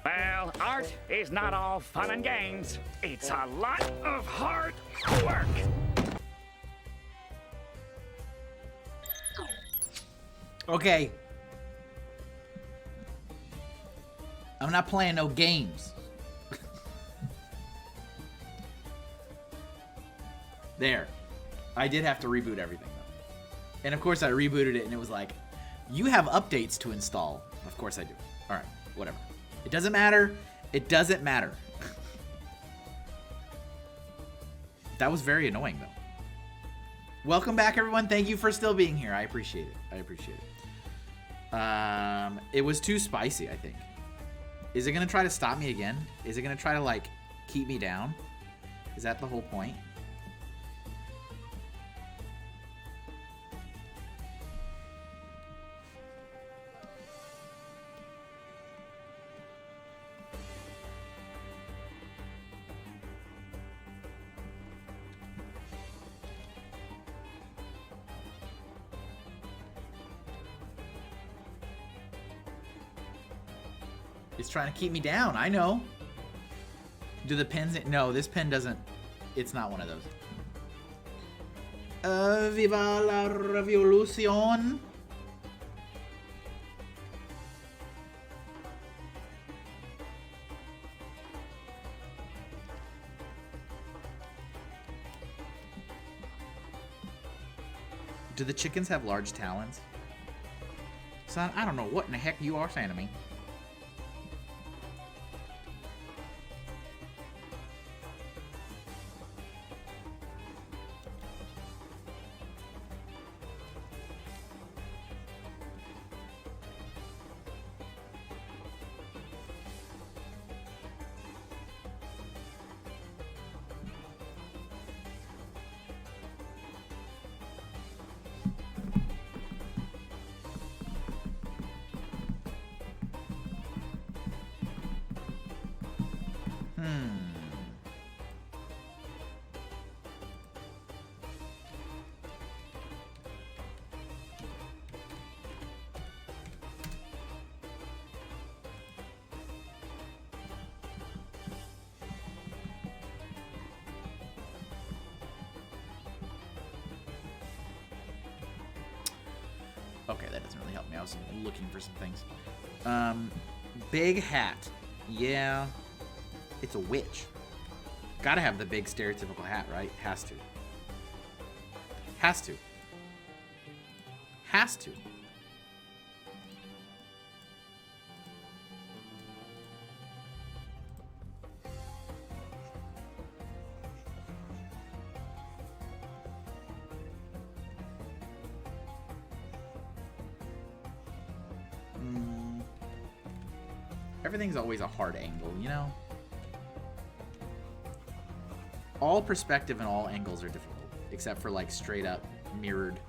Well, art is not all fun and games. It's a lot of hard work. Okay. I'm not playing no games. There. I did have to reboot everything, though. And of course I rebooted it and it was like, you have updates to install. Of course I do. Alright, whatever. It doesn't matter. It doesn't matter. That was very annoying, though. Welcome back, everyone. Thank you for still being here. I appreciate it. I appreciate it. It was too spicy, I think. Is it going to try to stop me again? Is it going to try to, like, keep me down? Is that the whole point? It's trying to keep me down. I know. Do the pins... No, this pin doesn't... It's not one of those. Viva la revolución. Do the chickens have large talons? Son, I don't know what in the heck you are saying to me. Okay, that doesn't really help me. I was looking for some things. Big hat. Yeah. It's a witch. Gotta have the big stereotypical hat, right? Has to. Has to. Has to. Everything's always a hard angle, you know? All perspective and all angles are difficult, except for like straight up mirrored.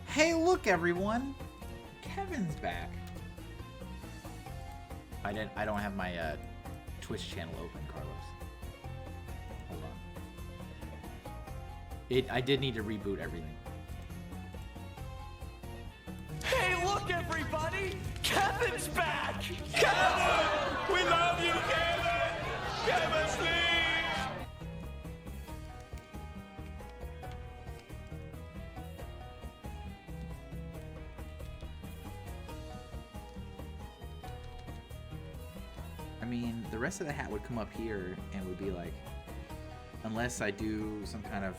Hey, look, everyone! Kevin's back. I don't have my Twitch channel open, Carlos. Hold on. I did need to reboot everything. Hey, look, everybody! Kevin's back! Kevin! We love you, Kevin! Kevin, please! I mean, the rest of the hat would come up here and would be like, unless I do some kind of,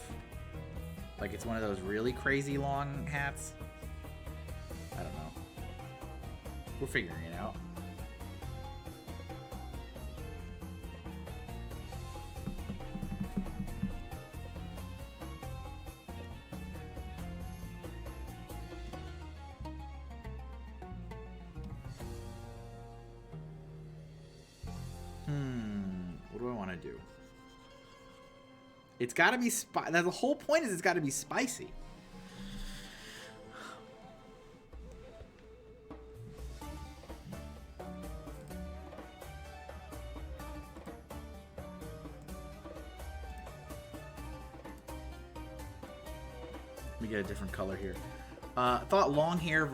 like it's one of those really crazy long hats. I don't know. We're figuring it out. What do I want to do? It's got to be the whole point is it's got to be spicy. me get a different color here. Thought long hat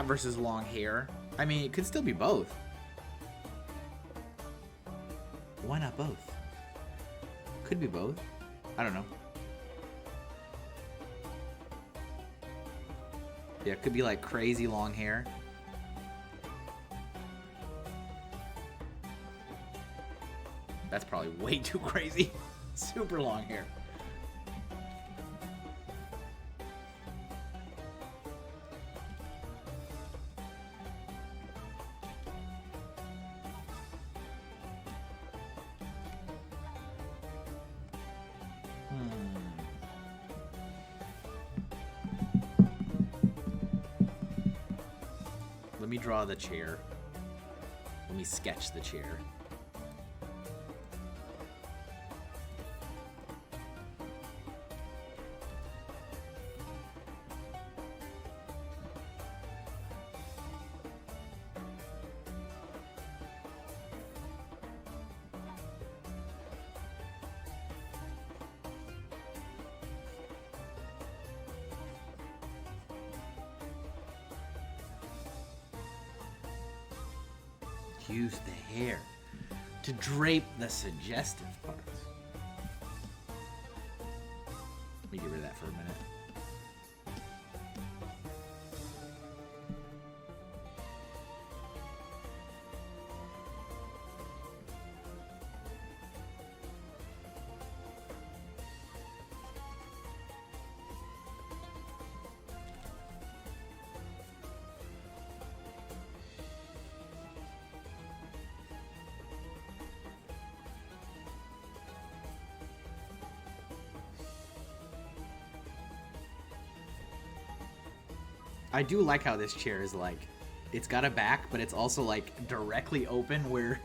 versus long hair. I mean, it could still be both. Why not both? Could be both. I don't know. Yeah, it could be like crazy long hair. That's probably way too crazy. Super long hair. Let me draw the chair. Let me sketch the chair. Use the hair to drape the suggestive parts. Let me get rid of that for a minute. I do like how this chair is like, it's got a back, but it's also like directly open where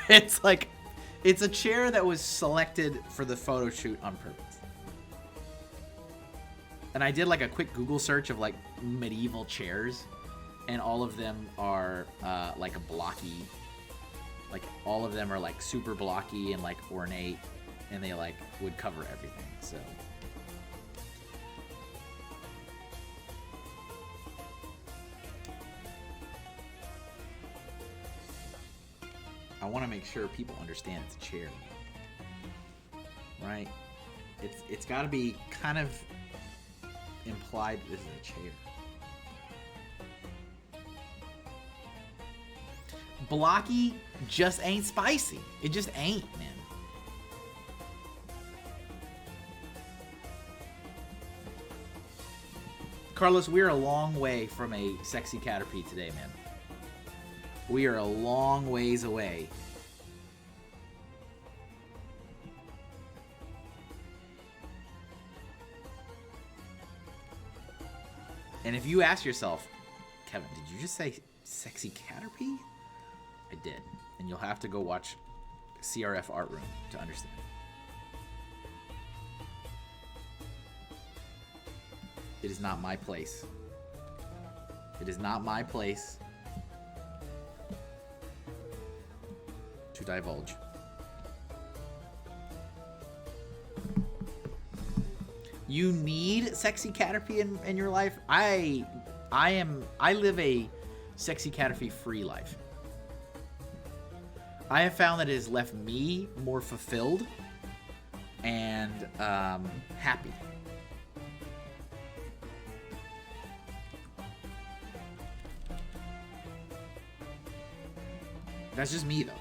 it's like, it's a chair that was selected for the photo shoot on purpose. And I did like a quick Google search of like medieval chairs, and all of them are like a blocky, like all of them are like super blocky and like ornate, and they like would cover everything, so. I want to make sure people understand it's a chair, right? It's got to be kind of implied this is a chair. Blocky just ain't spicy. It just ain't, man. Carlos, we're a long way from a sexy Caterpie today, man. We are a long ways away. And if you ask yourself, Kevin, did you just say sexy Caterpie? I did. And you'll have to go watch CRF Art Room to understand. It is not my place. It is not my place to divulge. You need sexy Caterpie in your life. I live a sexy Caterpie free life. I have found that it has left me more fulfilled and happy. That's just me, though.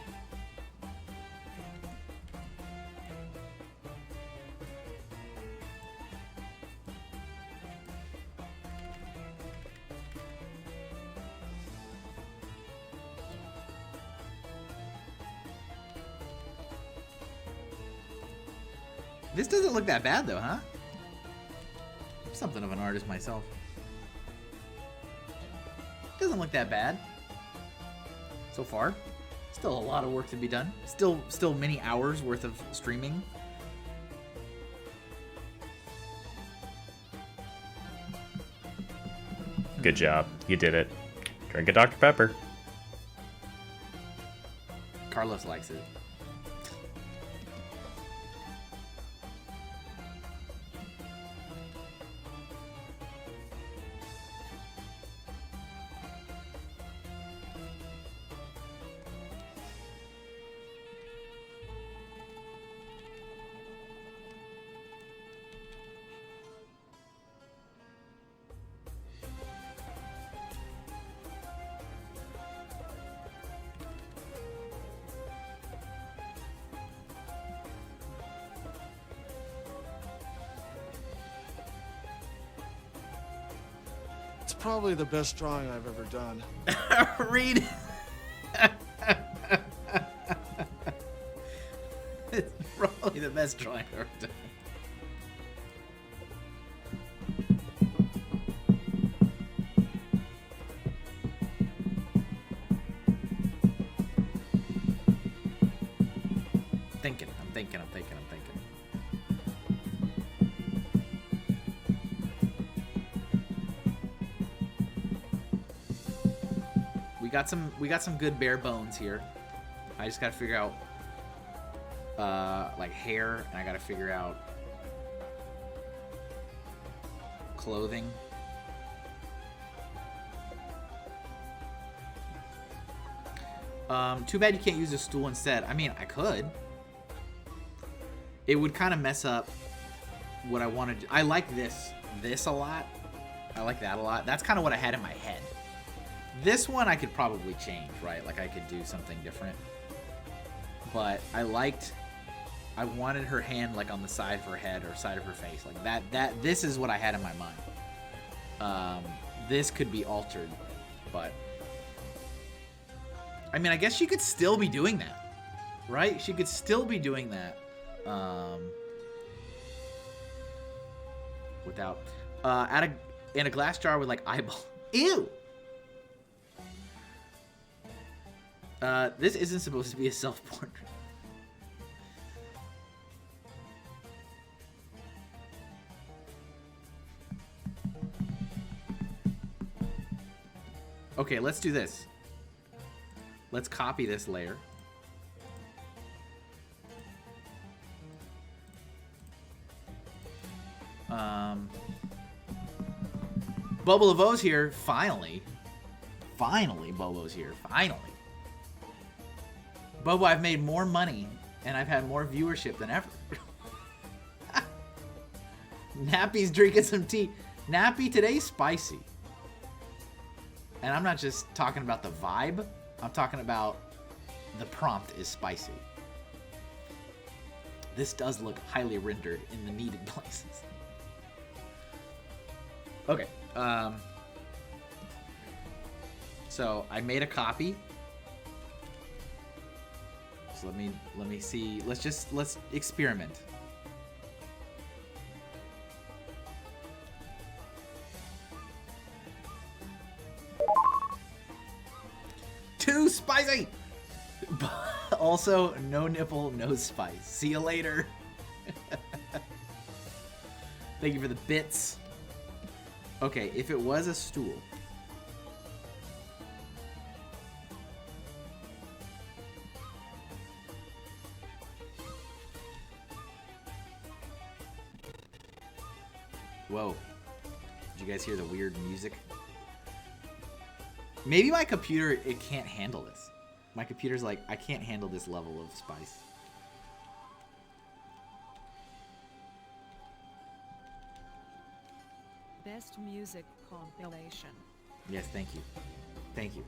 This doesn't look that bad, though, huh? I'm something of an artist myself. Doesn't look that bad so far. Still a lot of work to be done. Still many hours worth of streaming. Good job. You did it. Drink a Dr. Pepper. Carlos likes it. probably the best drawing I've ever done. Read. It's probably the best drawing I've ever done. I'm thinking. We got some good bare bones here. I just gotta figure out like hair, and I gotta figure out clothing. Too bad you can't use a stool instead. I mean, I could. It would kind of mess up what I wanted. I like this a lot. I like that a lot. That's kind of what I had in my head. This one I could probably change, right? Like I could do something different. But I wanted her hand like on the side of her head or side of her face. Like this is what I had in my mind. This could be altered, but I mean, I guess she could still be doing that, right? She could still be doing that. Without in a glass jar with like eyeball. Ew. This isn't supposed to be a self-portrait. Okay, let's do this. Let's copy this layer. Bubble of O's here, finally. Finally, Bobo's here, finally. Bobo, I've made more money, and I've had more viewership than ever. Nappy's drinking some tea. Nappy, today's spicy. And I'm not just talking about the vibe. I'm talking about the prompt is spicy. This does look highly rendered in the needed places. Okay. So I made a copy. So let me see. Let's experiment. Too spicy. Also, no nipple, no spice. See you later. Thank you for the bits. Okay, if it was a stool. Whoa. Did you guys hear the weird music? Maybe my computer, it can't handle this. My computer's like, I can't handle this level of spice. Best music compilation. Yes, thank you. Thank you.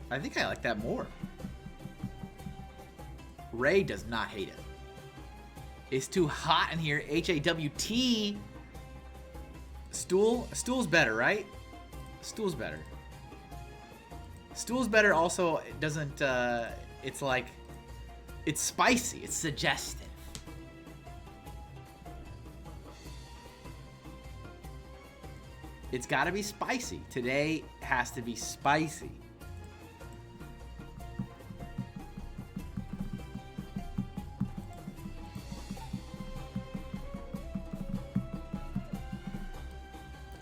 I think I like that more. Ray does not hate it. It's too hot in here. HAWT. Stool's better, right? Stool's better. Stool's better. Also, it doesn't. It's like, it's spicy. It's suggestive. It's got to be spicy. Today has to be spicy.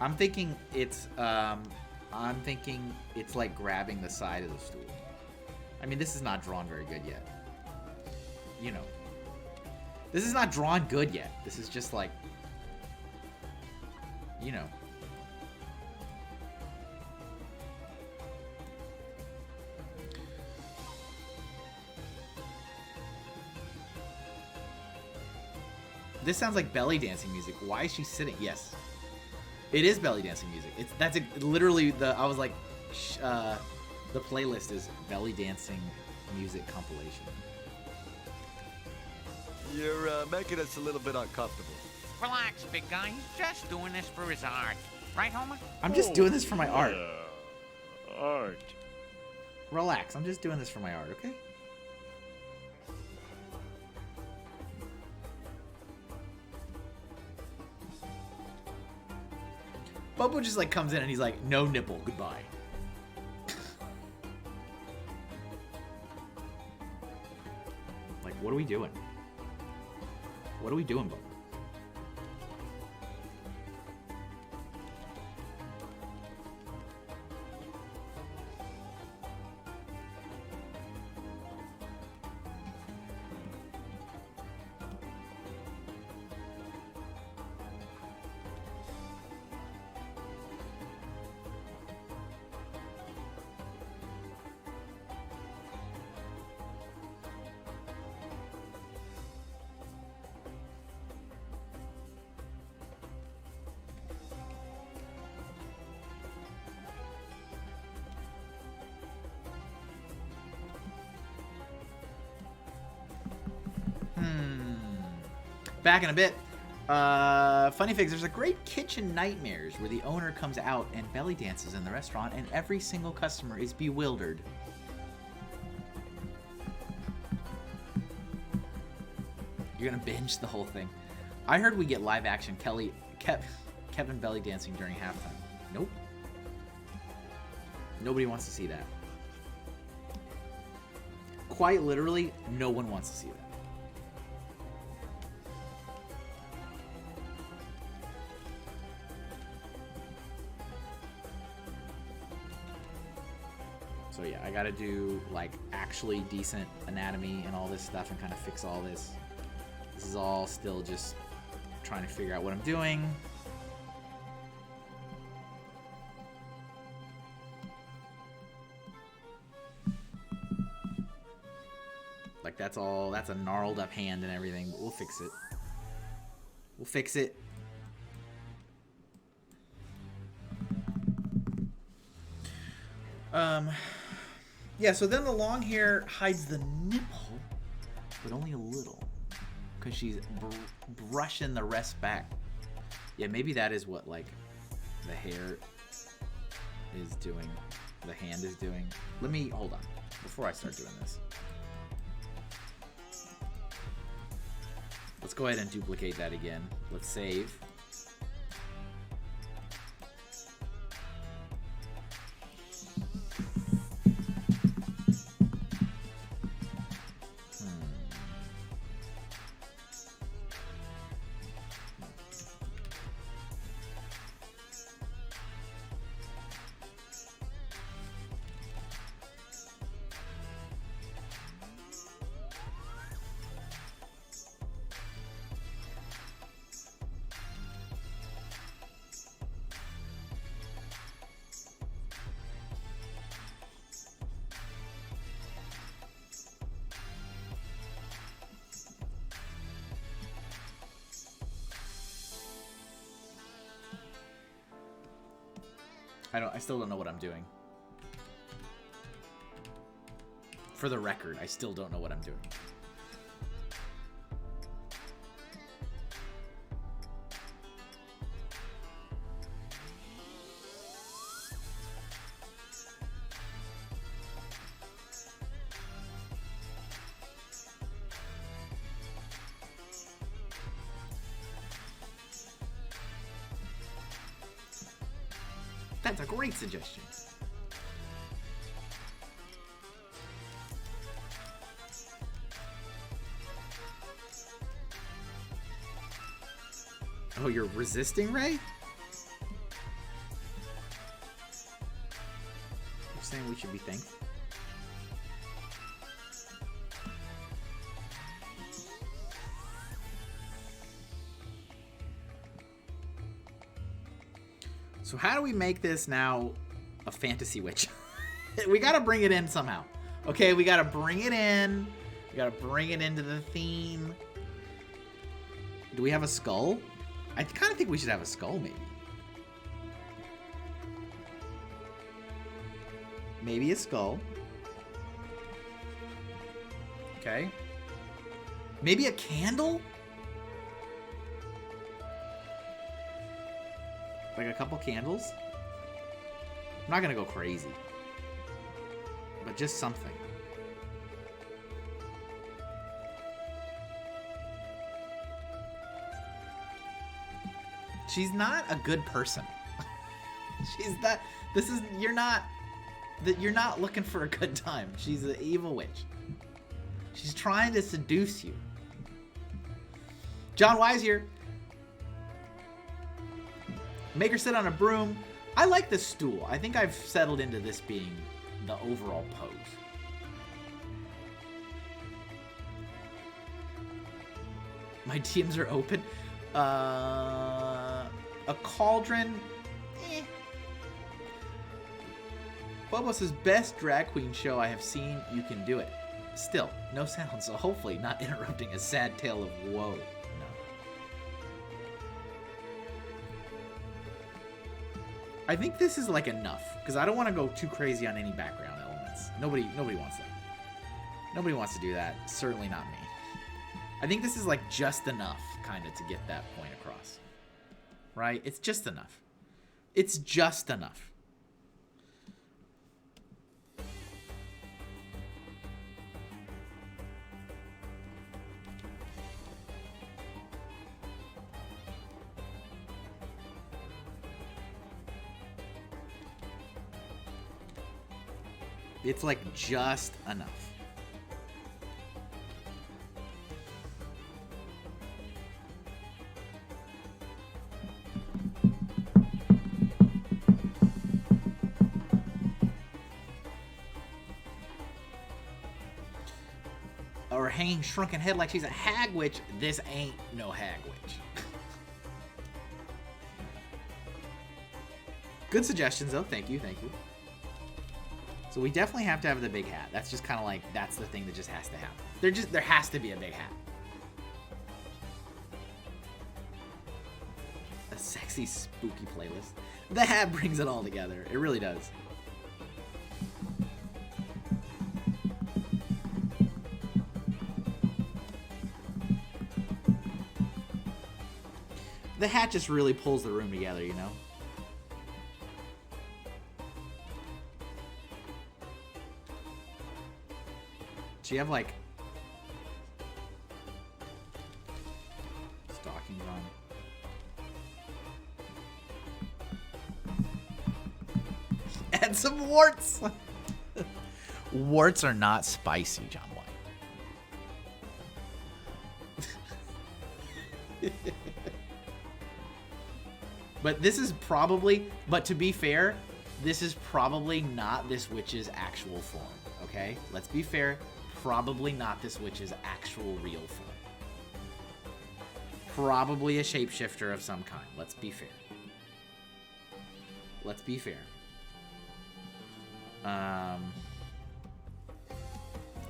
I'm thinking it's like grabbing the side of the stool. I mean, this is not drawn very good yet. You know. This is not drawn good yet. This is just like, you know. This sounds like belly dancing music. Why is she sitting? Yes. It is belly dancing music. That's literally I was like, the playlist is belly dancing music compilation. You're making us a little bit uncomfortable. Relax, big guy. He's just doing this for his art. Right, Homer? I'm just doing this for my art. Art. Relax. I'm just doing this for my art, okay? Bobo just like comes in and he's like, no nipple, goodbye. Like, what are we doing? What are we doing, Bobo? Back in a bit. Funny Figs, there's a great Kitchen Nightmares where the owner comes out and belly dances in the restaurant and every single customer is bewildered. You're gonna binge the whole thing. I heard we get live action Kevin belly dancing during halftime. Nope. Nobody wants to see that. Quite literally, no one wants to see that. So yeah, I gotta do like actually decent anatomy and all this stuff and kind of fix all this. This is all still just trying to figure out what I'm doing. Like that's a gnarled up hand and everything, but we'll fix it. We'll fix it. Yeah, so then the long hair hides the nipple, but only a little, because she's brushing the rest back. Yeah, maybe that is what, like, the hair is doing, the hand is doing. Let me, hold on, before I start doing this. Let's go ahead and duplicate that again. Let's save. I still don't know what I'm doing. For the record, I still don't know what I'm doing. That's a great suggestion. Oh, you're resisting, Ray? You're saying we should be thankful? So how do we make this now a fantasy witch? We gotta bring it in somehow. Okay, we gotta bring it in. We gotta bring it into the theme. Do we have a skull? I kind of think we should have a skull, maybe. Maybe a skull. Okay. Maybe a candle? Like a couple candles? I'm not gonna go crazy. But just something. She's not a good person. She's that. This is. You're not. That you're not looking for a good time. She's an evil witch. She's trying to seduce you. John Wise here. Make her sit on a broom. I like this stool. I think I've settled into this being the overall pose. My DMs are open. A cauldron. Bubba says, best drag queen show I have seen. You can do it. Still, no sound, so hopefully not interrupting a sad tale of woe. No. I think this is like enough, because I don't want to go too crazy on any background elements. Nobody wants that. Nobody wants to do that. Certainly not me. I think this is like just enough, kind of, to get that point across. Right? It's just enough. It's just enough. It's like just enough. Or hanging shrunken head like she's a hag witch. This ain't no hag witch. Good suggestions though. Thank you, thank you. So we definitely have to have the big hat. That's just kind of like, that's the thing that just has to happen. There has to be a big hat. A sexy, spooky playlist. The hat brings it all together. It really does. The hat just really pulls the room together, you know? So you have like stockings on. And some warts. Warts are not spicy, John White. But this is probably, but to be fair, this is probably not this witch's actual form, okay? Let's be fair. Probably not this witch's actual real form. Probably a shapeshifter of some kind. Let's be fair. Let's be fair. All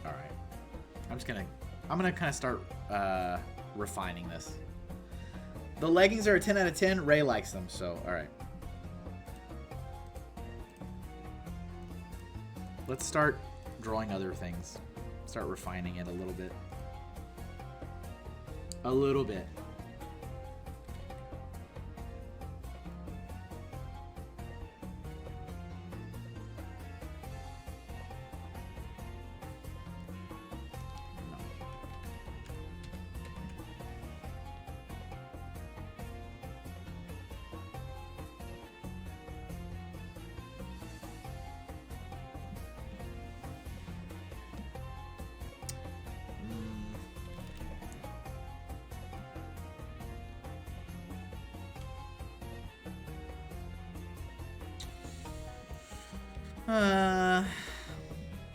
right. I'm gonna kind of start refining this. The leggings are a 10 out of 10. Ray likes them, so all right. Let's start drawing other things. Start refining it a little bit. A little bit.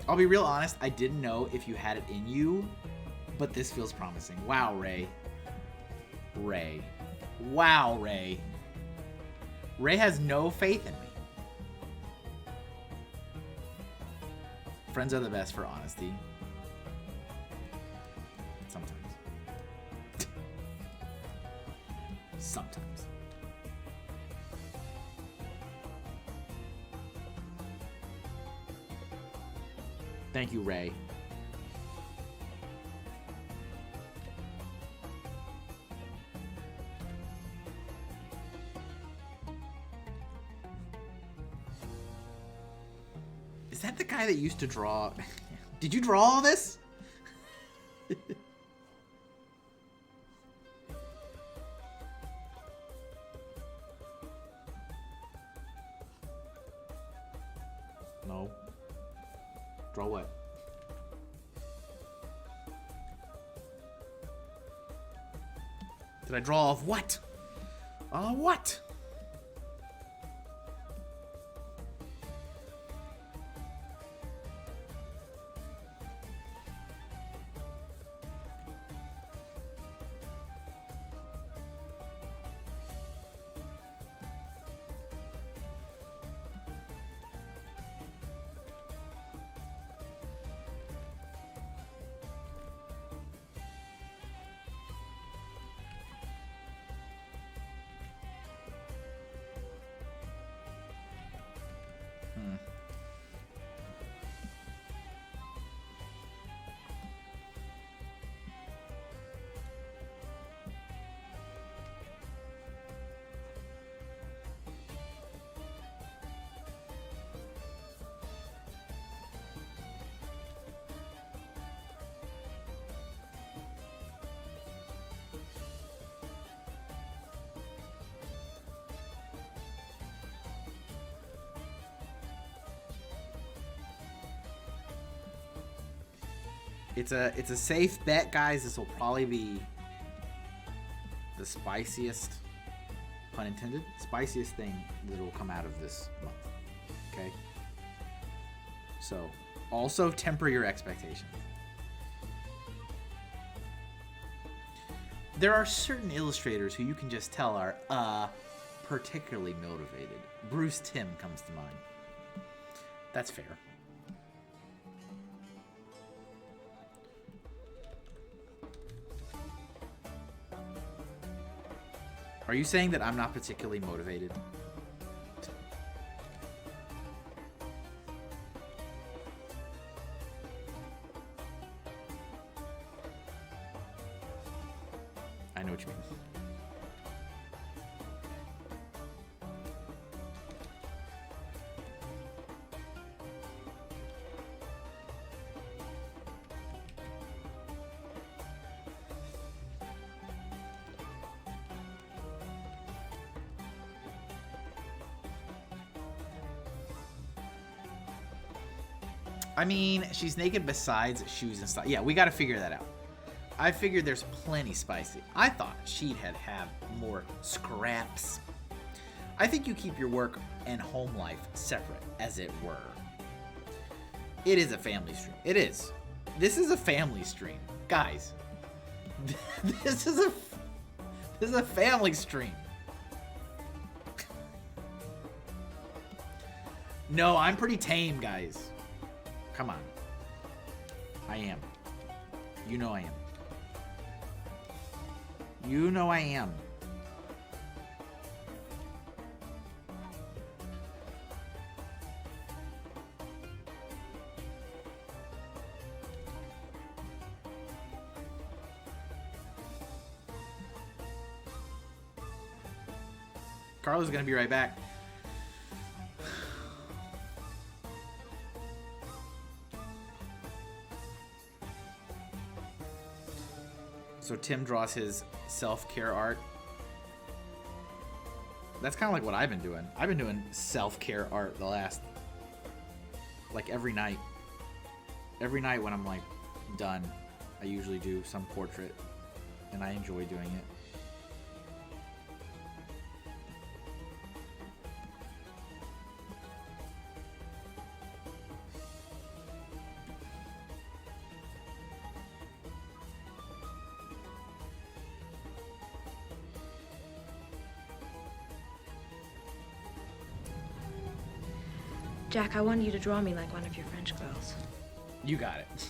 I'll be real honest, I didn't know if you had it in you, but this feels promising. Wow, Ray. Ray. Wow, Ray. Ray has no faith in me. Friends are the best for honesty. Sometimes. Sometimes. Thank you, Ray. Is that the guy that used to draw? Did you draw all this? No. Draw what? Did I draw of what? What? It's a safe bet, guys. This will probably be the spiciest, pun intended, spiciest thing that will come out of this month. Okay? So, also temper your expectations. There are certain illustrators who you can just tell are particularly motivated. Bruce Timm comes to mind. That's fair. Are you saying that I'm not particularly motivated? I know what you mean. I mean, she's naked besides shoes and stuff. Yeah, we got to figure that out. I figured there's plenty spicy. I thought she'd have more scraps. I think you keep your work and home life separate, as it were. It is a family stream. It is. This is a family stream. Guys, this is a family stream. No, I'm pretty tame, guys. Come on. I am. You know I am. You know I am. Carla's gonna be right back. So Tim draws his self-care art. That's kind of like what I've been doing. I've been doing self-care art the last, like every night. Every night when I'm like done, I usually do some portrait, and I enjoy doing it. Jack, I want you to draw me like one of your French girls. You got it.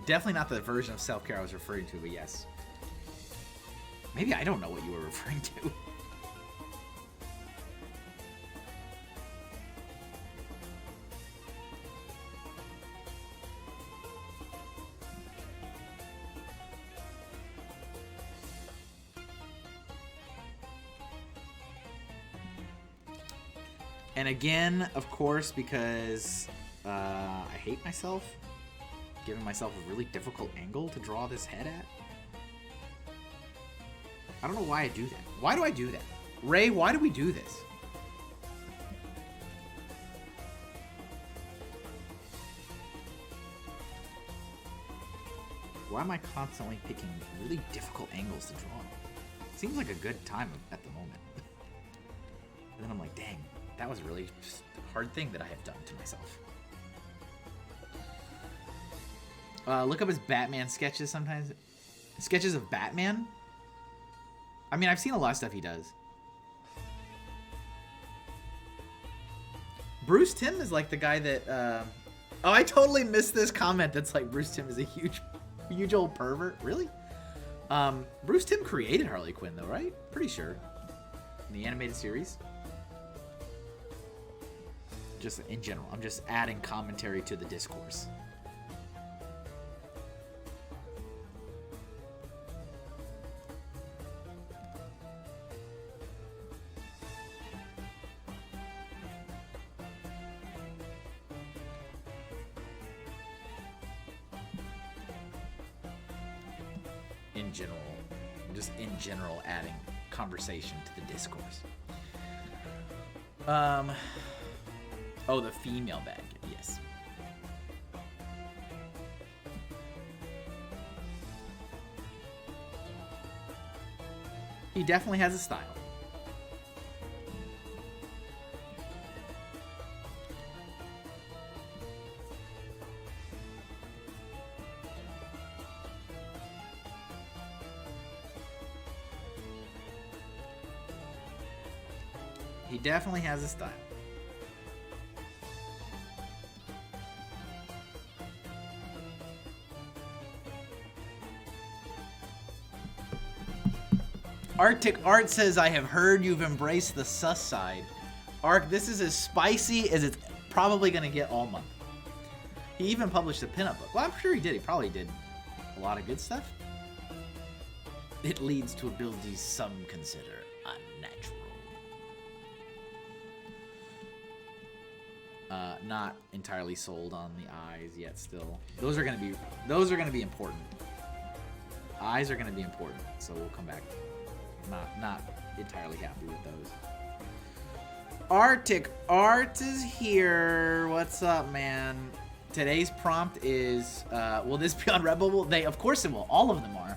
Definitely not the version of self-care I was referring to, but yes. Maybe I don't know what you were referring to. And again, of course, because I hate myself, giving myself a really difficult angle to draw this head at. I don't know why I do that. Why do I do that? Ray, why do we do this? Why am I constantly picking really difficult angles to draw? Seems like a good time at the moment. And then I'm like, dang, that was really just a hard thing that I have done to myself. Look up his Batman sketches sometimes. Sketches of Batman? I mean, I've seen a lot of stuff he does. Bruce Timm is like the guy that... Oh, I totally missed this comment that's like Bruce Timm is a huge old pervert. Really? Bruce Timm created Harley Quinn though, right? Pretty sure. In the animated series. Just in general. I'm just adding commentary to the discourse. In general, adding conversation to the discourse. Oh, the female bag, yes. He definitely has a style. He definitely has a style. Arctic Art says, I have heard you've embraced the sus side. Arc, this is as spicy as it's probably going to get all month. He even published a pinup book. Well, I'm sure he did. He probably did a lot of good stuff. It leads to abilities some consider unnatural. Not entirely sold on the eyes yet still. Those are gonna be important. Eyes are gonna be important, so we'll come back. Not entirely happy with those. Arctic Art is here. What's up, man? Today's prompt is will this be on Redbubble? Of course it will. All of them are.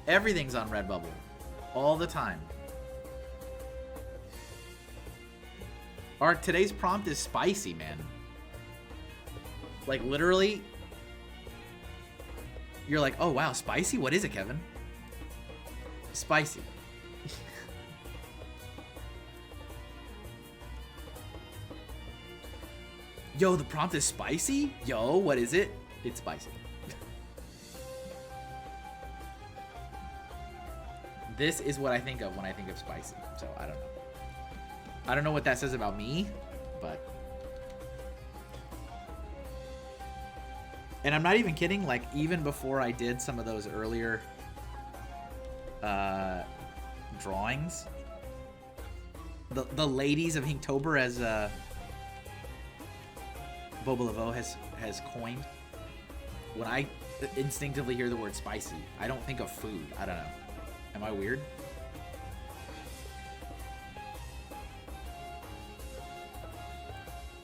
Everything's on Redbubble. All the time. Today's prompt is spicy, man. Like, literally, you're like, oh, wow, spicy? What is it, Kevin? Spicy. Yo, the prompt is spicy? Yo, what is it? It's spicy. This is what I think of when I think of spicy, so I don't know. I don't know what that says about me, but... And I'm not even kidding, like, even before I did some of those earlier drawings, the ladies of Inktober, as Boba Laveau has coined, when I instinctively hear the word spicy, I don't think of food. I don't know. Am I weird?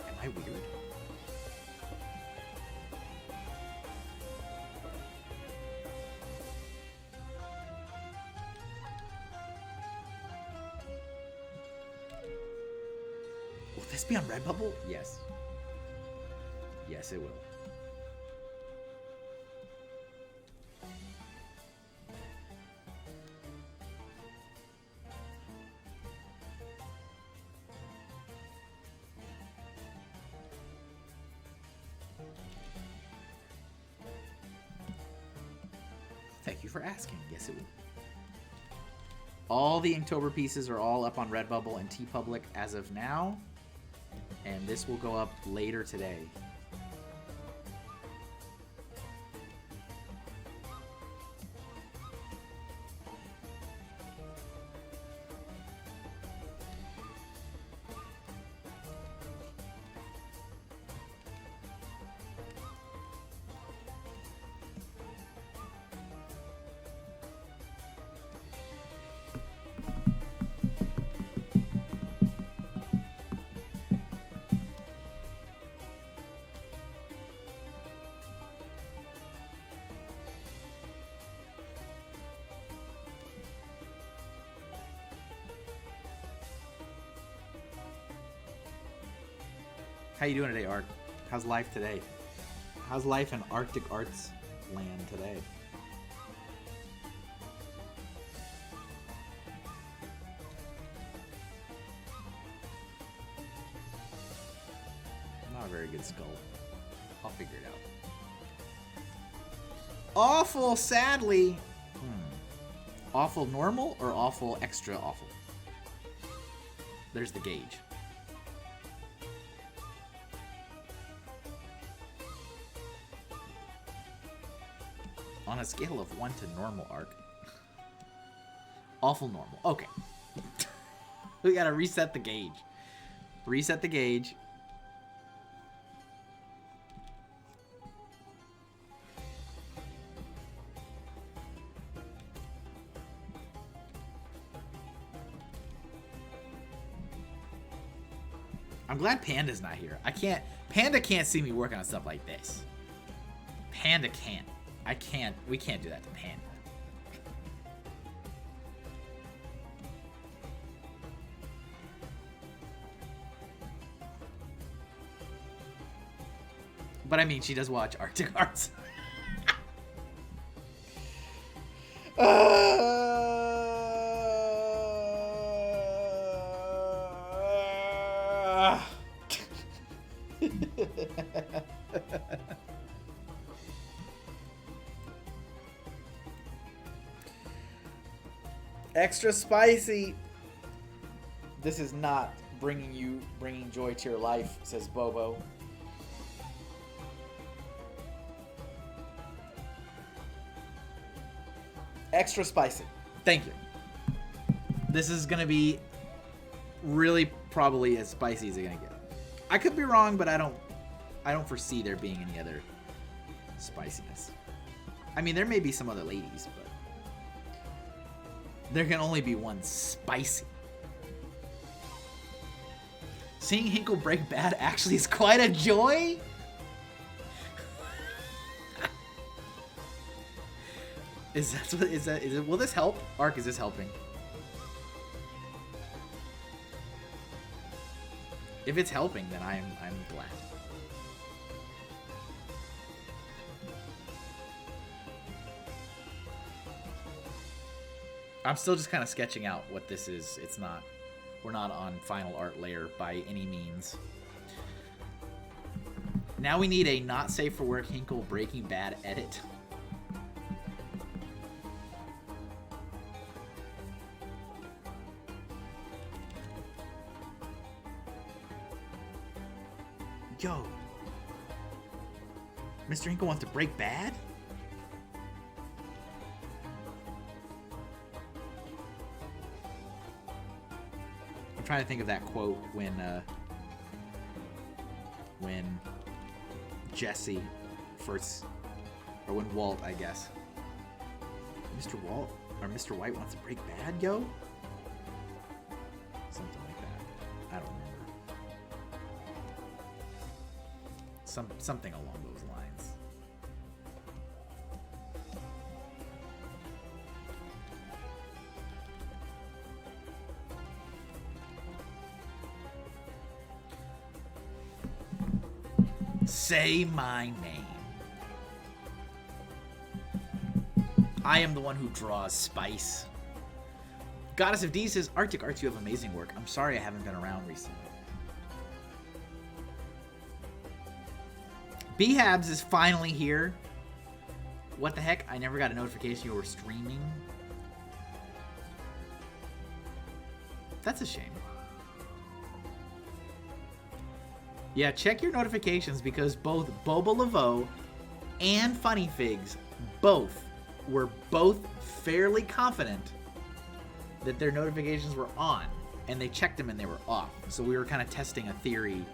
Am I weird? Will this be on Redbubble? Yes. Yes, it will. Thank you for asking. Yes, it will. All the Inktober pieces are all up on Redbubble and TeePublic as of now. And this will go up later today. How you doing today, Art? How's life today? How's life in Arctic Arts land today? Not a very good skull. I'll figure it out. Awful, sadly. Awful normal or awful extra awful? There's the gauge. On a scale of 1 to normal, Arc. Awful normal. Okay. We gotta reset the gauge. Reset the gauge. I'm glad Panda's not here. Panda can't see me working on stuff like this. Panda can't. We can't do that to Panda. But I mean, she does watch Arctic Arts. Extra spicy. This is not bringing joy to your life, says Bobo. Extra spicy. Thank you. This is gonna be really probably as spicy as it's gonna get. I could be wrong, but I don't foresee there being any other spiciness. I mean, there may be some other ladies, but there can only be one spicy. Seeing Hinkle break bad actually is quite a joy. Is it? Will this help? Ark, is this helping? If it's helping, then I'm glad. I'm still just kind of sketching out what this is. We're not on final art layer by any means. Now we need a not safe for work Hinkle Breaking Bad edit. Yo, Mr. Hinkle wants to break bad? I'm trying to think of that quote when Jesse first, or when Walt, I guess. Mr. Walt or Mr. White wants to break bad, yo? Something like that. I don't remember. Something along those lines. Say my name. I am the one who draws Spice. Goddess of D says, Arctic Arts, you have amazing work. I'm sorry I haven't been around recently. Behabs is finally here. What the heck? I never got a notification you were streaming. That's a shame. Yeah, check your notifications because both Boba Laveau and Funny Figs were both fairly confident that their notifications were on, and they checked them and they were off. So we were kind of testing a theory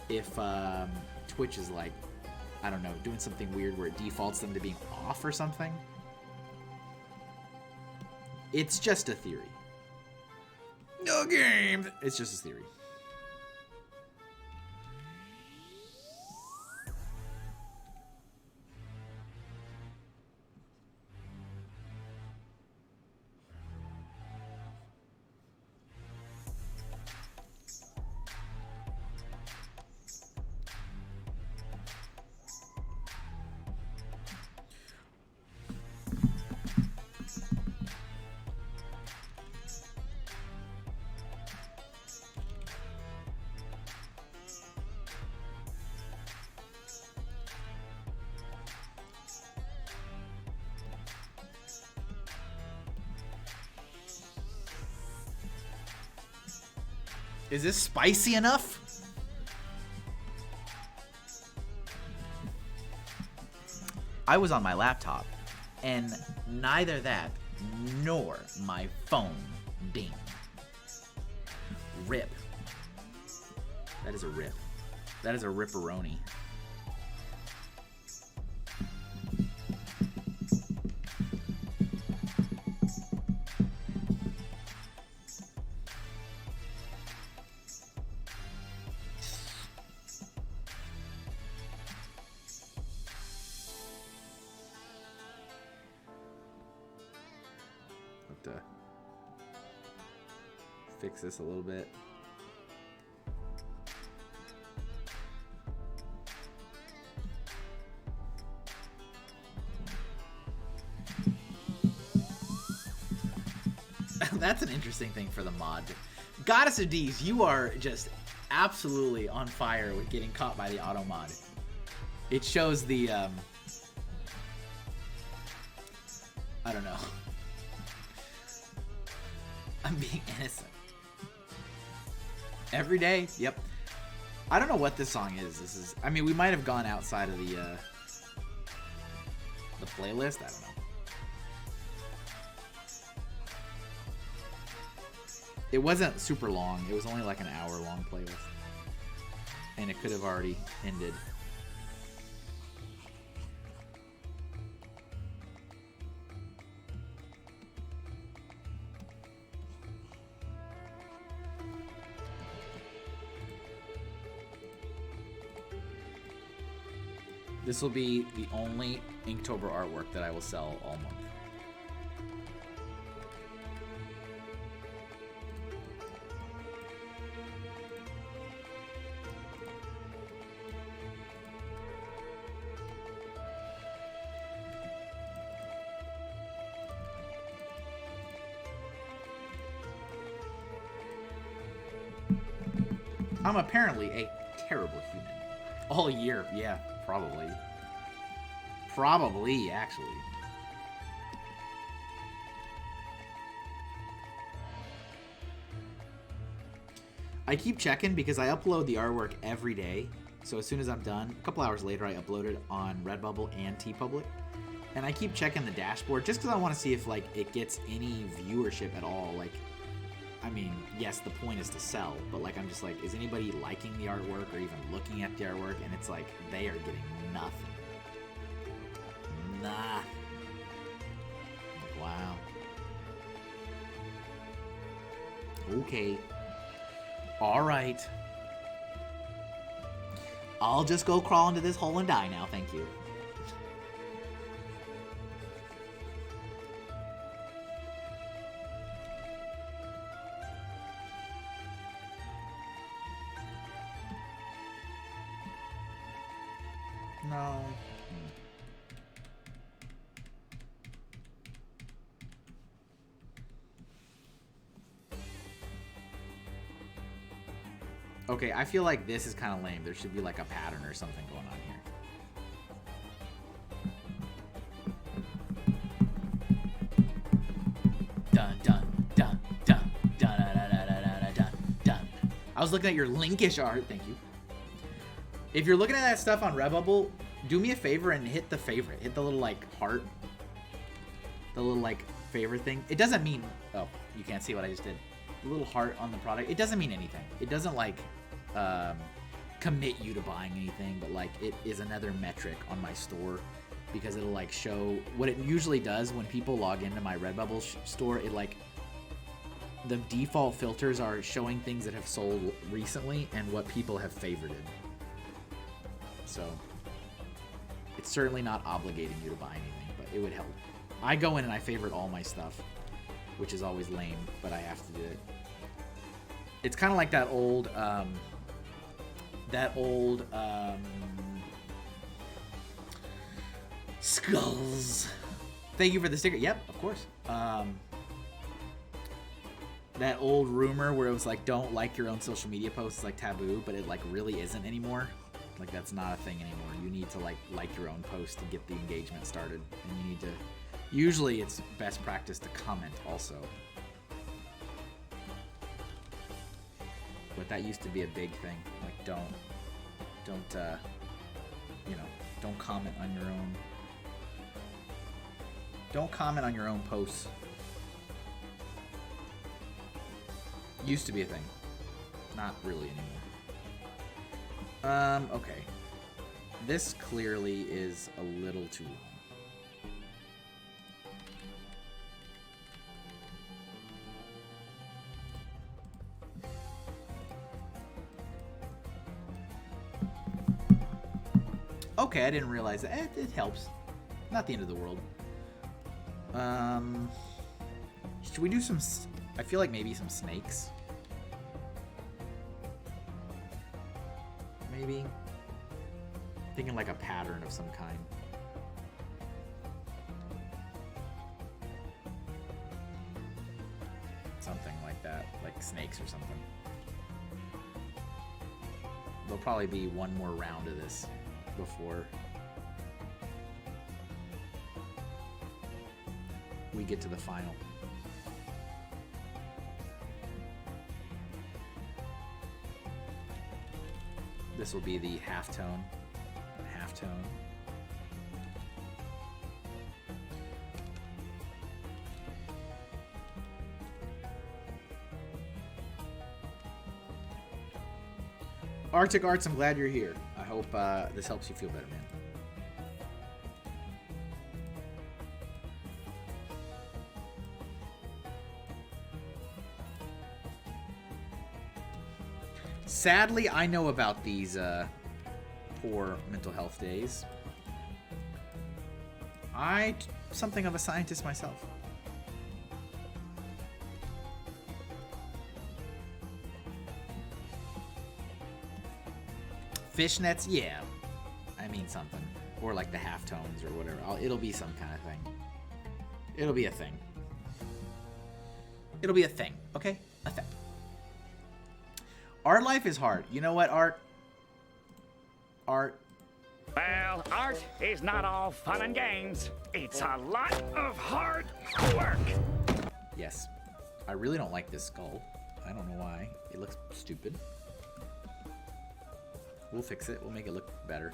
if Twitch is like, I don't know, doing something weird where it defaults them to being off or something. It's just a theory. No game. It's just a theory. Is this spicy enough? I was on my laptop, and neither that nor my phone dinged. Rip. That is a rip. That is a ripperoni. Fix this a little bit. That's an interesting thing for the mod. Goddess of D's, you are just absolutely on fire with getting caught by the auto mod. It shows the I don't know. I'm being innocent. Every day? Yep. I don't know what this song is. This is, I mean, we might have gone outside of the playlist. I don't know. It wasn't super long. It was only like an hour-long playlist. And it could have already ended. This will be the only Inktober artwork that I will sell all month. I'm apparently a terrible human. All year, yeah. Probably. Probably, actually. I keep checking because I upload the artwork every day. So as soon as I'm done, a couple hours later, I upload it on Redbubble and TeePublic. And I keep checking the dashboard just because I want to see if like it gets any viewership at all. Like, I mean, yes, the point is to sell, but like I'm just like, is anybody liking the artwork or even looking at the artwork? And it's like they are getting nothing. Nah. Wow. Okay. All right. I'll just go crawl into this hole and die now. Thank you. No. Okay, I feel like this is kind of lame. There should be like a pattern or something going on here. Dun dun dun dun dun dun dun dun dun. was looking at your linkish art. Thank you. If you're looking at that stuff on Redbubble, do me a favor and hit the favorite. Hit the little, like, heart. The little, like, favorite thing. It doesn't mean... Oh, you can't see what I just did. The little heart on the product. It doesn't mean anything. It doesn't, like, commit you to buying anything, but, like, it is another metric on my store because it'll, like, show... What it usually does when people log into my Redbubble store, it, like... The default filters are showing things that have sold recently and what people have favorited. So, it's certainly not obligating you to buy anything, but it would help. I go in and I favorite all my stuff, which is always lame, but I have to do it. It's kind of like that old, Skulls. Thank you for the sticker. Yep, of course. That old rumor where it was like, don't like your own social media posts, like taboo, but it like really isn't anymore. Like that's not a thing anymore. You need to like your own post to get the engagement started, and you need to. Usually, it's best practice to comment also. But that used to be a big thing. Like don't comment on your own. Don't comment on your own posts. Used to be a thing. Not really anymore. Okay. This clearly is a little too long. Okay, I didn't realize that. It helps. Not the end of the world. Should we do some... I feel like maybe some snakes. Maybe. Thinking like a pattern of some kind. Something like that. Like snakes or something. There'll probably be one more round of this before we get to the final. This will be the halftone. Halftone. Arctic Arts, I'm glad you're here. I hope this helps you feel better, man. Sadly, I know about these poor mental health days. I'm something of a scientist myself. Fishnets, yeah. I mean something. Or like the halftones or whatever. It'll be some kind of thing. It'll be a thing. It'll be a thing, okay? A thing. Art life is hard. You know what, Art? Art. Well, art is not all fun and games. It's a lot of hard work. Yes. I really don't like this skull. I don't know why. It looks stupid. We'll fix it. We'll make it look better.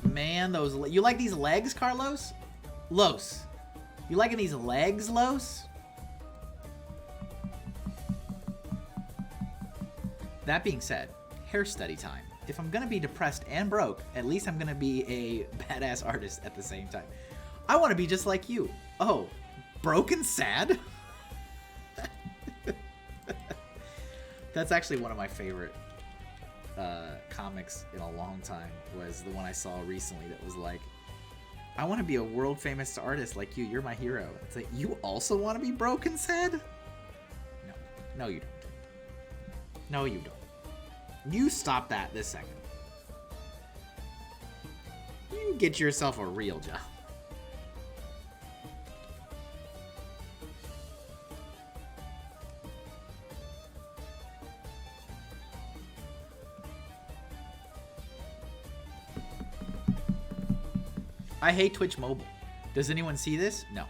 Man, those... You like these legs, Carlos? Los. You liking these legs, Los? That being said, hair study time. If I'm gonna be depressed and broke, at least I'm gonna be a badass artist at the same time. I want to be just like you. Oh, broken sad? That's actually one of my favorite comics in a long time. Was the one I saw recently that was like, I want to be a world famous artist like you. You're my hero. It's like, you also want to be broken sad? No. No, you don't. No, you don't. You stop that this second. You get yourself a real job. I hate Twitch Mobile. Does anyone see this? No.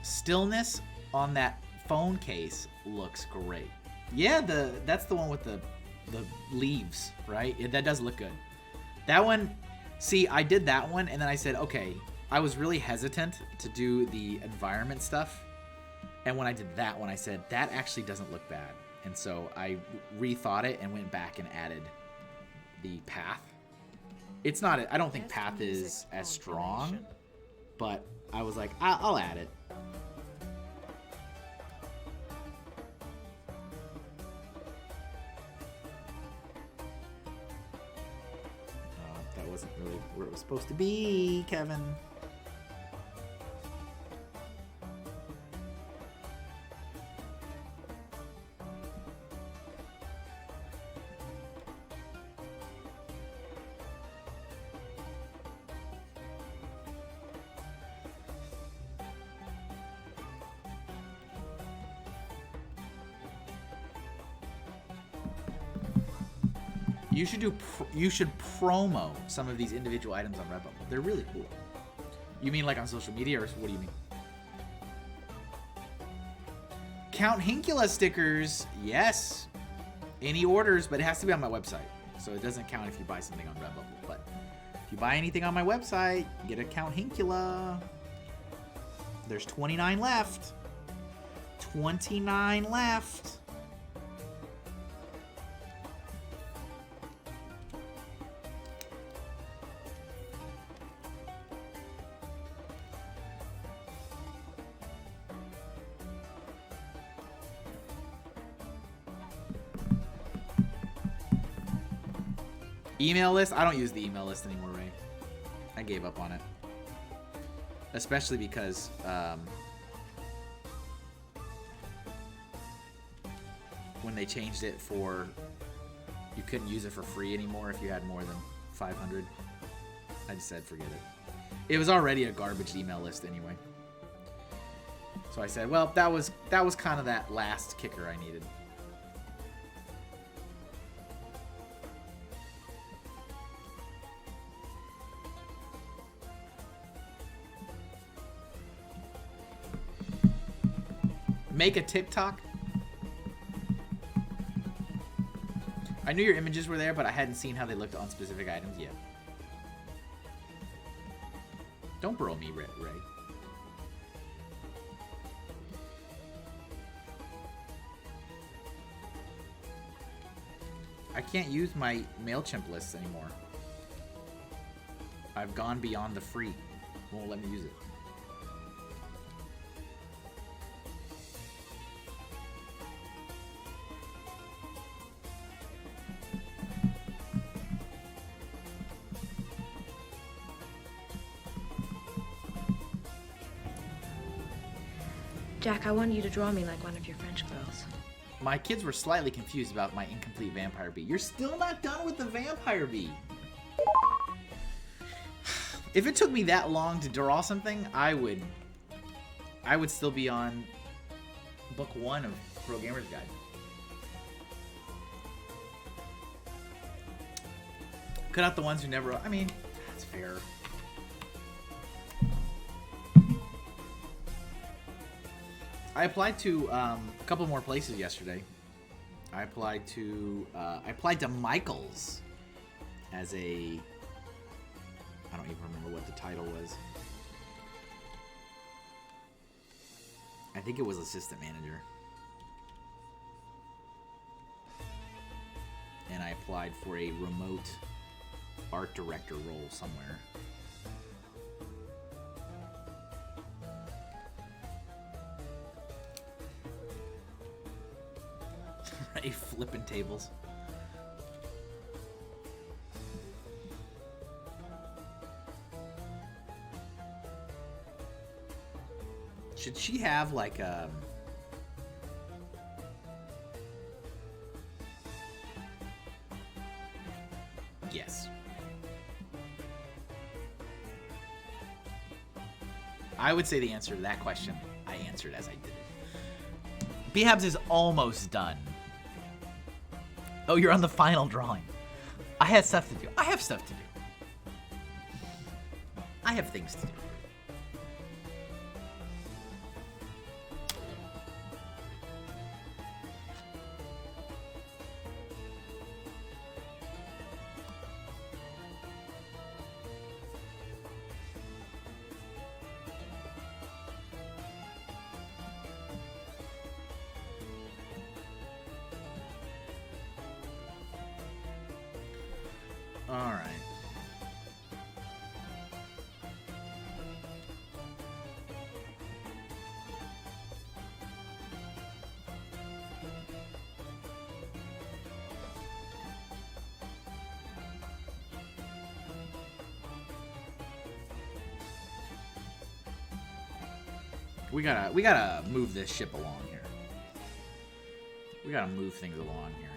Stillness on that phone case looks great. Yeah, that's the one with the leaves, right? That does look good. That one, see, I did that one, and then I said, okay, I was really hesitant to do the environment stuff. And when I did that one, I said, that actually doesn't look bad. And so I rethought it and went back and added the path. It's not, I don't think path is as strong, but I was like, I'll add it. That wasn't really where it was supposed to be, Kevin. You should promo some of these individual items on Redbubble. They're really cool. You mean like on social media, or what do you mean? Count Hinkula stickers, yes. Any orders, but it has to be on my website, so it doesn't count if you buy something on Redbubble. But if you buy anything on my website, get a Count Hinkula. There's 29 left. 29 left. Email list? I don't use the email list anymore, Ray. I gave up on it. Especially because when they changed it for you couldn't use it for free anymore if you had more than 500. I just said forget it. It was already a garbage email list anyway. So I said, well, that was kind of that last kicker I needed. Make a TikTok? I knew your images were there, but I hadn't seen how they looked on specific items yet. Don't bro me, Ray. I can't use my MailChimp lists anymore. I've gone beyond the free. Won't let me use it. Jack, I want you to draw me like one of your French girls. My kids were slightly confused about my incomplete vampire bee. You're still not done with the vampire bee. If it took me that long to draw something, I would still be on book 1 of Pro Gamer's Guide. Cut out the ones who never... I mean, that's fair. I applied to a couple more places yesterday. I applied to Michael's as a... I don't even remember what the title was. I think it was assistant manager. And I applied for a remote art director role somewhere. Right, flipping tables. Should she have like a... Yes. I would say the answer to that question, I answered as I did it. B-Habs is almost done. Oh, you're on the final drawing. I had stuff to do. I have stuff to do. I have things to do. All right. We gotta move this ship along here. We gotta move things along here.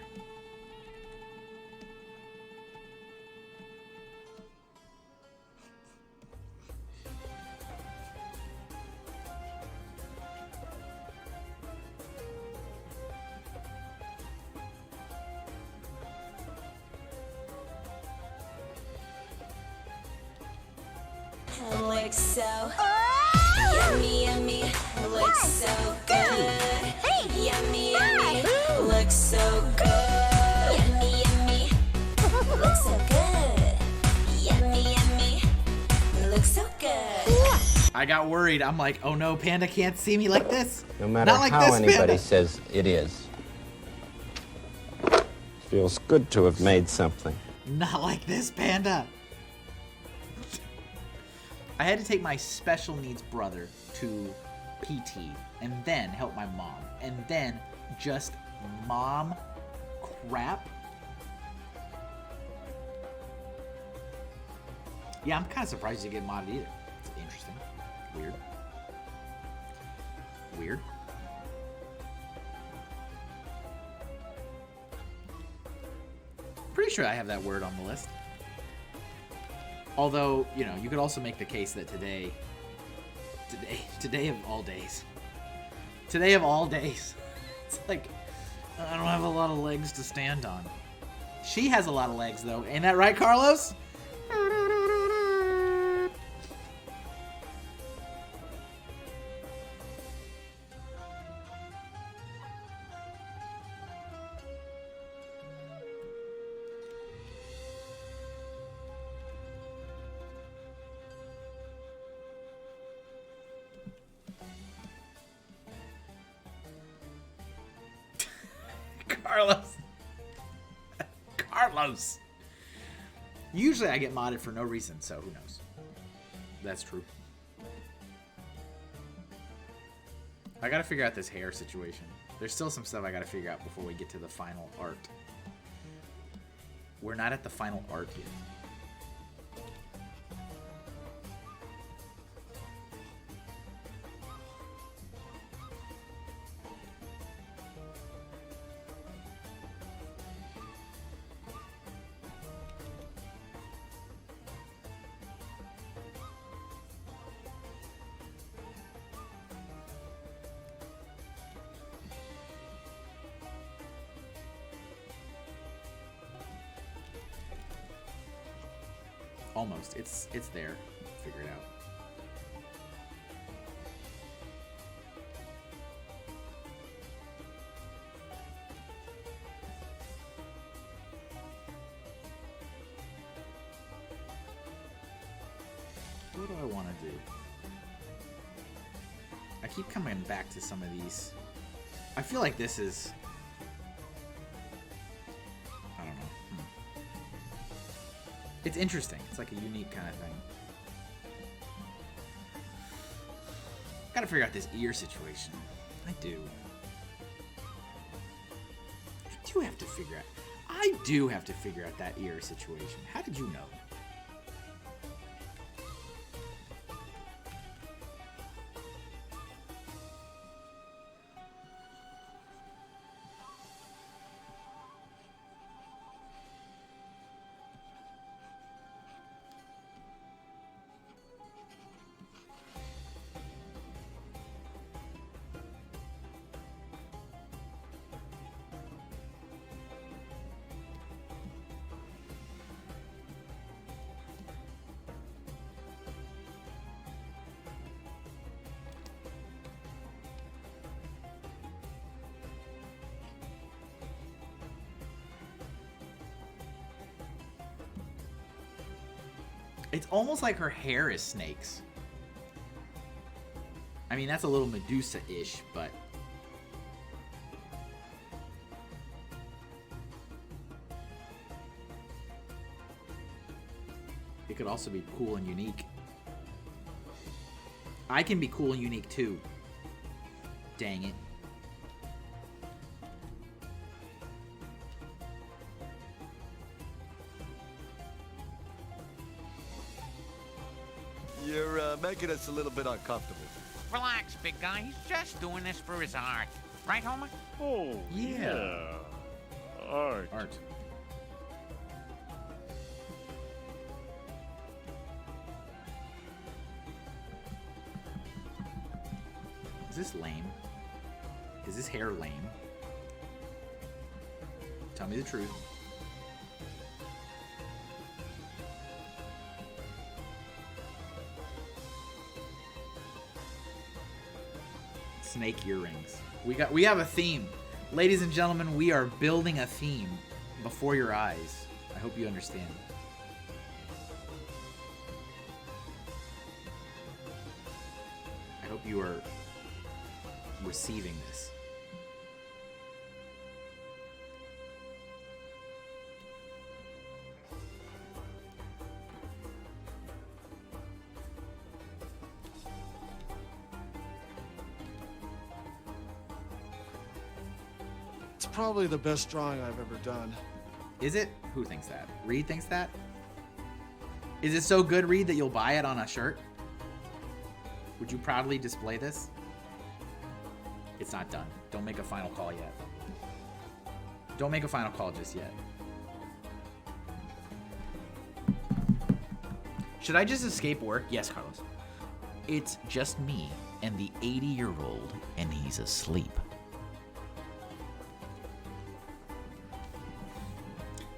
Looks so yummy, yummy. Looks so good. Yummy, yummy. Looks so good. Yummy, yummy. Looks so good. Yummy, yummy. Looks so good. I got worried. I'm like, oh no, Panda can't see me like this. No matter Not like how this, anybody Panda. says it is. Feels good to have made something. Not like this, Panda. I had to take my special needs brother to PT and then help my mom and then just mom crap. Yeah, I'm kind of surprised you get modded either. It's interesting. Weird. Weird. Pretty sure I have that word on the list. Although, you know, you could also make the case that today of all days, it's like, I don't have a lot of legs to stand on. She has a lot of legs, though. Ain't that right, Carlos? Carlos. Usually I get modded for no reason, so who knows? That's true. I gotta figure out this hair situation. There's still some stuff I gotta figure out before we get to the final art. We're not at the final art yet. Almost. It's there. Figure it out. What do I want to do? I keep coming back to some of these. I feel like this is... I don't know. It's interesting. It's like a unique kind of thing. Gotta figure out this ear situation. I do. I do have to figure out that ear situation. How did you know? It's almost like her hair is snakes. I mean, that's a little Medusa-ish, but... it could also be cool and unique. I can be cool and unique too. Dang it. You're making us a little bit uncomfortable. Relax, big guy. He's just doing this for his art. Right, Homer? Oh, Yeah. Art. Art. Is this lame? Is this hair lame? Tell me the truth. Snake earrings. We have a theme. Ladies and gentlemen, we are building a theme before your eyes. I hope you understand. I hope you are receiving this. It's probably the best drawing I've ever done. Is it? Who thinks that? Reed thinks that? Is it so good, Reed, that you'll buy it on a shirt? Would you proudly display this? It's not done. Don't make a final call yet. Don't make a final call just yet. Should I just escape work? Yes, Carlos. It's just me and the 80-year-old, and he's asleep.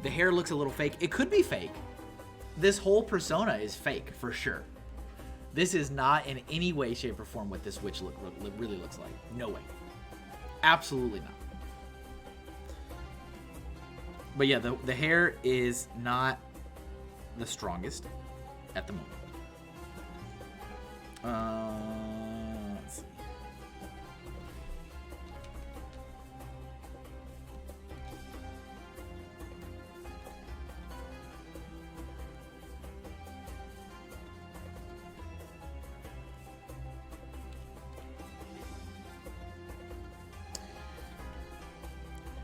The hair looks a little fake. It could be fake. This whole persona is fake, for sure. This is not in any way, shape, or form what this witch really looks like. No way. Absolutely not. But yeah, the hair is not the strongest at the moment. Let's see.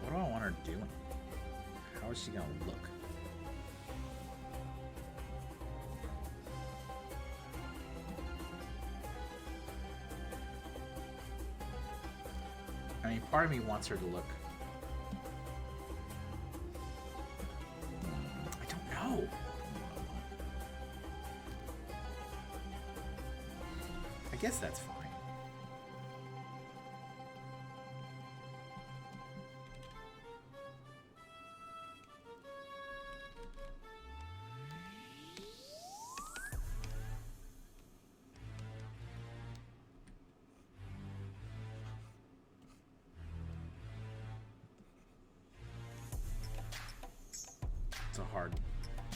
What do I want her doing? How is she gonna look? I mean, part of me wants her to look. I don't know. I guess that's fine.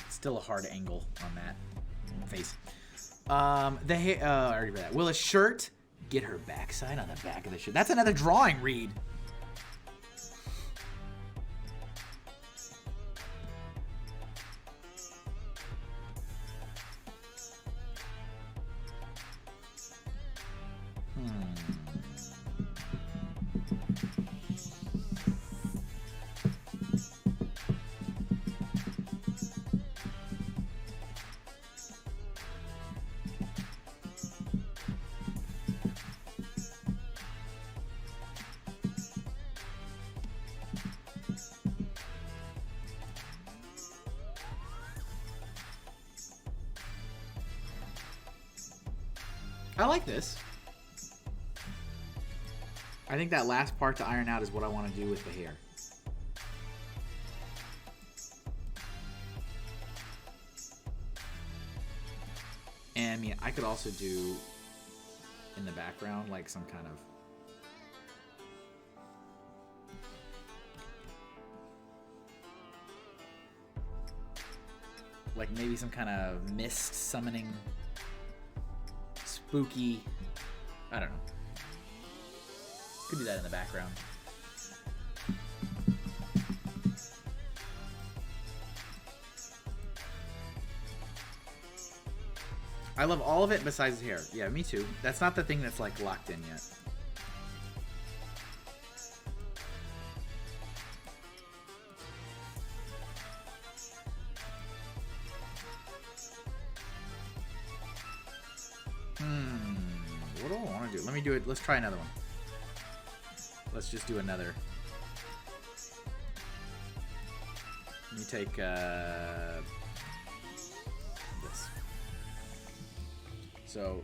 Still a hard angle on that face. The hair. I already read that. Will a shirt get her backside on the back of the shirt? That's another drawing, Reed. I like this. I think that last part to iron out is what I want to do with the hair. And I mean, I could also do in the background like some kind of like maybe some kind of mist summoning, spooky. I don't know. Could do that in the background. I love all of it besides his hair. Yeah, me too. That's not the thing that's like locked in yet. What do I want to do? Let me do it. Let's try another one. Let's just do another. Let me take this. So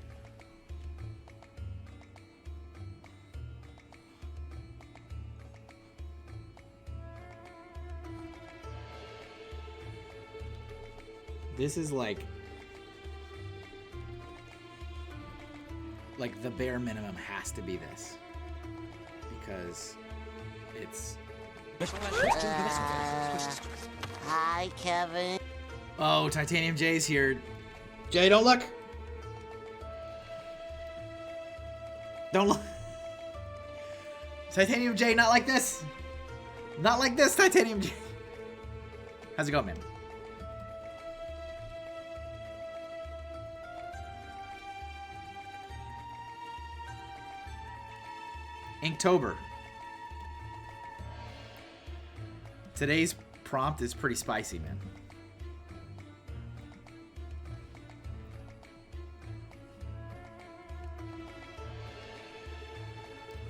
this is like the bare minimum has to be this because it's Hi, Kevin. Oh, Titanium J's here. Jay, don't look. Don't look. Titanium J, not like this. Not like this, Titanium J. How's it going, man? Inktober. Today's prompt is pretty spicy, man.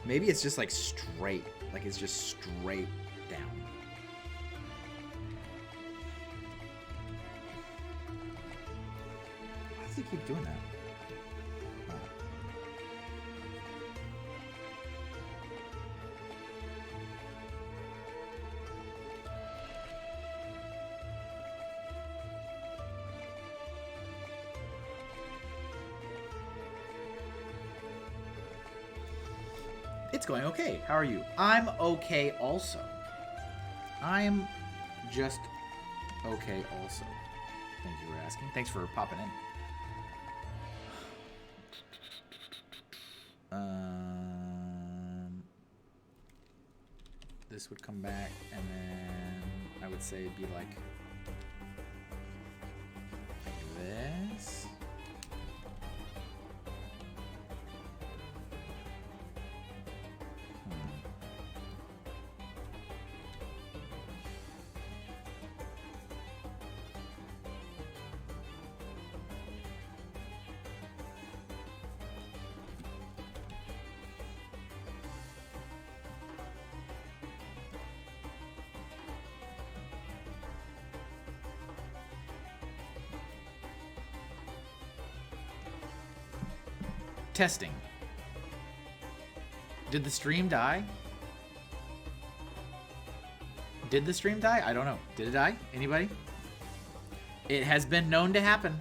Maybe it's just like straight. Like it's just straight down. Why does he keep doing that? It's going okay. How are you? I'm okay also. I'm just okay also. Thank you for asking. Thanks for popping in. This would come back, and then I would say it'd be like this. Testing. Did the stream die? Did the stream die? I don't know. Did it die? Anybody? It has been known to happen.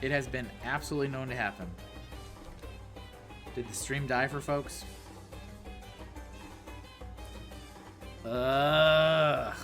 It has been absolutely known to happen. Did the stream die for folks? Ugh.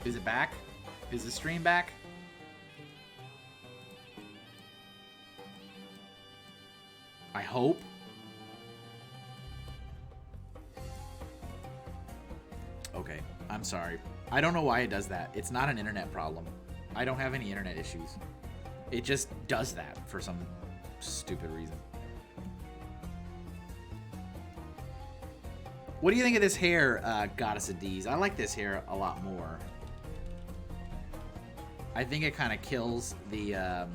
Is it back? Is the stream back? I hope. Okay, I'm sorry. I don't know why it does that. It's not an internet problem. I don't have any internet issues. It just does that for some stupid reason. What do you think of this hair, Goddess of D's? I like this hair a lot more. I think it kind of kills the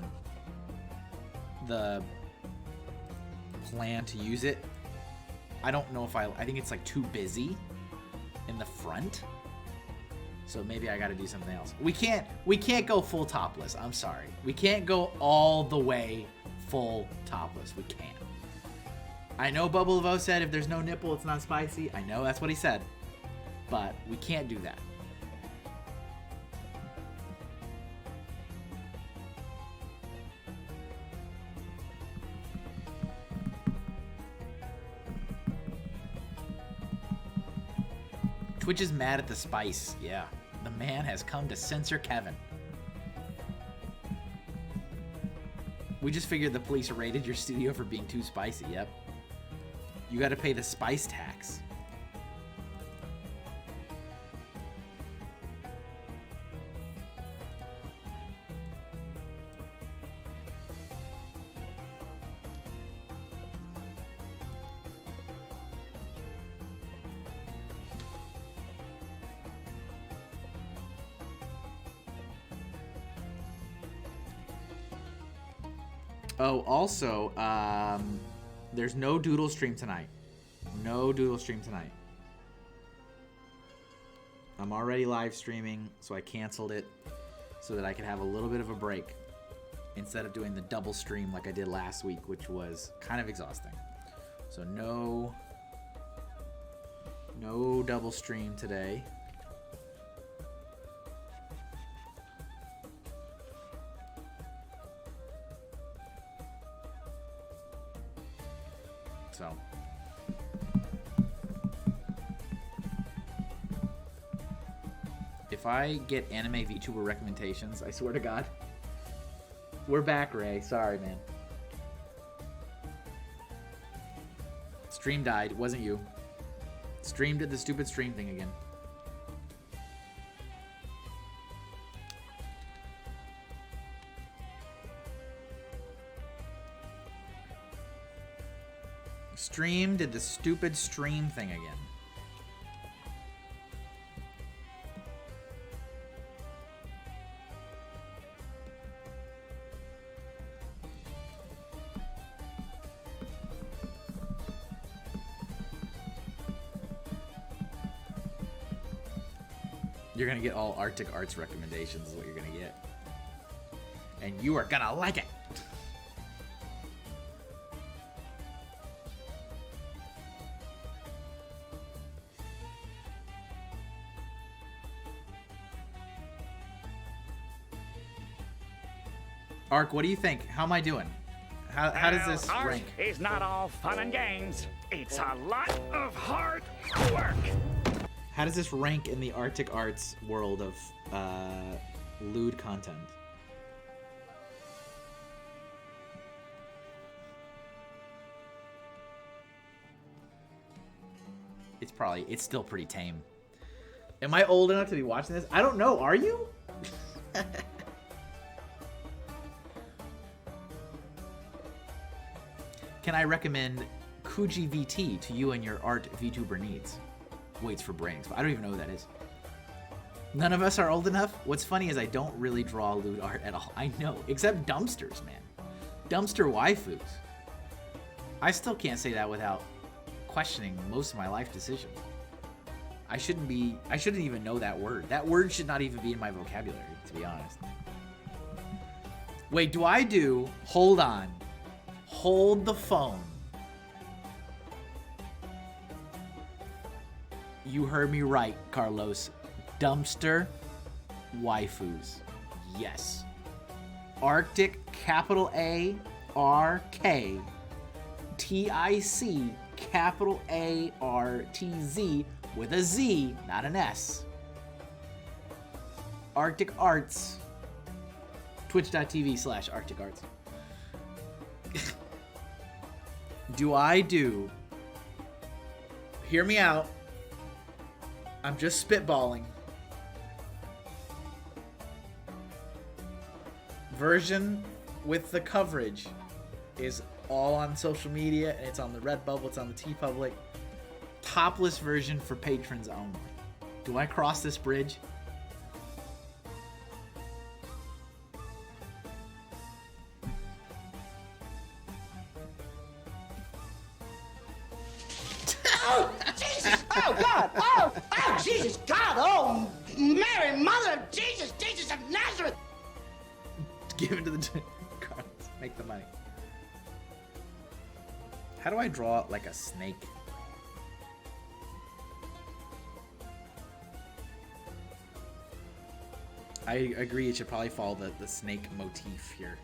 plan to use it. I don't know if I think it's like too busy in the front. So maybe I got to do something else. We can't go full topless. I'm sorry. We can't go all the way full topless. We can't. I know Bubble of O said if there's no nipple, it's not spicy. I know that's what he said. But we can't do that. Twitch is mad at the spice. Yeah. The man has come to censor Kevin. We just figured the police raided your studio for being too spicy. Yep. You got to pay the spice tax. Oh, also, there's no doodle stream tonight. No doodle stream tonight. I'm already live streaming, so I canceled it so that I could have a little bit of a break instead of doing the double stream like I did last week, which was kind of exhausting. So no double stream today. So if I get anime VTuber recommendations, I swear to God. We're back, Ray. Sorry, man. Stream died. It wasn't you. Stream did the stupid stream thing again. Stream did the stupid stream thing again. You're gonna get all Arctic Arts recommendations is what you're gonna get. And you are gonna like it. Ark, what do you think? How am I doing? How does this art rank? It's not all fun and games. It's a lot of hard work. How does this rank in the Arctic Arts world of lewd content? It's still pretty tame. Am I old enough to be watching this? I don't know. Are you? Can I recommend Kuji VT to you and your art VTuber needs? Waits for brains. I don't even know who that is. None of us are old enough? What's funny is I don't really draw lewd art at all. I know. Except dumpsters, man. Dumpster waifus. I still can't say that without questioning most of my life decisions. I shouldn't even know that word. That word should not even be in my vocabulary, to be honest. Wait, hold on. Hold the phone. You heard me right, Carlos. Dumpster waifus. Yes. Arctic, capital A, R, K, T-I-C, capital A, R, T, Z, with a Z, not an S. Arctic Arts. Twitch.tv/Arctic Arts. Hear me out. I'm just spitballing. Version with the coverage is all on social media, and it's on the Redbubble, it's on the TeePublic. topless version for patrons only. Do I cross this bridge? Oh, Jesus! Oh, God! Oh, Jesus! God! Oh, Mary, Mother of Jesus! Jesus of Nazareth! Give it to the cards. Make the money. How do I draw like a snake? I agree it should probably follow the snake motif here.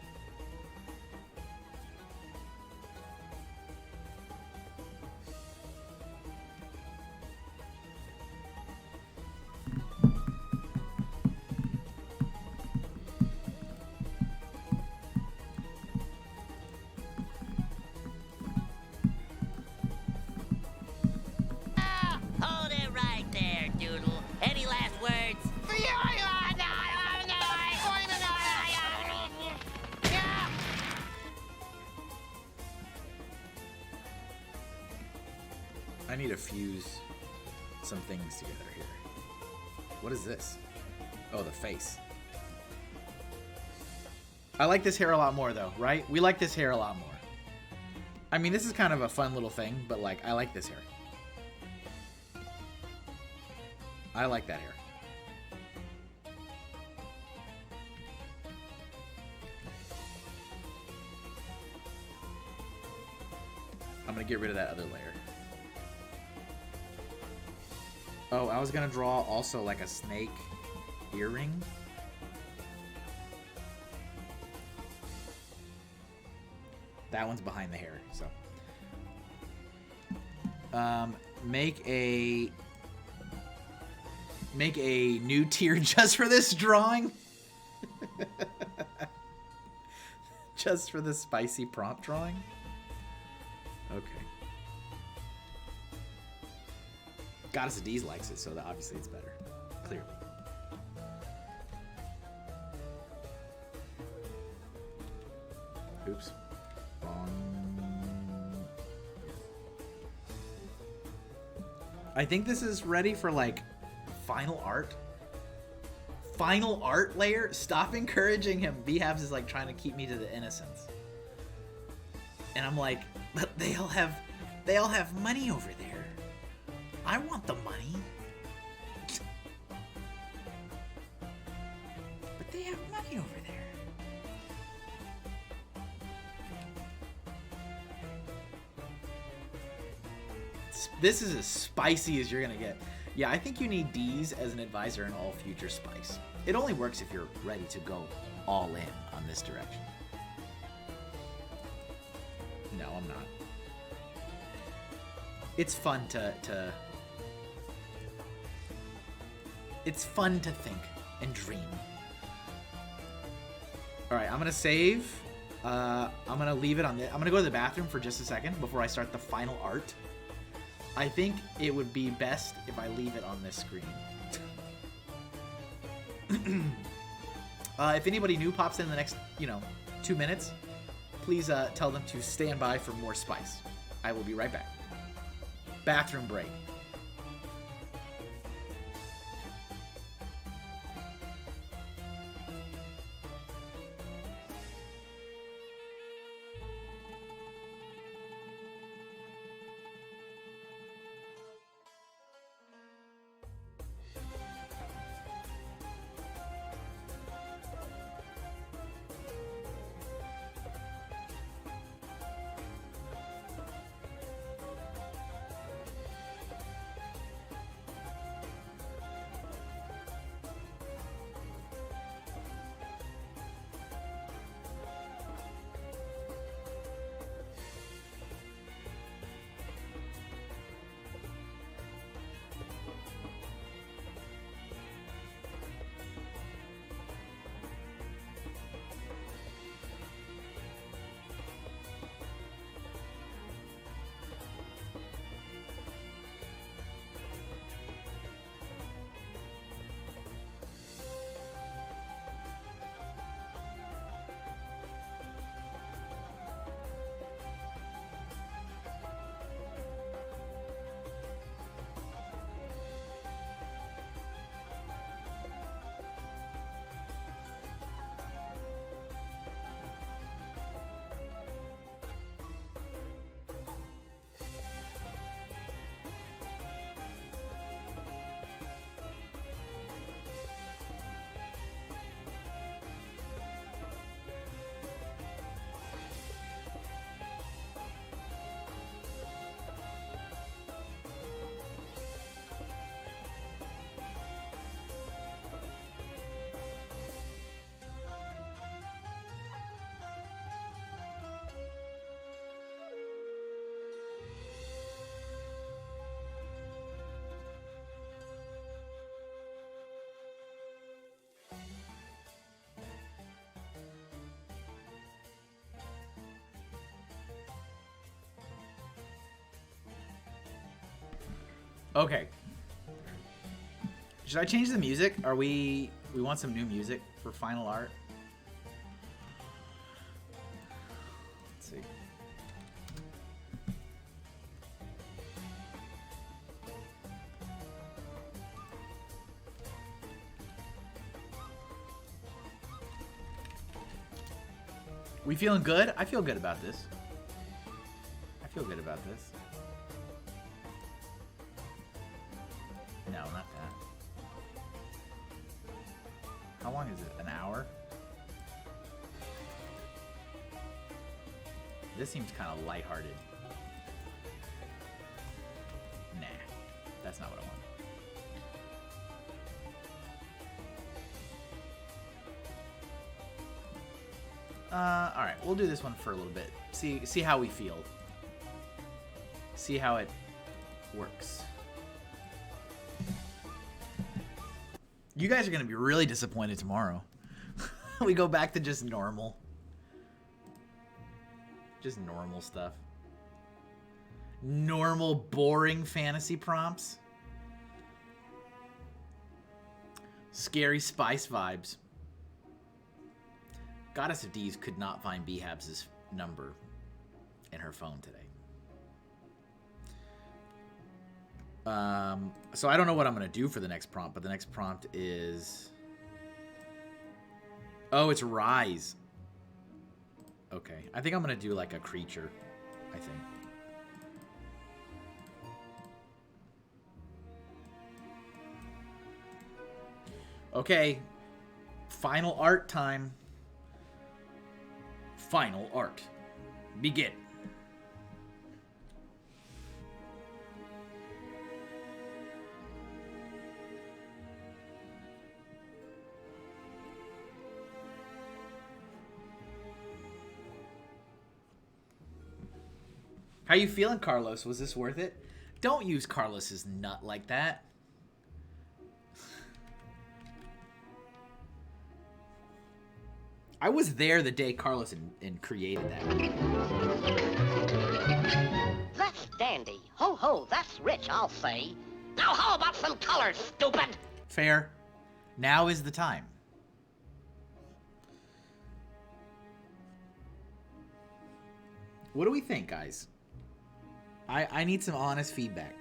Hold it right there, Doodle. Any last words? I need to fuse some things together here. What is this? Oh, the face. I like this hair a lot more though, right? We like this hair a lot more. I mean, this is kind of a fun little thing, but like, I like this hair. I like that hair. I'm gonna get rid of that other layer. Oh, I was gonna draw also like a snake earring. That one's behind the hair, so. Make a new tier just for this drawing. Just for the spicy prompt drawing. Okay. Goddess of D's likes it, so that obviously it's better. Clearly. Oops. Wrong. I think this is ready for like final art. Final art layer? Stop encouraging him. Behabs is like trying to keep me to the innocence. And I'm like, but they all have money over there. I want the money. But they have money over there. This is as spicy as you're gonna get. Yeah, I think you need D's as an advisor in all future Spice. It only works if you're ready to go all in on this direction. No, I'm not. It's fun it's fun to think and dream. All right, I'm gonna save. I'm gonna leave it on I'm gonna go to the bathroom for just a second before I start the final art. I think it would be best if I leave it on this screen. If anybody new pops in the next, 2 minutes, please tell them to stand by for more Spice. I will be right back. Bathroom break. Okay. Should I change the music? Are we want some new music for final art? Let's see. We feeling good? I feel good about this. I feel good about this. No, not that. How long is it? An hour? This seems kind of lighthearted. Nah, that's not what I want. All right, we'll do this one for a little bit. See how we feel. See how it works. You guys are gonna be really disappointed tomorrow. We go back to just normal. Just normal stuff. Normal, boring fantasy prompts. Scary Spice vibes. Goddess of D's could not find Behabs' number in her phone today. So I don't know what I'm going to do for the next prompt, but the next prompt is... Oh, it's Rise. Okay. I think I'm going to do like a creature, I think. Okay. Final art time. Final art. Begin. How you feeling, Carlos? Was this worth it? Don't use Carlos's nut like that. I was there the day Carlos and created that. That's dandy. Ho ho, that's rich, I'll say. Now how about some colors, stupid? Fair. Now is the time. What do we think, guys? I need some honest feedback.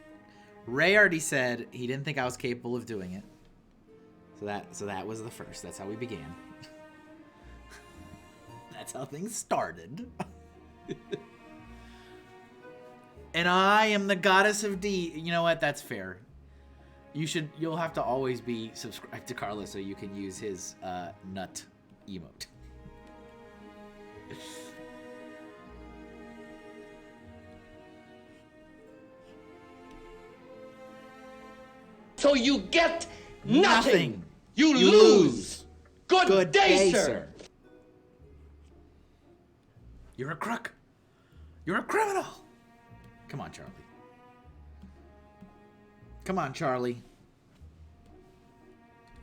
Ray already said he didn't think I was capable of doing it. So that was the first. That's how we began. That's how things started. And I am the goddess of D. You know what? That's fair. You'll have to always be subscribed to Carlos so you can use his nut emote. So you get nothing. You lose. Good day, sir. You're a crook. You're a criminal. Come on, Charlie. Come on, Charlie.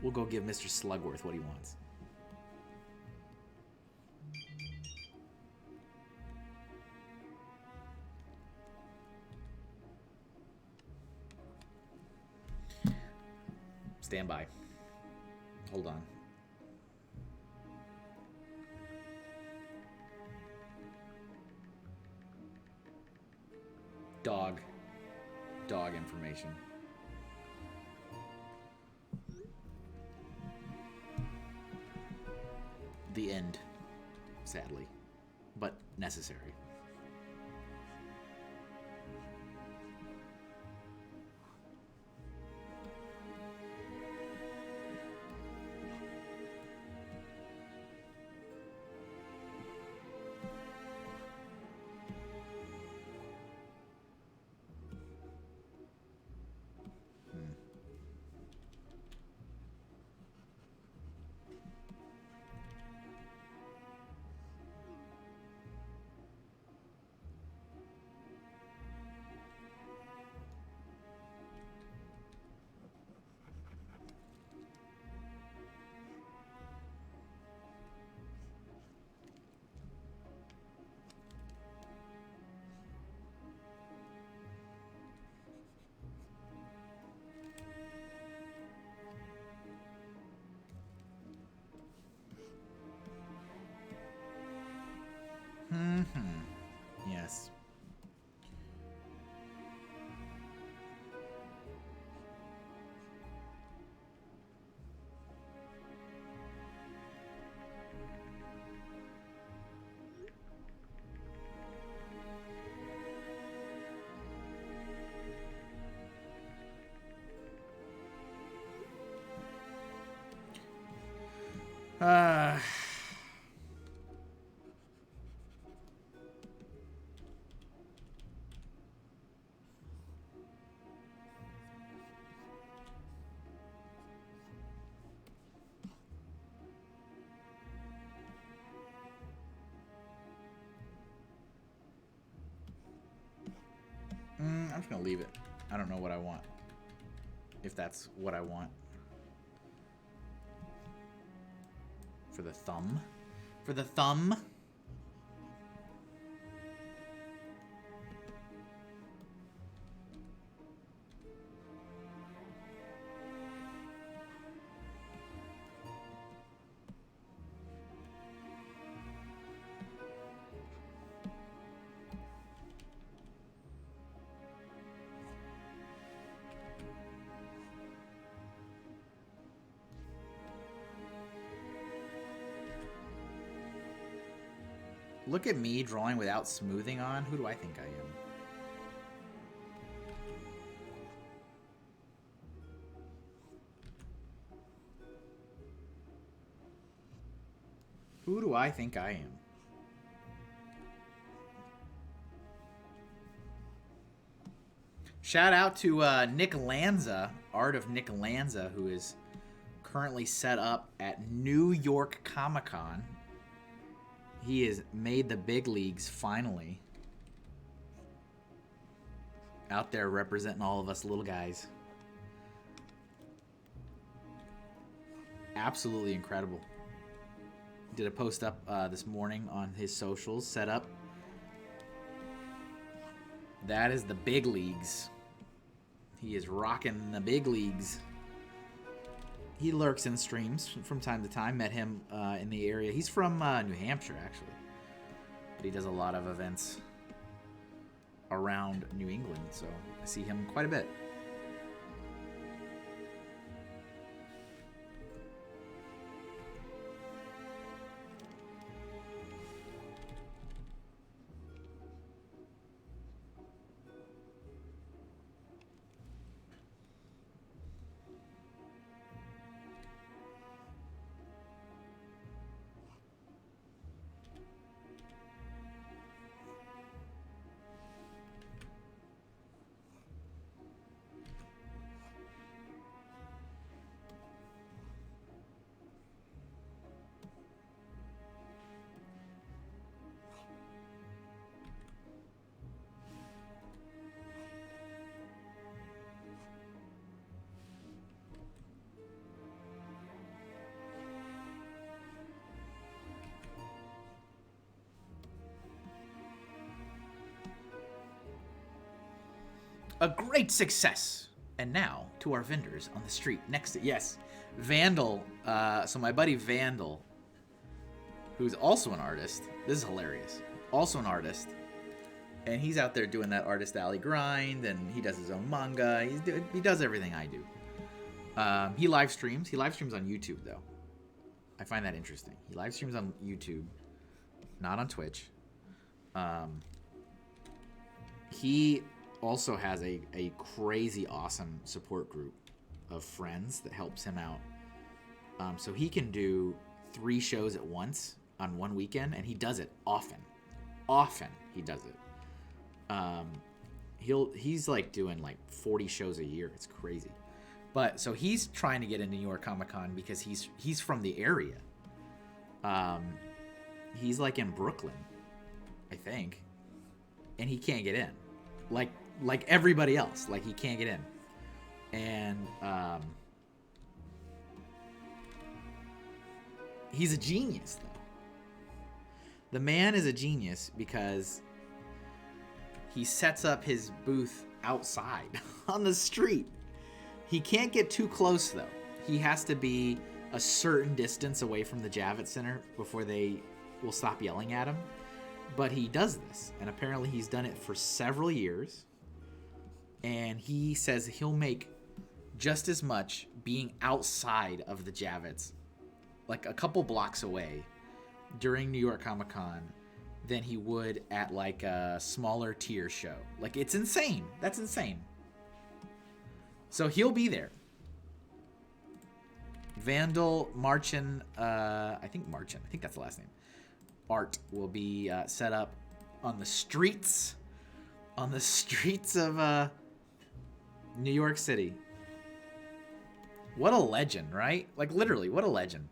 We'll go give Mr. Slugworth what he wants. Stand by. Hold on. Dog information. The end, sadly, but necessary. Yes. I'm just gonna leave it. I don't know what I want. If that's what I want. For the thumb. For the thumb. Look at me drawing without smoothing on. Who do I think I am? Who do I think I am? Shout out to Nick Lanza, Art of Nick Lanza, who is currently set up at New York Comic-Con. He has made the big leagues, finally. Out there representing all of us little guys. Absolutely incredible. Did a post up this morning on his socials, set up. That is the big leagues. He is rocking the big leagues. He lurks in streams from time to time. Met him in the area. He's from New Hampshire, actually. But he does a lot of events around New England, so I see him quite a bit. A great success. And now to our vendors on the street next to, yes, Vandal. So my buddy Vandal, who's also an artist. This is hilarious. Also an artist. And he's out there doing that Artist Alley grind, and he does his own manga. He does everything I do. He live streams. He live streams on YouTube, though. I find that interesting. He live streams on YouTube, not on Twitch. He also has a crazy awesome support group of friends that helps him out. So he can do 3 shows at once on one weekend, and he does it often. Often he does it. He's like doing like 40 shows a year. It's crazy. But so he's trying to get into New York Comic-Con because he's from the area. He's like in Brooklyn, I think, and he can't get in. Like everybody else, like he can't get in. And he's a genius, though. The man is a genius because he sets up his booth outside on the street. He can't get too close, though. He has to be a certain distance away from the Javits Center before they will stop yelling at him. But he does this, and apparently he's done it for several years. And he says he'll make just as much being outside of the Javits, like a couple blocks away, during New York Comic Con than he would at like a smaller tier show. Like, it's insane. That's insane. So he'll be there. Vandal Marchin, I think that's the last name. Art will be set up on the streets of New York City. What a legend, right? Like, literally, what a legend.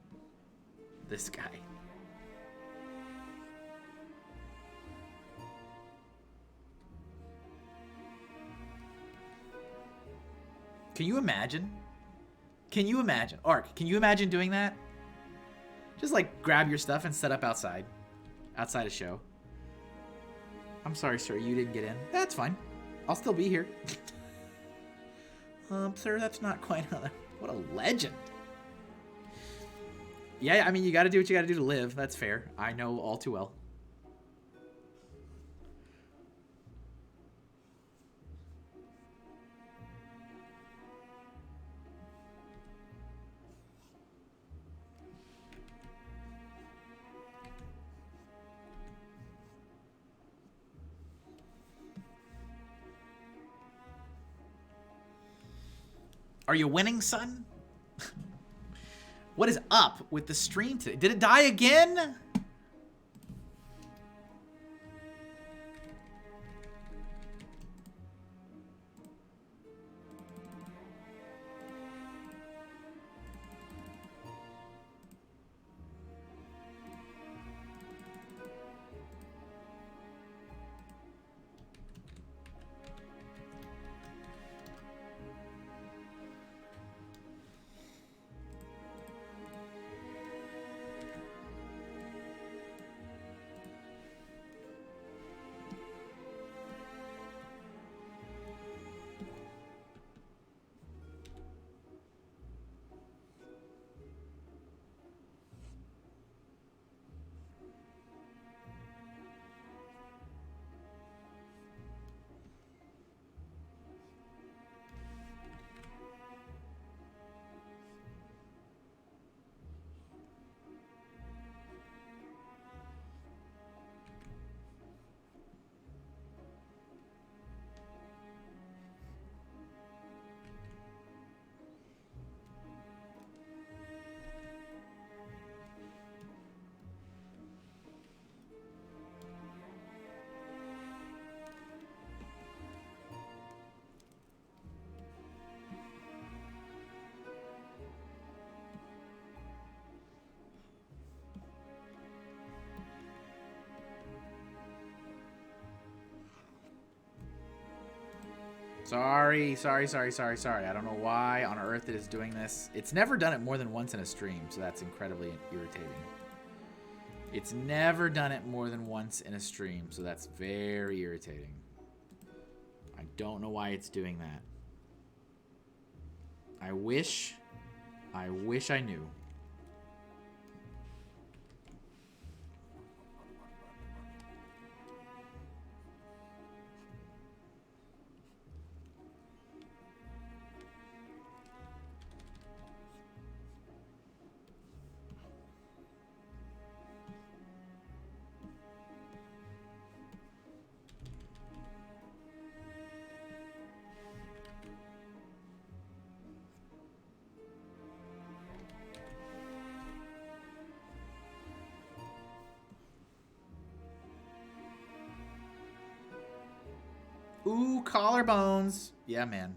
This guy. Can you imagine? Can you imagine? Ark, can you imagine doing that? Just like grab your stuff and set up outside a show. I'm sorry, sir, you didn't get in. That's fine. I'll still be here. Sir, that's not quite how that... What a legend. Yeah, I mean, you gotta do what you gotta do to live. That's fair. I know all too well. Are you winning, son? What is up with the stream today? Did it die again? Sorry. I don't know why on earth it is doing this. It's never done it more than once in a stream, so that's incredibly irritating. It's never done it more than once in a stream, so that's very irritating. I don't know why it's doing that. I wish I knew. Ooh, collarbones. Yeah, man.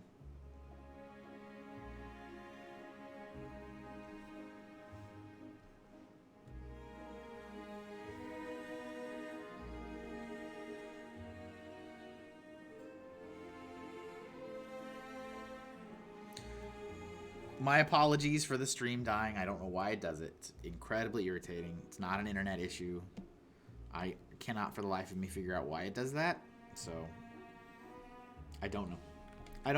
My apologies for the stream dying. I don't know why it does it. It's incredibly irritating. It's not an internet issue. I cannot for the life of me figure out why it does that. So... I don't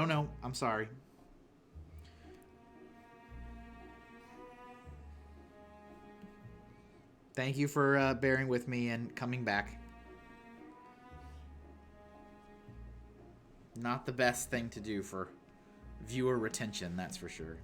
know. I'm sorry. Thank you for bearing with me and coming back. Not the best thing to do for viewer retention, that's for sure.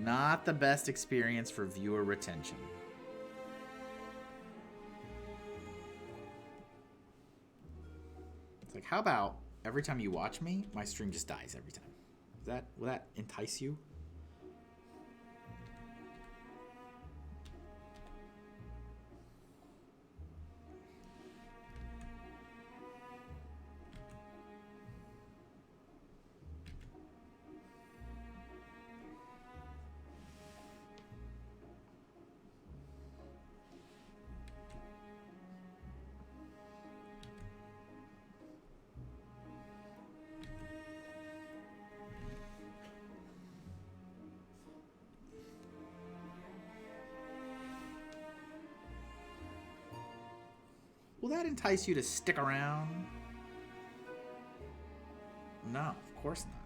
Not the best experience for viewer retention. It's like, how about every time you watch me, my stream just dies every time? Will that entice you? Will that entice you to stick around? No, of course not.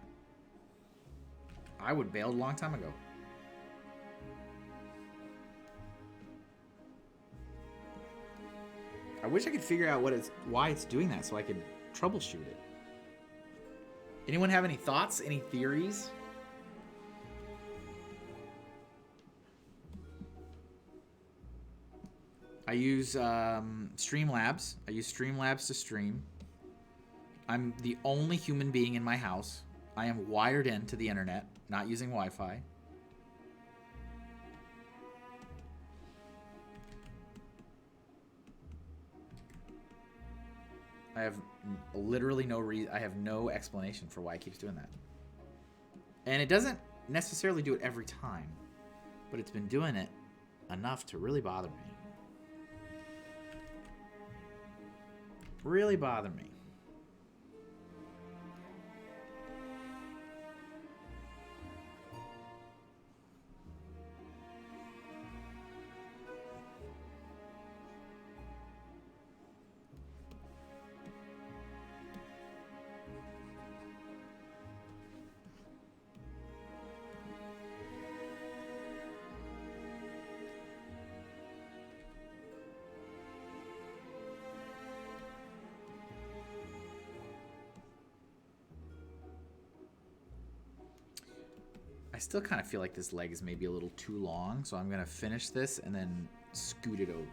I would bail a long time ago. I wish I could figure out why it's doing that so I could troubleshoot it. Anyone have any thoughts? Any theories? I use Streamlabs. I use Streamlabs to stream. I'm the only human being in my house. I am wired into the internet, not using Wi-Fi. I have literally I have no explanation for why it keeps doing that. And it doesn't necessarily do it every time, but it's been doing it enough to really bother me. Really bother me. I still kind of feel like this leg is maybe a little too long, so I'm going to finish this and then scoot it over.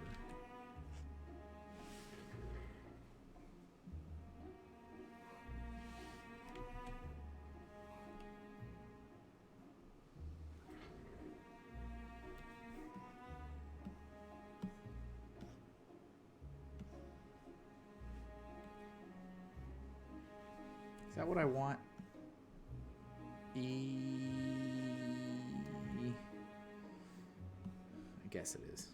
Is that what I want? I guess it is.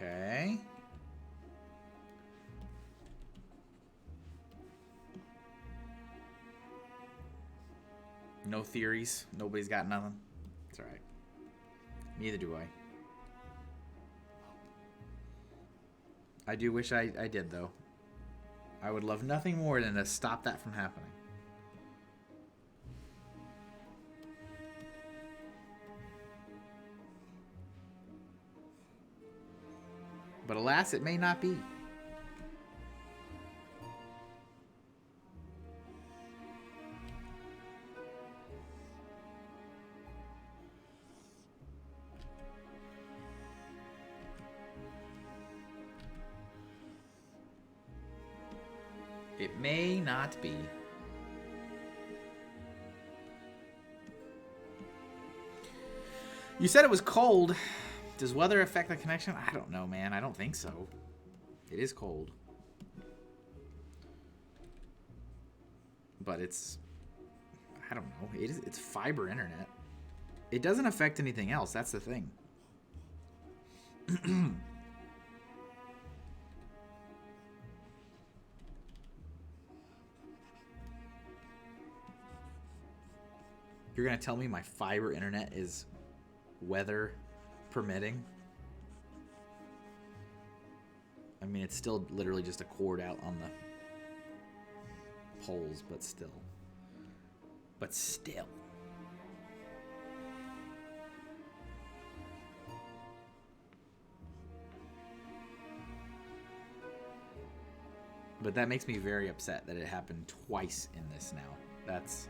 Okay. No theories. Nobody's got nothing. It's alright. Neither do I. I do wish I did, though. I would love nothing more than to stop that from happening. But alas, it may not be. It may not be. You said it was cold. Does weather affect the connection? I don't know, man. I don't think so. It is cold. But it's... I don't know. It's fiber internet. It doesn't affect anything else. That's the thing. You're going to tell me my fiber internet is weather permitting? I mean, it's still literally just a cord out on the poles, but still. But still. But that makes me very upset that it happened twice in this now. That's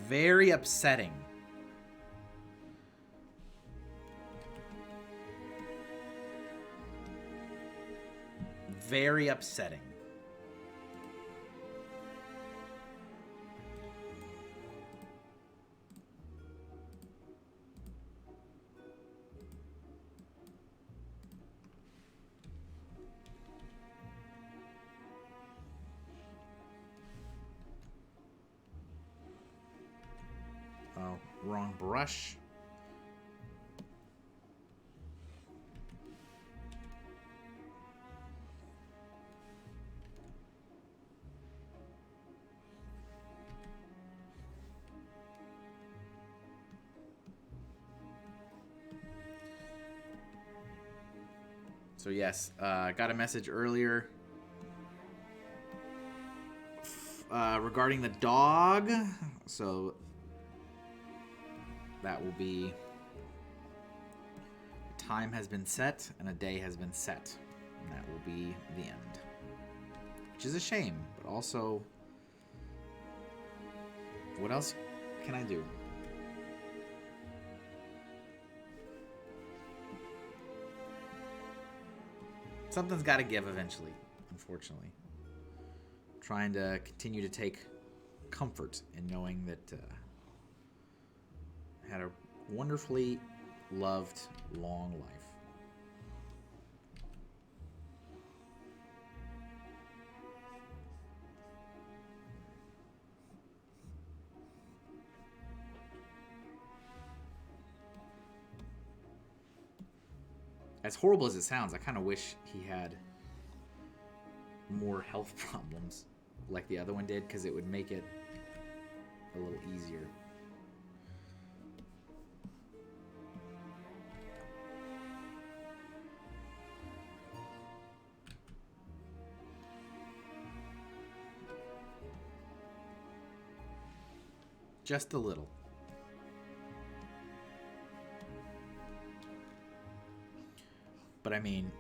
very upsetting. Very upsetting. Oh, wrong brush. So yes, got a message earlier regarding the dog. So that will be, time has been set and a day has been set. And that will be the end. Which is a shame, but also, what else can I do? Something's got to give eventually, unfortunately. I'm trying to continue to take comfort in knowing that I had a wonderfully loved, long life. As horrible as it sounds, I kind of wish he had more health problems like the other one did, because it would make it a little easier. Just a little. But I mean,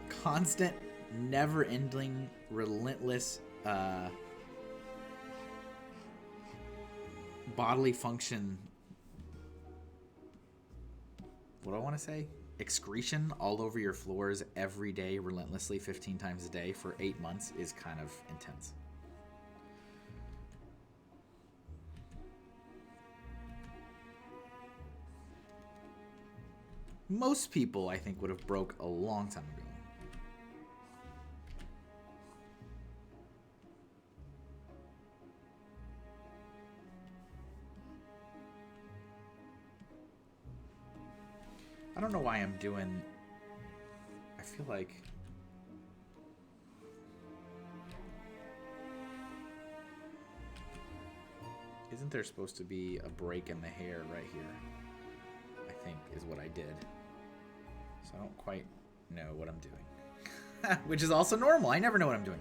constant, never-ending, relentless bodily function. What do I want to say? Excretion all over your floors every day, relentlessly, 15 times a day for 8 months is kind of intense. Most people, I think, would have broke a long time ago. I don't know why I'm doing... I feel like... Isn't there supposed to be a break in the hair right here? I think is what I did. So I don't quite know what I'm doing. Which is also normal. I never know what I'm doing.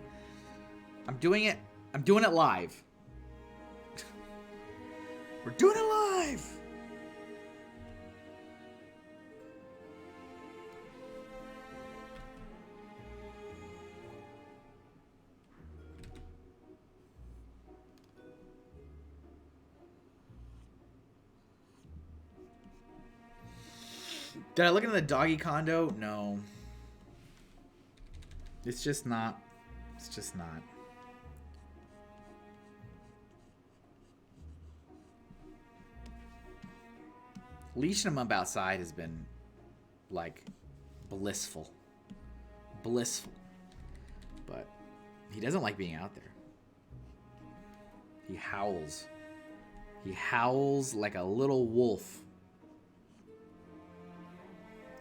I'm doing it live. We're doing it live! Did I look into the doggy condo? No. It's just not. It's just not. Leashing him up outside has been, like, blissful. Blissful. But he doesn't like being out there. He howls. He howls like a little wolf.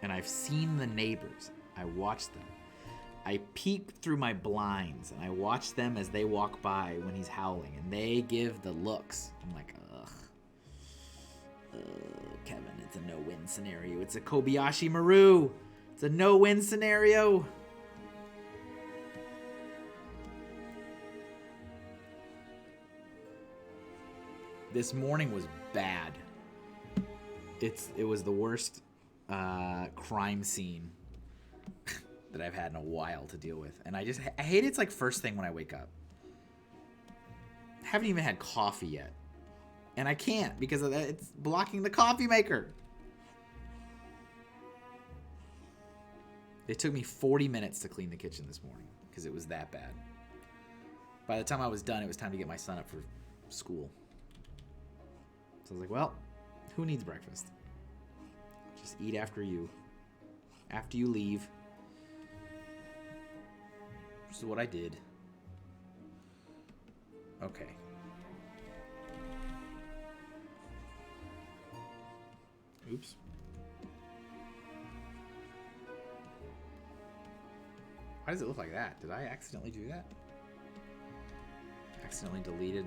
And I've seen the neighbors. I watch them. I peek through my blinds and I watch them as they walk by when he's howling. And they give the looks. I'm like, ugh. Kevin, it's a no-win scenario. It's a Kobayashi Maru. It's a no-win scenario. This morning was bad. It was the worst crime scene that I've had in a while to deal with. And I hate it's like first thing when I wake up. I haven't even had coffee yet. And I can't because of that. It's blocking the coffee maker. It took me 40 minutes to clean the kitchen this morning because it was that bad. By the time I was done, it was time to get my son up for school. So I was like, well, who needs breakfast? Just eat after you. After you leave. Which is what I did. Okay. Oops. Why does it look like that? Did I accidentally do that? Accidentally deleted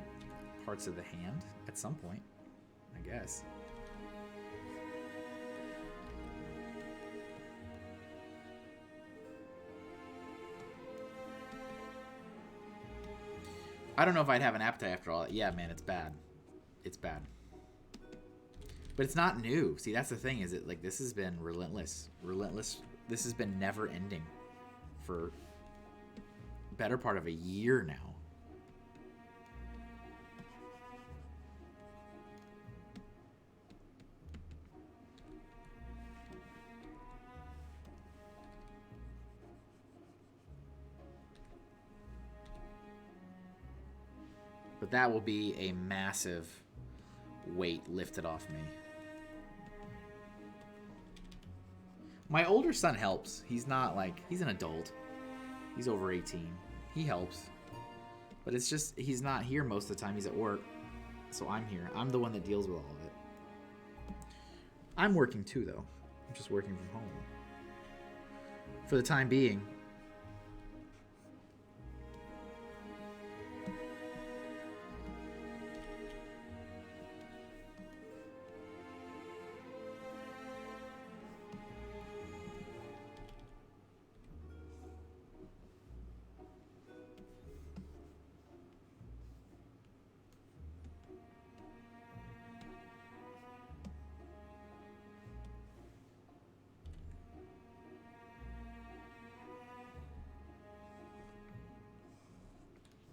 parts of the hand at some point, I guess. I don't know if I'd have an appetite after all. Yeah, man, it's bad. It's bad. But it's not new. See, that's the thing, is it like this has been relentless. Relentless. This has been never ending for better part of a year now. But that will be a massive weight lifted off me. My older son helps. He's not like, he's an adult. He's over 18. He helps. But it's just, he's not here most of the time. He's at work. So I'm here. I'm the one that deals with all of it. I'm working too, though. I'm just working from home. For the time being.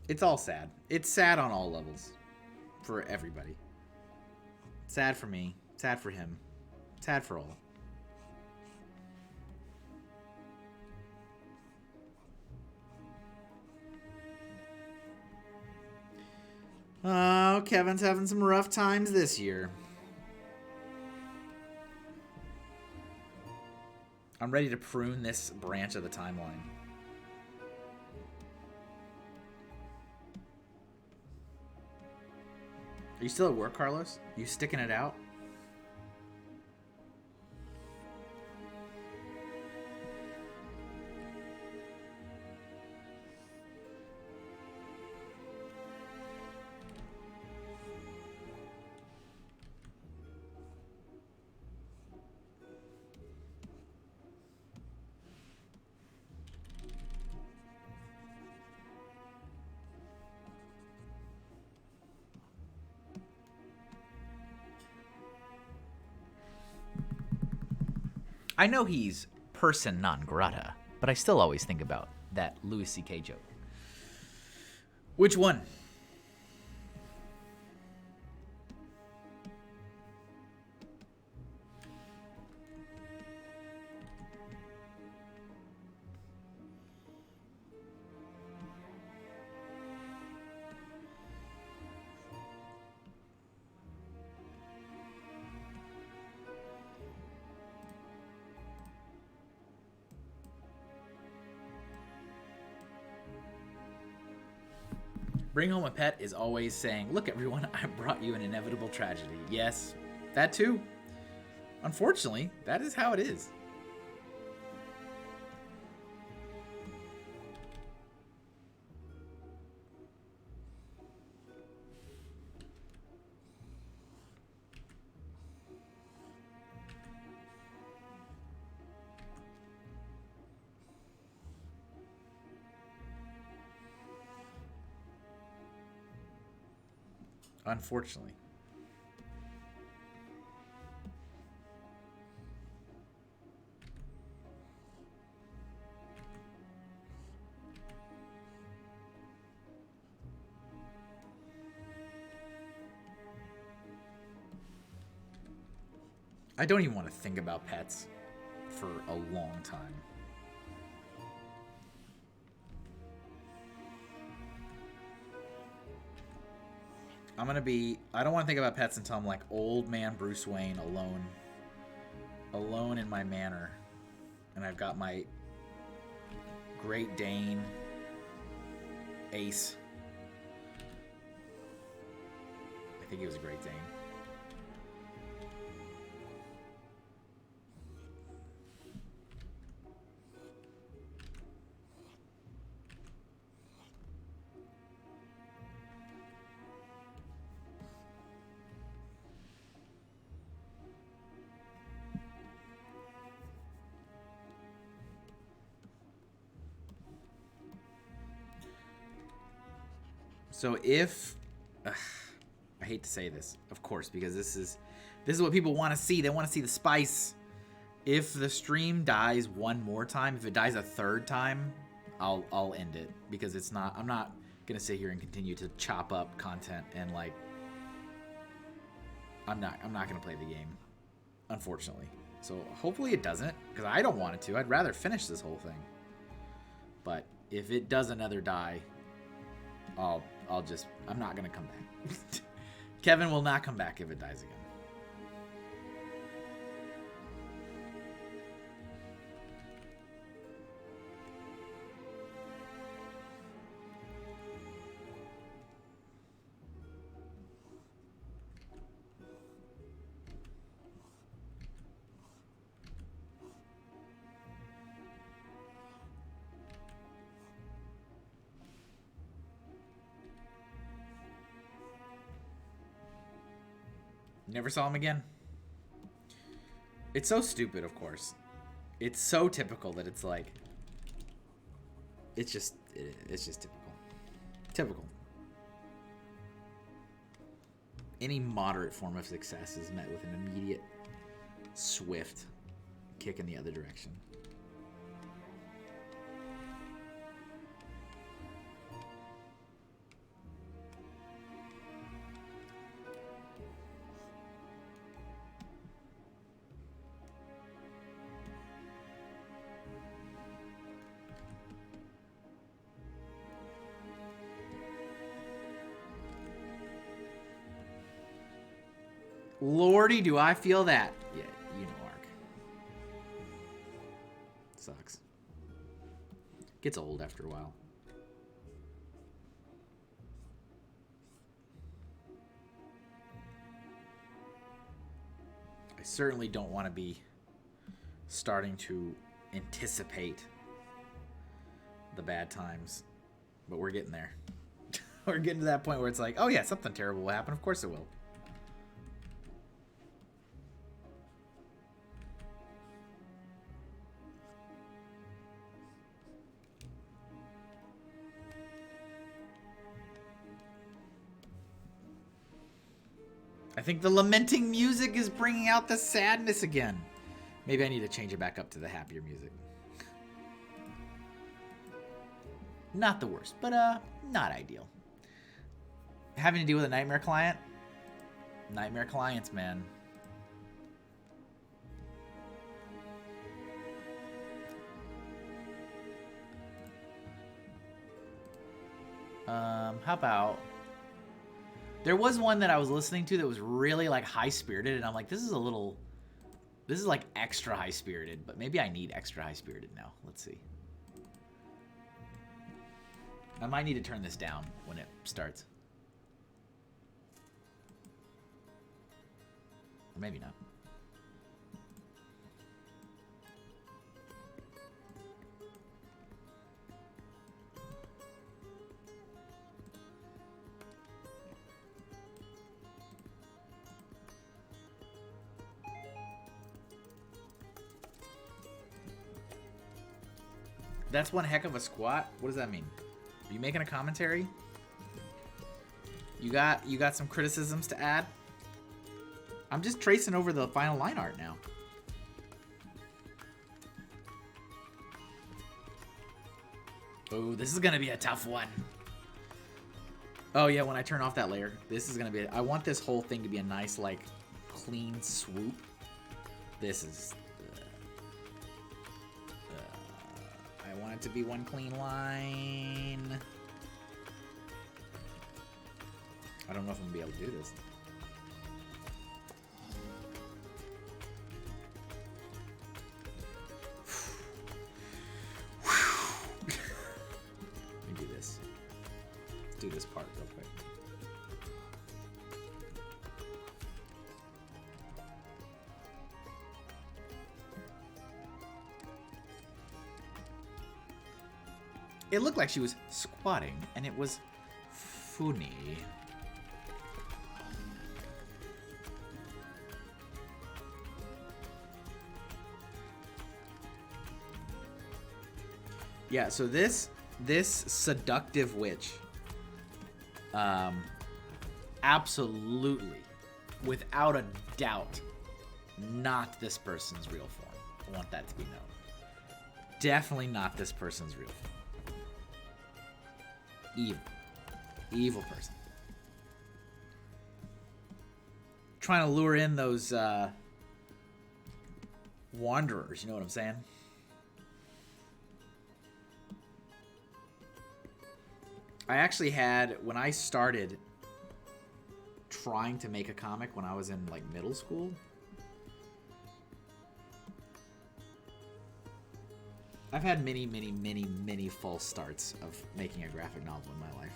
It's all sad. It's sad on all levels. For everybody. Sad for me. Sad for him. Sad for all. Oh, Kevin's having some rough times this year. I'm ready to prune this branch of the timeline. Are you still at work, Carlos? You sticking it out? I know he's person non grata, but I still always think about that Louis C.K. joke. Which one? Bring home a pet is always saying, look everyone, I brought you an inevitable tragedy. Yes, that too. Unfortunately, that is how it is. Unfortunately. I don't even want to think about pets for a long time. I'm gonna be, I don't want to think about pets until I'm like old man Bruce Wayne alone in my manor. And I've got my Great Dane, Ace. I think he was a Great Dane. So if I hate to say this, of course, because this is what people want to see. They want to see the spice. If the stream dies one more time, if it dies a third time, I'll end it, because it's not, I'm not gonna sit here and continue to chop up content and like I'm not gonna play the game, unfortunately. So hopefully it doesn't, because I don't want it to. I'd rather finish this whole thing. But if it does another die, I'm not gonna come back. Kevin will not come back if it dies again. Never saw him again. It's so stupid, of course. It's so typical that it's like, it's just typical. Typical. Any moderate form of success is met with an immediate, swift kick in the other direction. Lordy, do I feel that. Yeah, you know, Ark. Sucks. Gets old after a while. I certainly don't want to be starting to anticipate the bad times, but we're getting there. We're getting to that point where it's like, oh yeah, something terrible will happen. Of course it will. I think the lamenting music is bringing out the sadness again. Maybe I need to change it back up to the happier music. Not the worst, but not ideal. Having to deal with a nightmare client? Nightmare clients, man. How about... There was one that I was listening to that was really like high-spirited, and I'm like, this is like extra high-spirited, but maybe I need extra high-spirited now. Let's see. I might need to turn this down when it starts. Or maybe not. That's one heck of a squat. What does that mean? Are you making a commentary? You got some criticisms to add? I'm just tracing over the final line art now. Oh, this is gonna be a tough one. Oh yeah, when I turn off that layer, this is gonna be. I want this whole thing to be a nice, like, clean swoop. This is. I want it to be one clean line. I don't know if I'm gonna be able to do this. Let me do this. Let's do this part real quick. It looked like she was squatting, and it was funny. Yeah, so this seductive witch, absolutely, without a doubt, not this person's real form. I want that to be known. Definitely not this person's real form. Evil. Evil person. Trying to lure in those wanderers, you know what I'm saying? I actually had, when I started trying to make a comic when I was in, like, middle school, I've had many false starts of making a graphic novel in my life.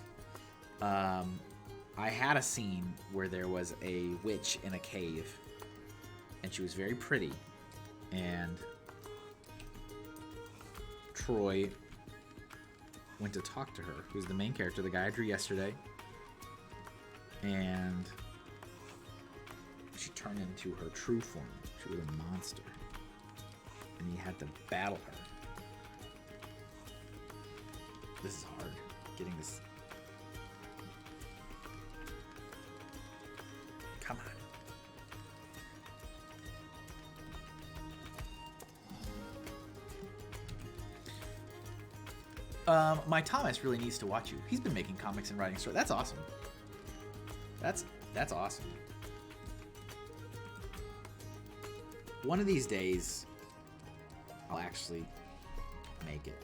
I had a scene where there was a witch in a cave, and she was very pretty, and Troy went to talk to her, who's the main character, the guy I drew yesterday, and she turned into her true form. She was a monster, and he had to battle her. This is hard, getting this. Come on. My Thomas really needs to watch you. He's been making comics and writing stories. That's awesome. That's awesome. One of these days, I'll actually make it.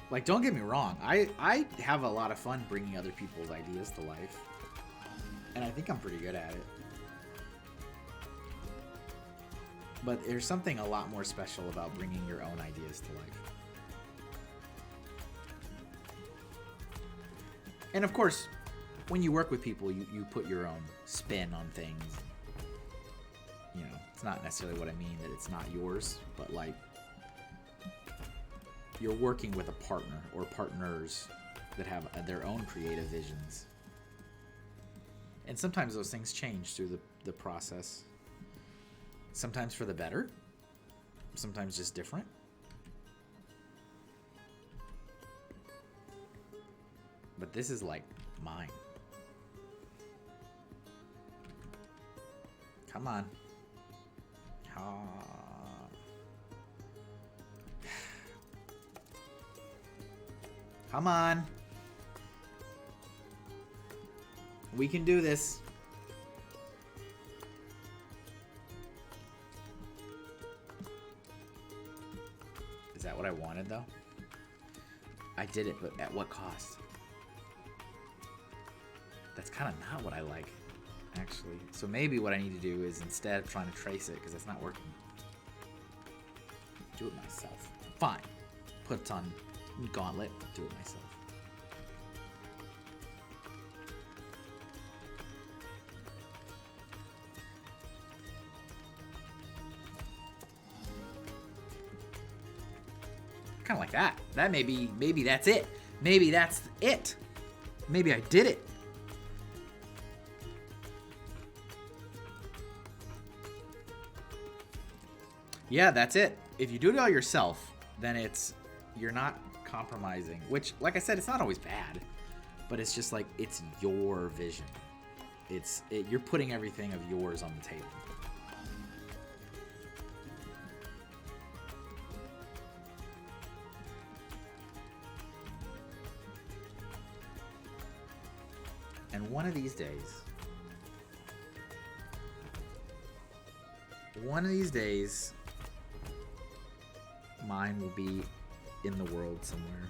Like, don't get me wrong. I have a lot of fun bringing other people's ideas to life. And I think I'm pretty good at it. But there's something a lot more special about bringing your own ideas to life. And of course, when you work with people, you put your own spin on things. You know, it's not necessarily what I mean that it's not yours, but like, you're working with a partner or partners that have their own creative visions. And sometimes those things change through the process. Sometimes for the better, sometimes just different. But this is like mine. Come on. Come on. We can do this. Is that what I wanted, though? I did it, but at what cost? That's kind of not what I like, actually. So maybe what I need to do is, instead of trying to trace it, because it's not working, do it myself. Fine. Put on Gauntlet. Do it myself. Kind of like that. That maybe that's it. Maybe that's it. Maybe I did it. Yeah, that's it. If you do it all yourself, then you're not compromising. Which, like I said, it's not always bad, but it's just like it's your vision. You're putting everything of yours on the table. And one of these days, mine will be in the world somewhere.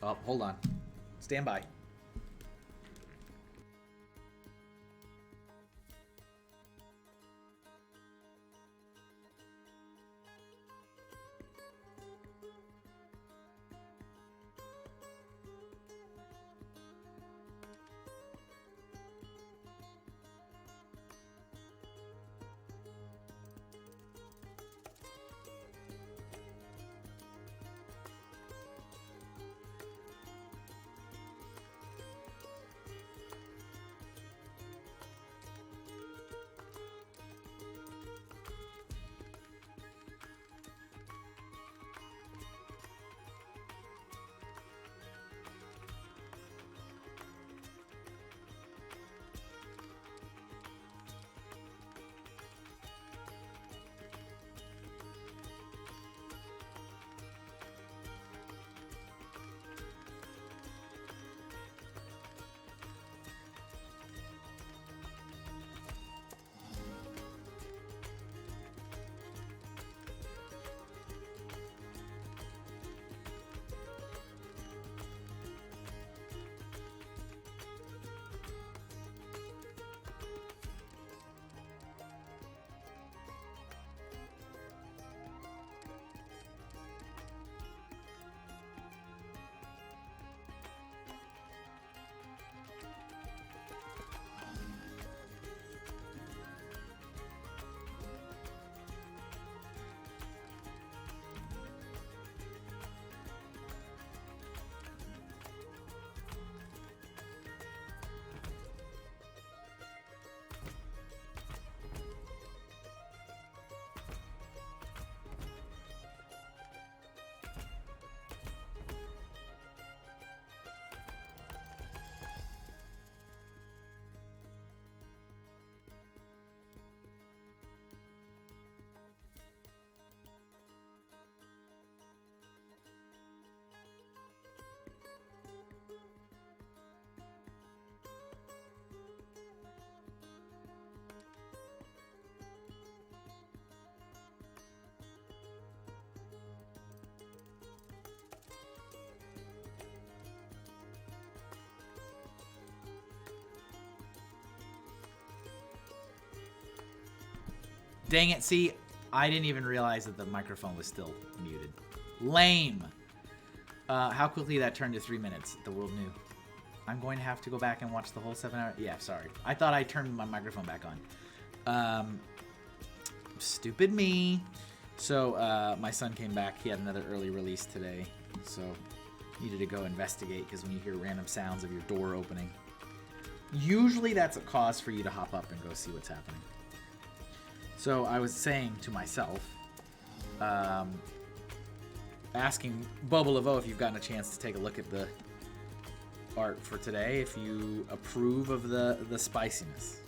Oh, hold on. Stand by. Dang it, see, I didn't even realize that the microphone was still muted. Lame. How quickly that turned to 3 minutes. The world knew. I'm going to have to go back and watch the whole 7 hour. Yeah, sorry. I thought I turned my microphone back on. Stupid me. So, my son came back. He had another early release today. So, needed to go investigate because when you hear random sounds of your door opening, usually that's a cause for you to hop up and go see what's happening. So I was saying to myself, asking Boba Laveau if you've gotten a chance to take a look at the art for today, if you approve of the spiciness.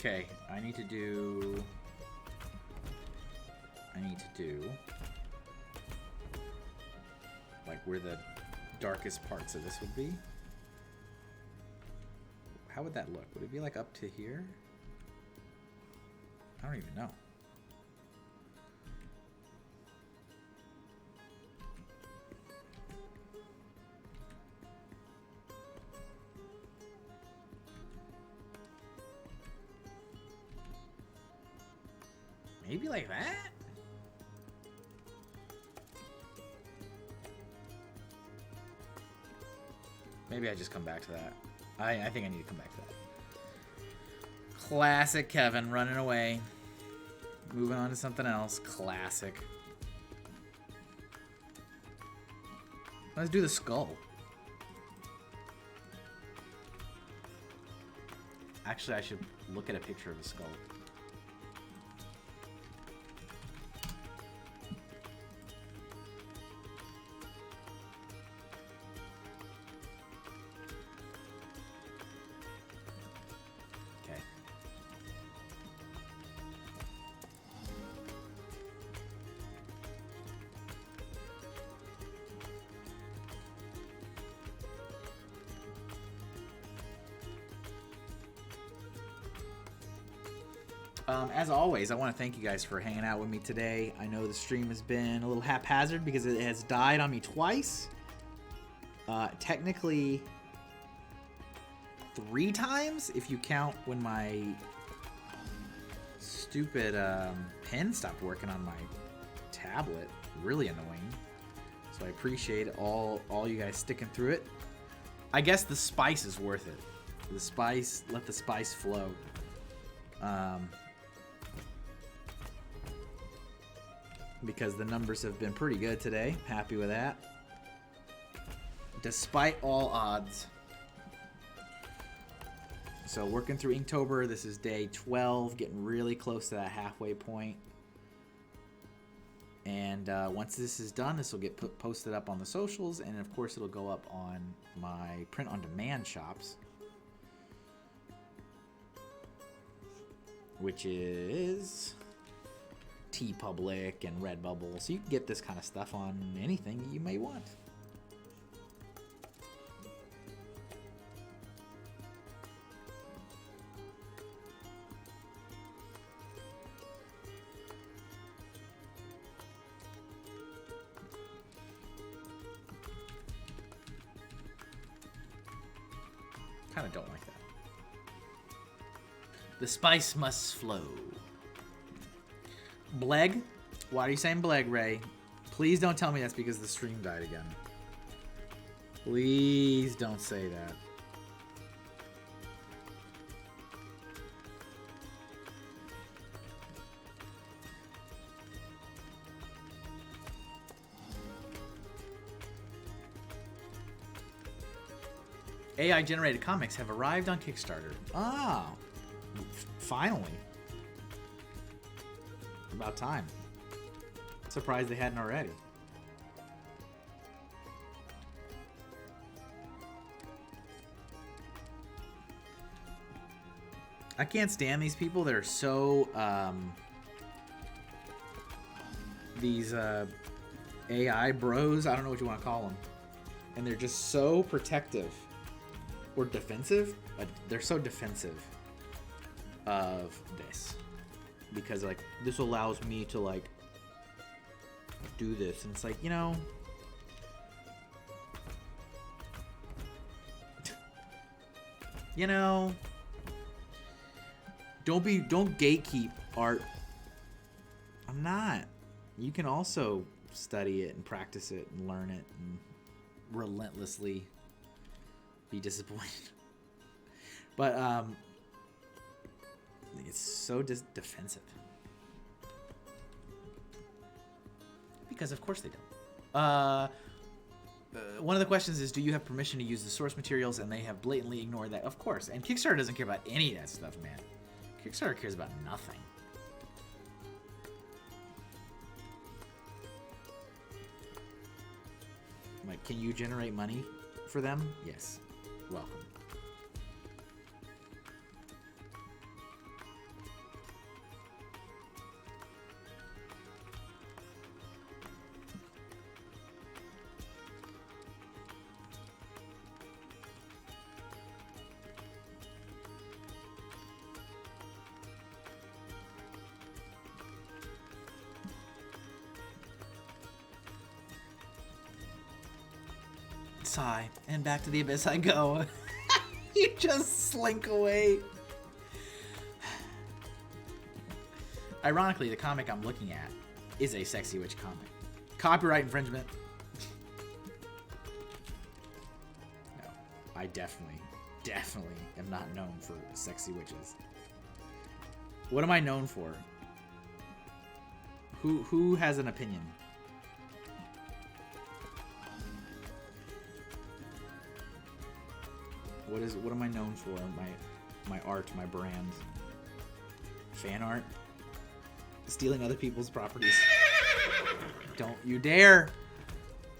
Okay, I need to do like where the darkest parts of this would be. How would that look? Would it be like up to here? I don't even know. Maybe like that? Maybe I just come back to that. I think I need to come back to that. Classic Kevin running away. Moving on to something else. Classic. Let's do the skull. Actually, I should look at a picture of the skull. As always, I want to thank you guys for hanging out with me today. I know the stream has been a little haphazard because it has died on me twice. Technically, 3 times if you count when my stupid pen stopped working on my tablet. Really annoying. So I appreciate all you guys sticking through it. I guess the spice is worth it. The spice, let the spice flow. Because the numbers have been pretty good today. Happy with that. Despite all odds. So working through Inktober. This is day 12. Getting really close to that halfway point. And once this is done, this will get posted up on the socials. And of course, it'll go up on my print-on-demand shops. Which is TeePublic and Redbubble, so you can get this kind of stuff on anything that you may want. Kind of don't like that. The spice must flow. Bleg? Why are you saying Bleg, Ray? Please don't tell me that's because the stream died again. Please don't say that. AI-generated comics have arrived on Kickstarter. Ah, finally. About time. Surprised they hadn't already. I can't stand these people that are so, these, AI bros, I don't know what you want to call them. And they're just so protective. Or defensive. They're so defensive of this. Because, like, this allows me to, like, do this. And it's like, you know... you know... Don't gatekeep art. I'm not. You can also study it and practice it and learn it and relentlessly be disappointed. But it's so defensive. Because of course they don't. One of the questions is, do you have permission to use the source materials? And they have blatantly ignored that. Of course. And Kickstarter doesn't care about any of that stuff, man. Kickstarter cares about nothing. Like, can you generate money for them? Yes. Welcome. sigh, and back to the abyss I go. You just slink away. Ironically, the comic I'm looking at is a Sexy Witch comic. Copyright infringement. No, I definitely am not known for sexy witches. What am I known for? Who has an opinion? What am I known for? My art, my brand. Fan art? Stealing other people's properties. Don't you dare!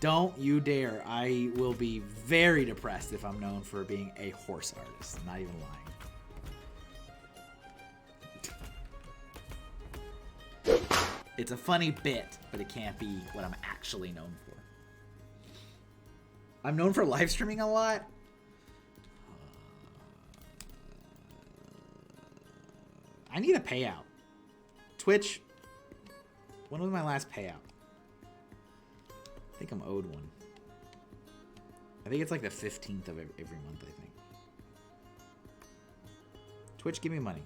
Don't you dare. I will be very depressed if I'm known for being a horse artist. I'm not even lying. It's a funny bit, but it can't be what I'm actually known for. I'm known for live streaming a lot. I need a payout. Twitch, when was my last payout? I think I'm owed one. I think it's like the 15th of every month, I think. Twitch, give me money.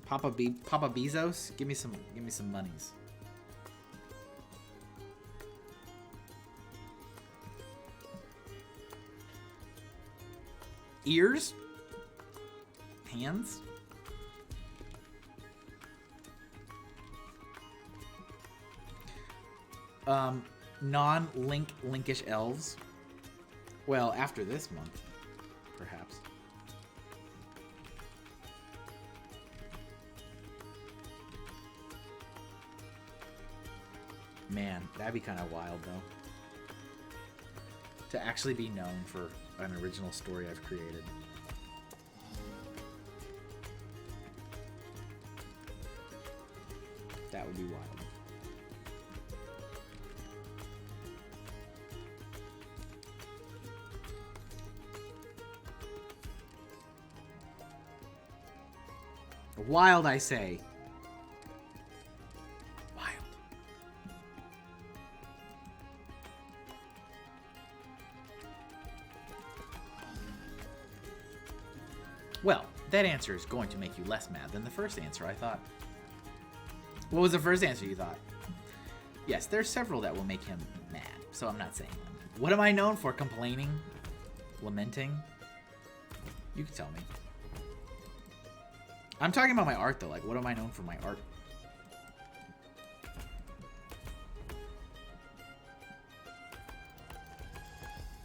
Papa Bezos, give me some monies. Ears? Hands? Non-linkish elves. Well, after this month, perhaps. Man, that'd be kind of wild, though. To actually be known for an original story I've created. That would be wild. Wild, I say. Wild. Well, that answer is going to make you less mad than the first answer, I thought. What was the first answer you thought? Yes, there's several that will make him mad, so I'm not saying them. What am I known for? Complaining? Lamenting? You can tell me. I'm talking about my art, though. Like, what am I known for my art?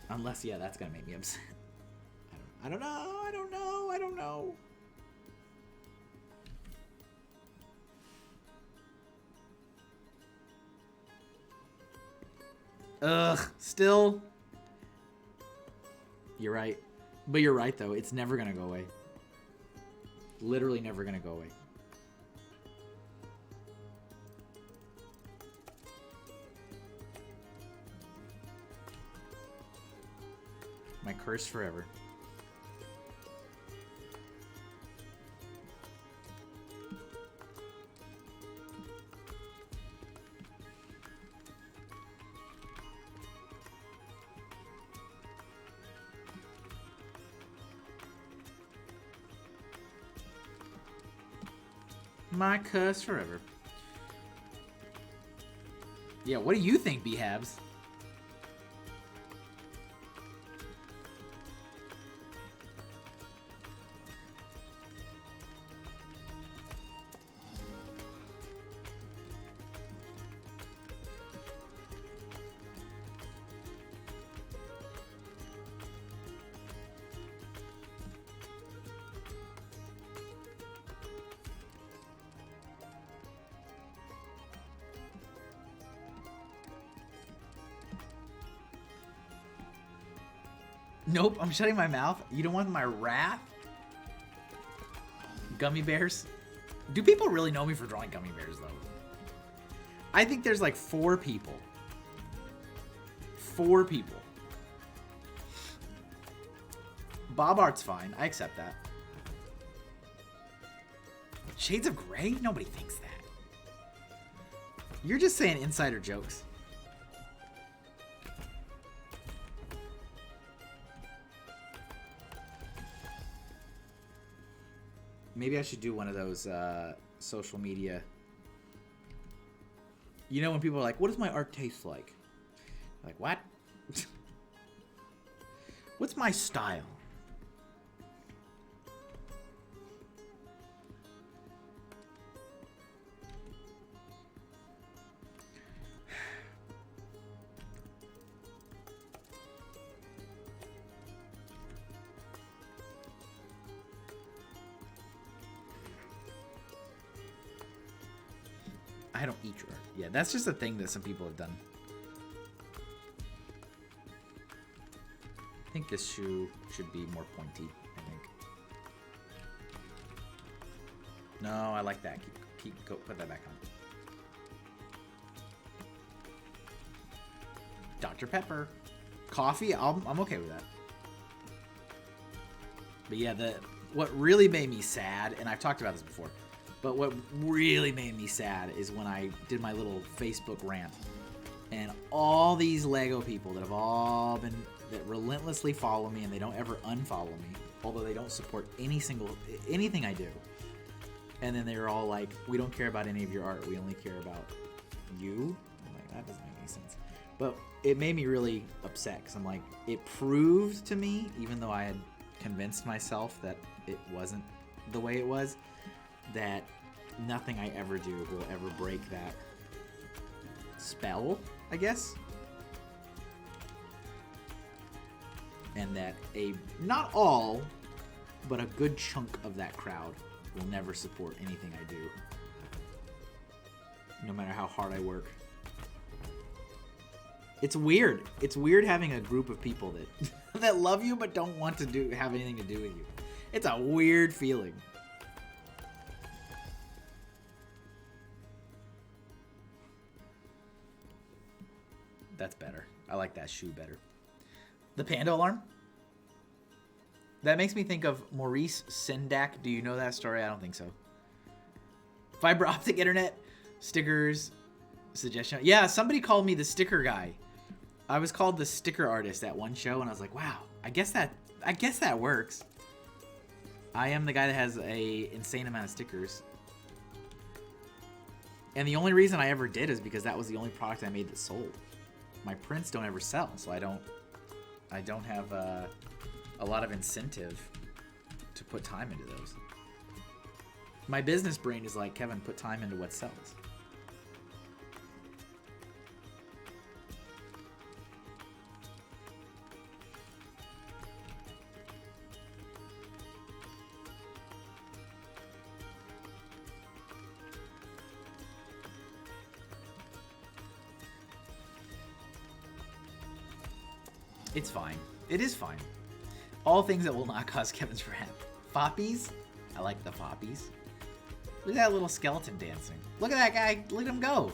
Unless, yeah, that's gonna make me upset. I don't know. Ugh, still. You're right. But you're right, though. It's never gonna go away. Literally never gonna go away. My curse forever. My curse forever. Yeah, what do you think, B-Habs? Nope, I'm shutting my mouth. You don't want my wrath? Gummy bears? Do people really know me for drawing gummy bears, though? I think there's like 4 people. 4 people. Bob Art's fine. I accept that. Shades of Grey? Nobody thinks that. You're just saying insider jokes. Maybe I should do one of those social media. You know when people are like, what does my art taste like? Like, what? What's my style? I don't eat your art. Yeah, that's just a thing that some people have done. I think this shoe should be more pointy, I think. No, I like that. Go, put that back on. Dr. Pepper. Coffee, I'm okay with that. But yeah, what really made me sad, and I've talked about this before, but what really made me sad is when I did my little Facebook rant, and all these Lego people that have all been, that relentlessly follow me and they don't ever unfollow me, although they don't support anything I do. And then they're all like, we don't care about any of your art, we only care about you. I'm like, that doesn't make any sense. But it made me really upset because I'm like, it proved to me, even though I had convinced myself that it wasn't the way it was, that nothing I ever do will ever break that spell, I guess. And that not all, but a good chunk of that crowd will never support anything I do, no matter how hard I work. It's weird. It's weird having a group of people that that love you but don't want to have anything to do with you. It's a weird feeling. That's better. I like that shoe better. The panda alarm? That makes me think of Maurice Sendak. Do you know that story? I don't think so. Fiber optic internet, stickers, suggestion. Yeah, somebody called me the sticker guy. I was called the sticker artist at one show, and I was like, wow, I guess that works. I am the guy that has a insane amount of stickers. And the only reason I ever did is because that was the only product I made that sold. My prints don't ever sell, so I don't have a lot of incentive to put time into those. My business brain is like, Kevin, put time into what sells. It's fine. It is fine. All things that will not cause Kevin's wrath. Foppies? I like the foppies. Look at that little skeleton dancing. Look at that guy. Look at him go.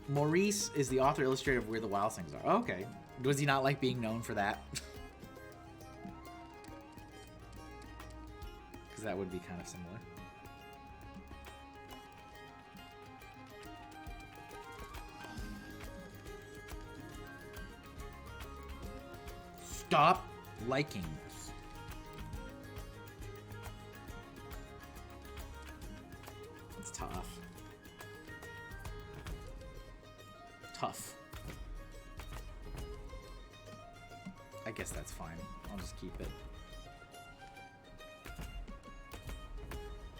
Maurice is the author illustrator of Where the Wild Things Are. Okay. Does he not like being known for that? Because that would be kind of similar. Stop liking this. It's tough. Tough. I guess that's fine. I'll just keep it.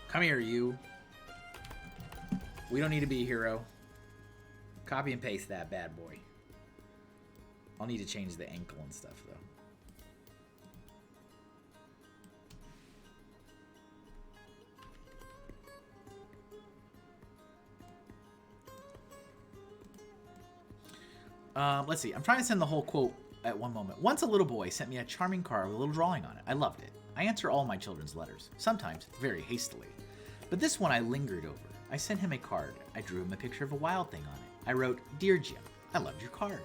Come here, you. We don't need to be a hero. Copy and paste that bad boy. I'll need to change the ankle and stuff, though. Let's see. I'm trying to send the whole quote at one moment. Once a little boy sent me a charming card with a little drawing on it. I loved it. I answer all my children's letters, sometimes very hastily. But this one I lingered over. I sent him a card. I drew him a picture of a wild thing on it. I wrote, "Dear Jim, I loved your card."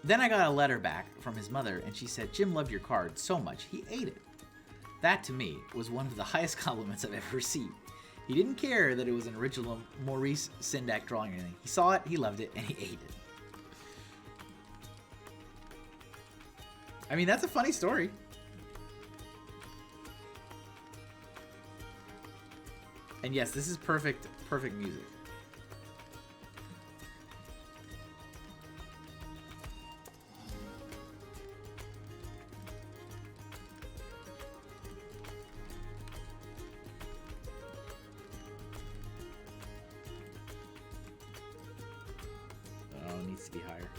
Then I got a letter back from his mother, and she said, "Jim loved your card so much, he ate it." That, to me, was one of the highest compliments I've ever received. He didn't care that it was an original Maurice Sendak drawing or anything. He saw it, he loved it, and he ate it. I mean, that's a funny story. And yes, this is perfect music. Oh, it needs to be higher.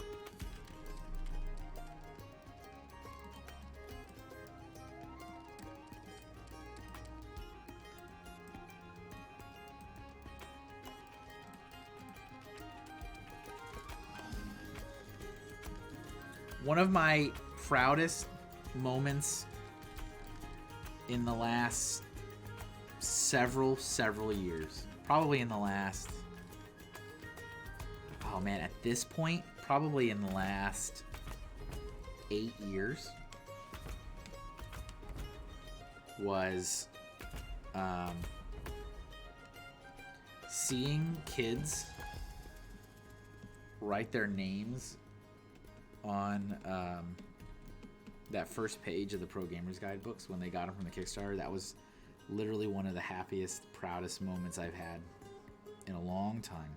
One of my proudest moments in the last several years, probably in the last, oh man, at this point, probably in the last 8 years, was seeing kids write their names on that first page of the Pro Gamers Guide books when they got them from the Kickstarter. That was literally one of the happiest, proudest moments I've had in a long time.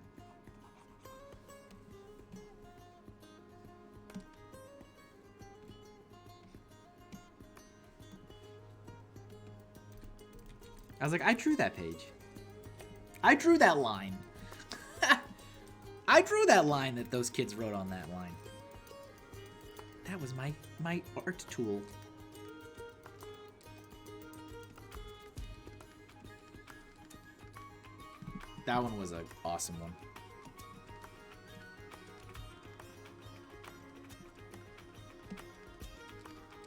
I was like, I drew that page. I drew that line. I drew that line that those kids wrote on that line. That was my art tool. That one was an awesome one.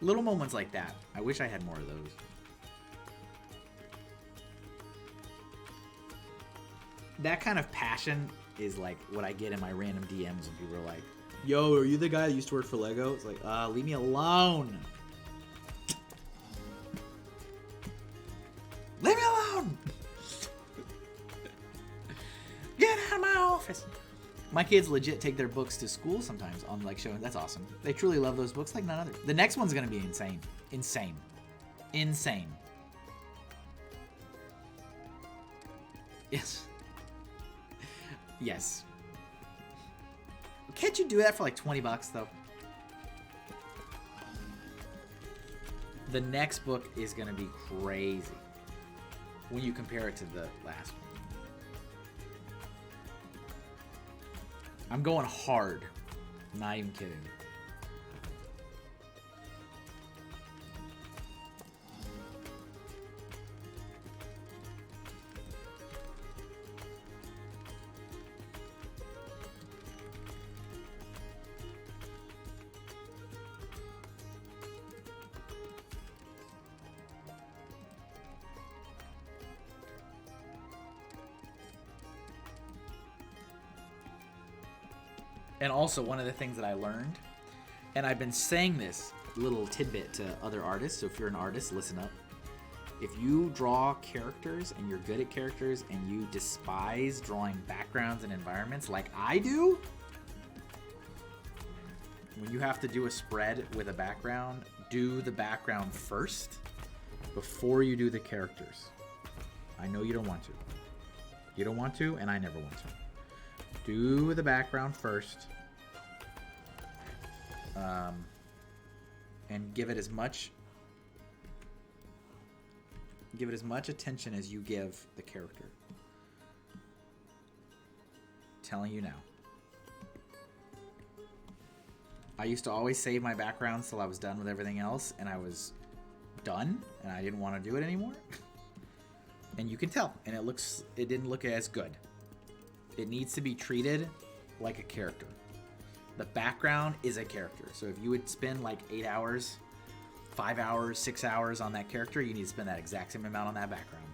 Little moments like that. I wish I had more of those. That kind of passion is like what I get in my random DMs when people are like, yo, are you the guy that used to work for Lego? It's like, leave me alone. Leave me alone. Get out of my office. My kids legit take their books to school sometimes on like showing. That's awesome. They truly love those books like none other. The next one's going to be insane. Insane. Insane. Yes. Yes. Can't you do that for like 20 bucks though? The next book is gonna be crazy when you compare it to the last one. I'm going hard. Not even kidding. And also, one of the things that I learned, and I've been saying this little tidbit to other artists, so if you're an artist, listen up. If you draw characters and you're good at characters and you despise drawing backgrounds and environments like I do, when you have to do a spread with a background, do the background first before you do the characters. I know you don't want to. You don't want to, and I never want to. Do the background first, and give it as much attention as you give the character. Telling you now. I used to always save my backgrounds till I was done with everything else, and I was done, and I didn't want to do it anymore. And you can tell, and it didn't look as good. It needs to be treated like a character. The background is a character. So if you would spend like 8 hours, 5 hours, 6 hours on that character, you need to spend that exact same amount on that background.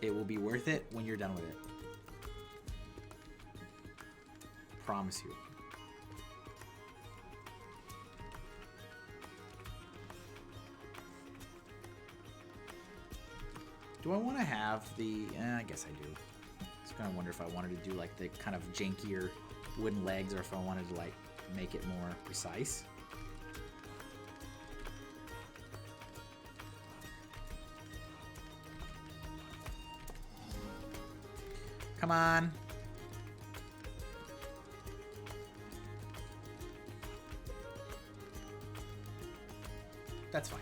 It will be worth it when you're done with it. Promise you. Do I want to have the... I guess I do. I was kind of wonder if I wanted to do like the kind of jankier wooden legs or if I wanted to like make it more precise. Come on. That's fine.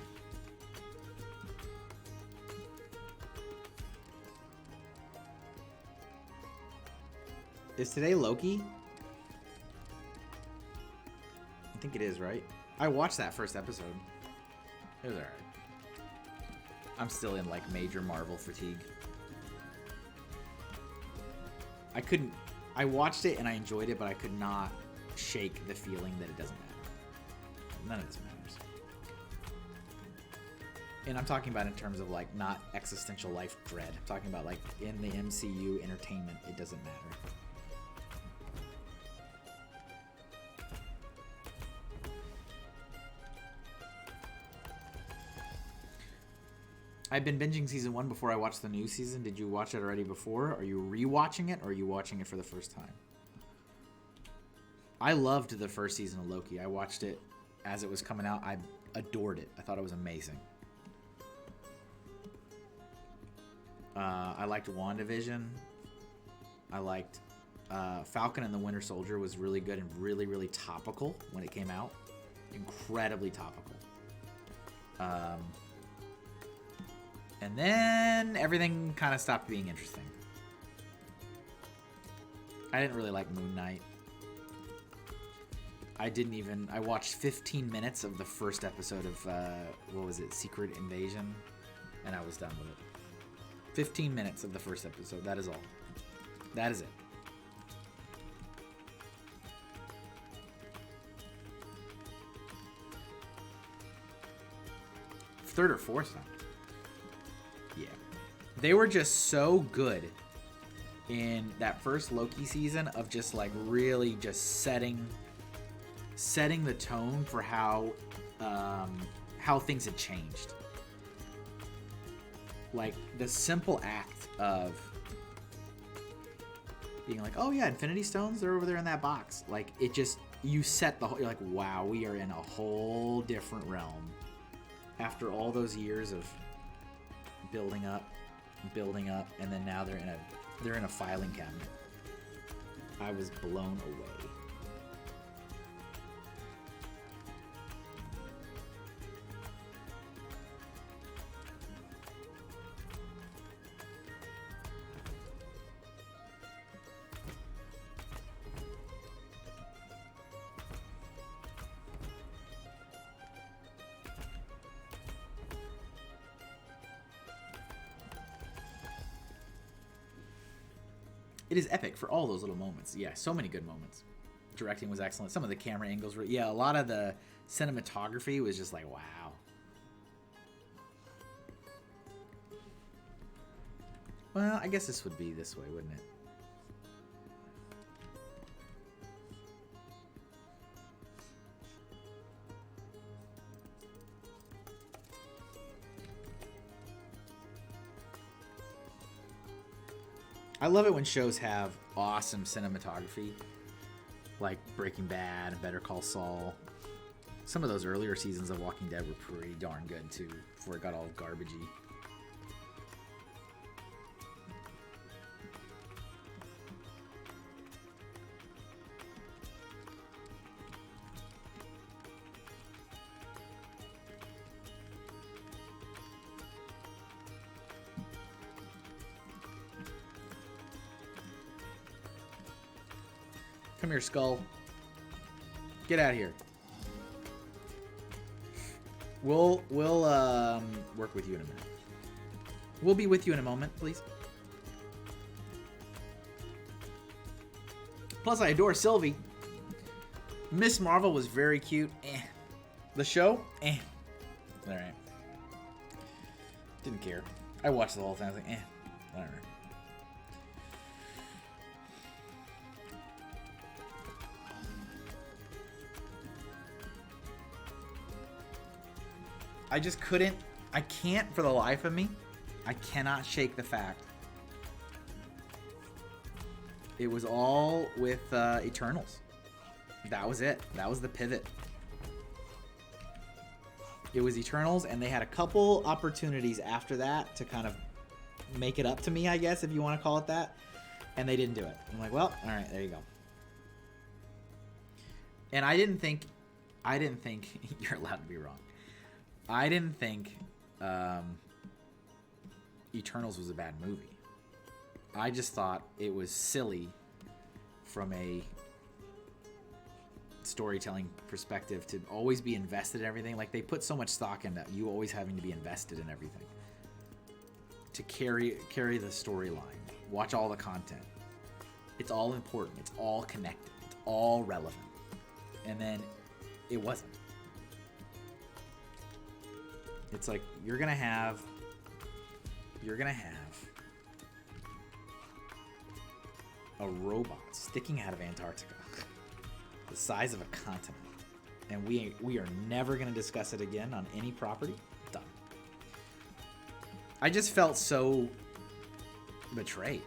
Is today Loki? I think it is, right? I watched that first episode. It was alright. I'm still in like major Marvel fatigue. I watched it and I enjoyed it, but I could not shake the feeling that it doesn't matter. None of this matters. And I'm talking about in terms of like not existential life dread. I'm talking about like in the MCU entertainment, it doesn't matter. I've been binging season 1 before I watched the new season. Did you watch it already before? Are you rewatching it or are you watching it for the first time? I loved the first season of Loki. I watched it as it was coming out. I adored it. I thought it was amazing. I liked WandaVision. I liked Falcon and the Winter Soldier was really good and really, really topical when it came out. Incredibly topical. And then everything kind of stopped being interesting. I didn't really like Moon Knight. I watched 15 minutes of the first episode of, what was it, Secret Invasion? And I was done with it. 15 minutes of the first episode, that is all. That is it. Third or fourth time. Yeah. They were just so good in that first Loki season of just like really just setting the tone for how things had changed. Like the simple act of being like, oh yeah, Infinity Stones, they're over there in that box. Like it just, you set the whole, you're like, wow, we are in a whole different realm. After all those years of building up, and then now they're in a filing cabinet. I was blown away. It is epic for all those little moments. Yeah, so many good moments. Directing was excellent. Some of the camera angles were... Yeah, a lot of the cinematography was just like, wow. Well, I guess this would be this way, wouldn't it? I love it when shows have awesome cinematography, like Breaking Bad and Better Call Saul. Some of those earlier seasons of Walking Dead were pretty darn good too, before it got all garbagey. Come here, Skull. Get out of here. We'll work with you in a minute. We'll be with you in a moment, please. Plus, I adore Sylvie. Miss Marvel was very cute. Eh. The show? Eh. Alright. Didn't care. I watched the whole thing. I was like, eh. Whatever. I just couldn't, I can't for the life of me, I cannot shake the fact. It was all with Eternals. That was it. That was the pivot. It was Eternals, and they had a couple opportunities after that to kind of make it up to me, I guess, if you want to call it that. And they didn't do it. I'm like, well, all right, there you go. And I didn't think you're allowed to be wrong. I didn't think Eternals was a bad movie. I just thought it was silly from a storytelling perspective to always be invested in everything. Like, they put so much stock into you always having to be invested in everything to carry the storyline, watch all the content. It's all important, it's all connected, it's all relevant. And then it wasn't. It's like you're gonna have a robot sticking out of Antarctica the size of a continent, and we are never gonna discuss it again on any property. Done. I just felt so betrayed.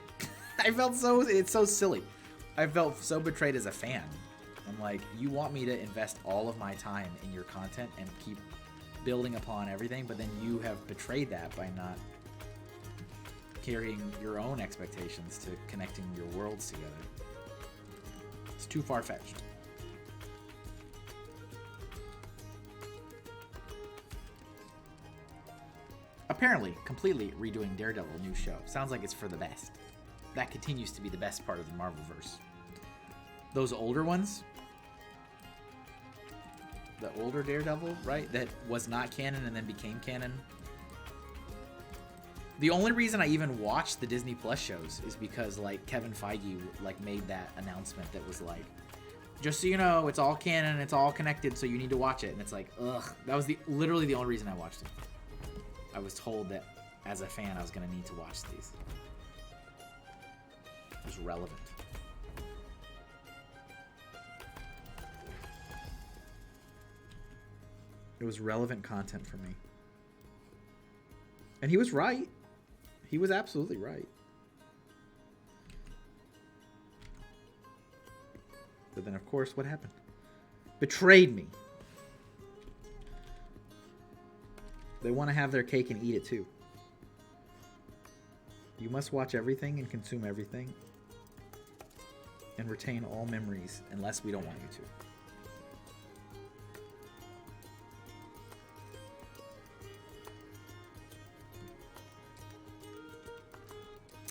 It's so silly. I felt so betrayed as a fan. I'm like, you want me to invest all of my time in your content and keep building upon everything, but then you have betrayed that by not carrying your own expectations to connecting your worlds together. It's too far-fetched. Apparently, completely redoing Daredevil new show. Sounds like it's for the best. That continues to be the best part of the Marvelverse. Those older ones, the older Daredevil, right? That was not canon and then became canon. The only reason I even watched the Disney Plus shows is because, like, Kevin Feige, like, made that announcement that was like, just so you know, it's all canon, it's all connected, so you need to watch it. And it's like, ugh. That was literally the only reason I watched it. I was told that as a fan, I was going to need to watch these. It was relevant. It was relevant content for me. And he was right. He was absolutely right. But then, of course, what happened? Betrayed me. They want to have their cake and eat it too. You must watch everything and consume everything and retain all memories unless we don't want you to.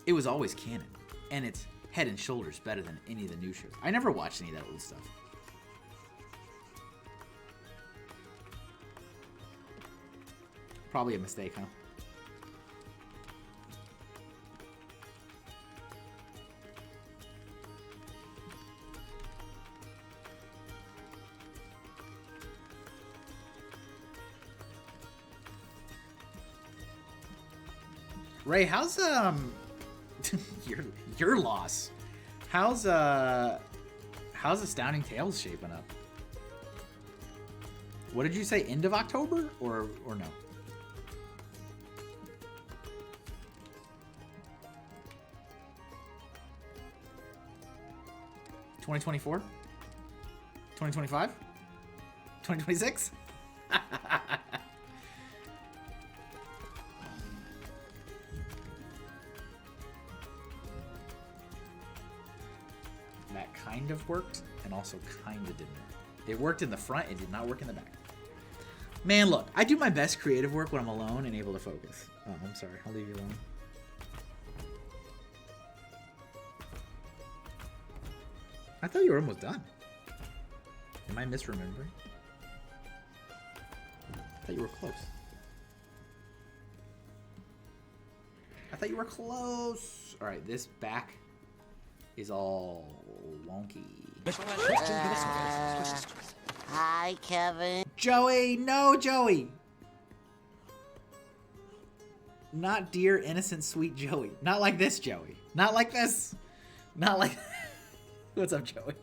It was always canon, and it's head and shoulders better than any of the new shows. I never watched any of that old stuff. Probably a mistake, huh? Ray, how's your loss? How's Astounding Tales shaping up? What did you say? End of October or no? $2024? 2025? 2026? That kind of worked, and also kind of didn't. It worked in the front, it did not work in the back. Man, look, I do my best creative work when I'm alone and able to focus. Oh, I'm sorry, I'll leave you alone. I thought you were almost done. Am I misremembering? I thought you were close. I thought you were close. All right, this back is all wonky. Hi, Kevin. Joey, no, Joey. Not dear, innocent, sweet Joey. Not like this, Joey. Not like this. Not like... What's up, Joey?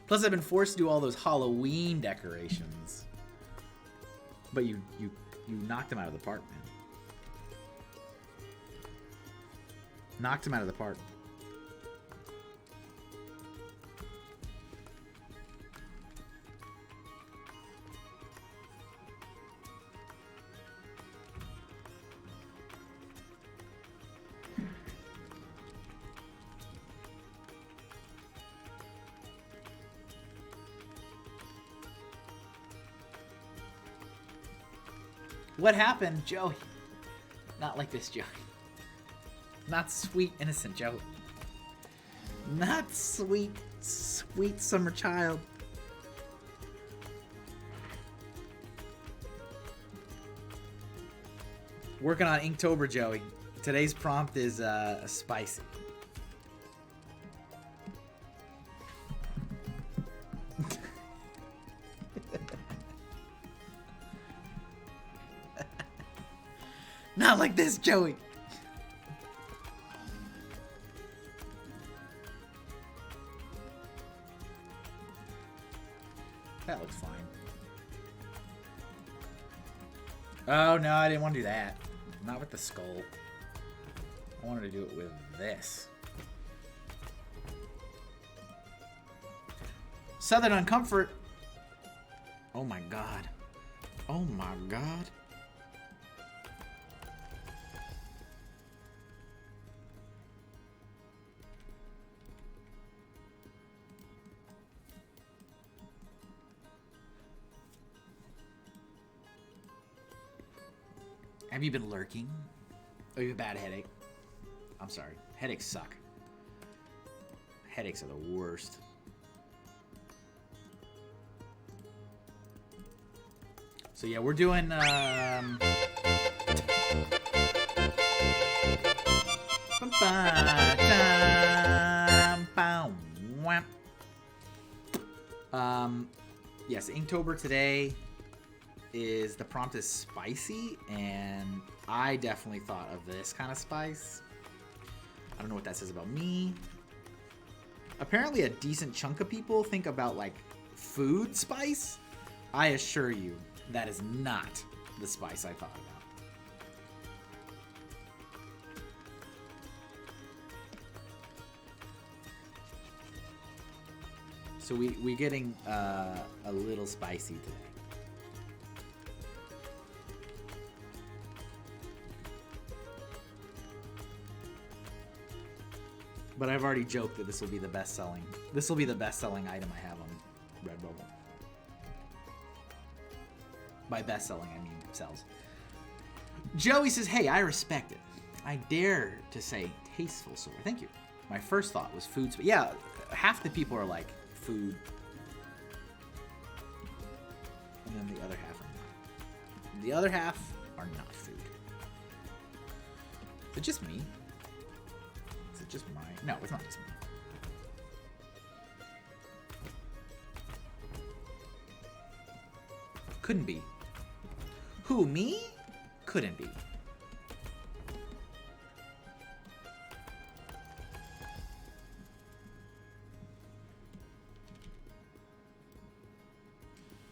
Plus, I've been forced to do all those Halloween decorations. But you knocked them out of the park, man. Knocked them out of the park. What happened, Joey? Not like this, Joey. Not sweet, innocent Joey. Not sweet, sweet summer child. Working on Inktober, Joey. Today's prompt is spicy. Not like this, Joey. That looks fine. Oh, no, I didn't want to do that. Not with the skull. I wanted to do it with this. Southern Uncomfort. Oh my god. Oh my god. Have you been lurking? Oh, you have a bad headache? I'm sorry. Headaches suck. Headaches are the worst. So yeah, we're doing yes, Inktober today is the prompt is spicy, and I definitely thought of this kind of spice. I don't know what that says about me. Apparently a decent chunk of people think about like food spice. I assure you that is not the spice I thought about. So we getting a little spicy today. But I've already joked that this will be the best selling. This will be the best selling item I have on Redbubble. By best selling, I mean sells. Joey says, "Hey, I respect it. I dare to say tasteful, sir." Thank you. My first thought was food. Yeah, half the people are like food, and then the other half are not. The other half are not food. Is it just me? Is it just mine? No, it's not just me. Couldn't be. Who, me? Couldn't be.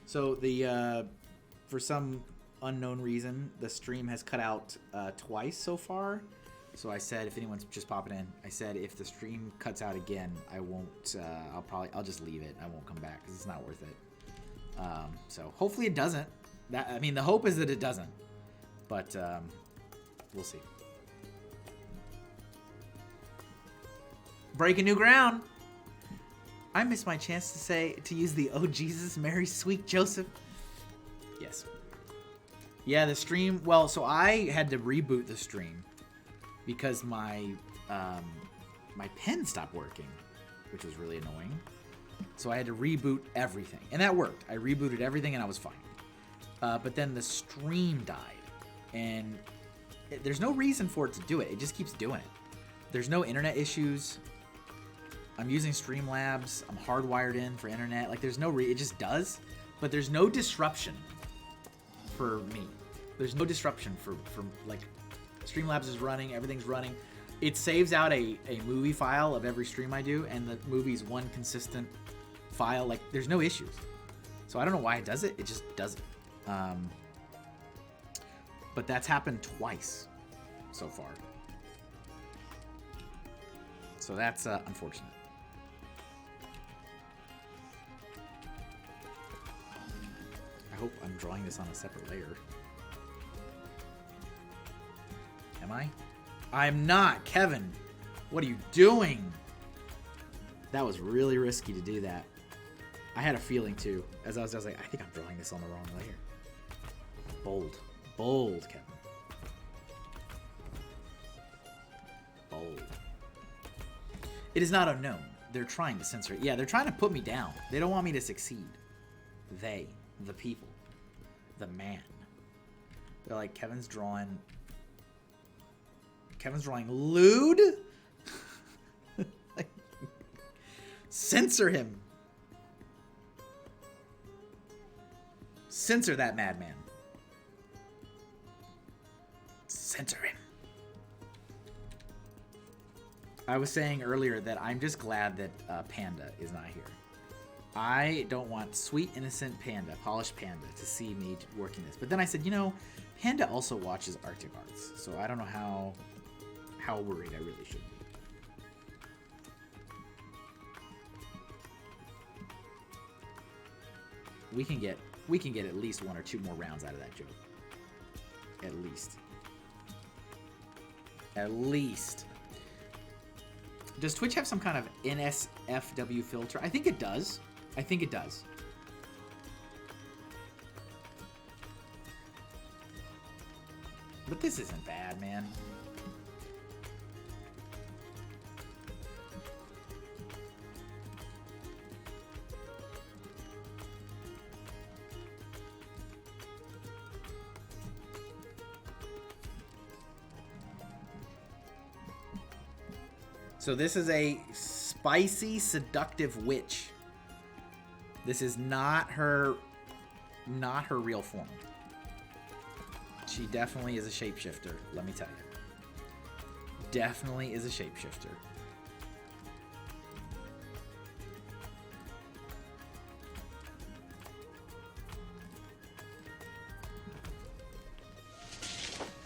So the for some unknown reason, the stream has cut out twice so far. So I said, if anyone's just popping in, I said if the stream cuts out again, I won't. I'll just leave it. I won't come back because it's not worth it. So hopefully it doesn't. I mean, the hope is that it doesn't, but we'll see. Breaking new ground. I missed my chance to use the "Oh Jesus, Mary, Sweet Joseph." Yes. Yeah, the stream. Well, so I had to reboot the stream because my my pen stopped working, which was really annoying. So I had to reboot everything, and that worked. I rebooted everything, and I was fine. But then the stream died, and there's no reason for it to do it. It just keeps doing it. There's no internet issues. I'm using Streamlabs. I'm hardwired in for internet. Like, there's no it just does, but there's no disruption for me. There's no disruption for like, Streamlabs is running. Everything's running. It saves out a movie file of every stream I do, and the movie's one consistent file. Like, there's no issues. So I don't know why it does it. It just does it. But that's happened twice so far. So that's unfortunate. I hope I'm drawing this on a separate layer. Am I? I'm not, Kevin. What are you doing? That was really risky to do that. I had a feeling too. As I was like, I think I'm drawing this on the wrong layer. Bold. Bold, Kevin. Bold. It is not unknown. They're trying to censor it. Yeah, they're trying to put me down. They don't want me to succeed. They, the people, the man. They're like, Kevin's drawing lewd? Like, censor him. Censor that madman. Censor him. I was saying earlier that I'm just glad that Panda is not here. I don't want sweet, innocent Panda, polished Panda, to see me working this. But then I said, you know, Panda also watches Arctic Arts, so I don't know how worried I really should be. We can get at least 1 or 2 more rounds out of that joke. At least. At least. Does Twitch have some kind of NSFW filter? I think it does. I think it does. But this isn't bad, man. So this is a spicy, seductive witch. This is not her real form. She definitely is a shapeshifter, let me tell you. Definitely is a shapeshifter.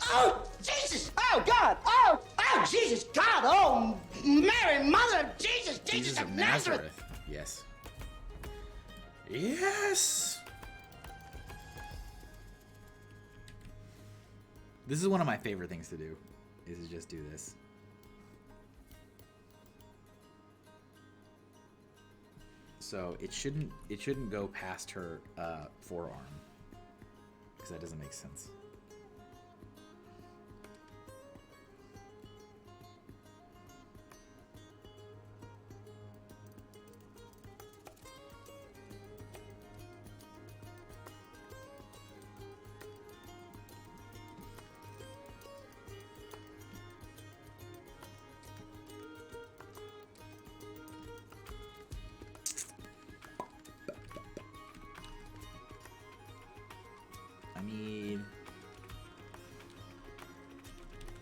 Oh, Jesus! Oh, God! Oh, Jesus! God! Oh, Mary, Mother of Jesus! Jesus of Nazareth! Yes. Yes! This is one of my favorite things to do, is to just do this. So it shouldn't go past her forearm, because that doesn't make sense.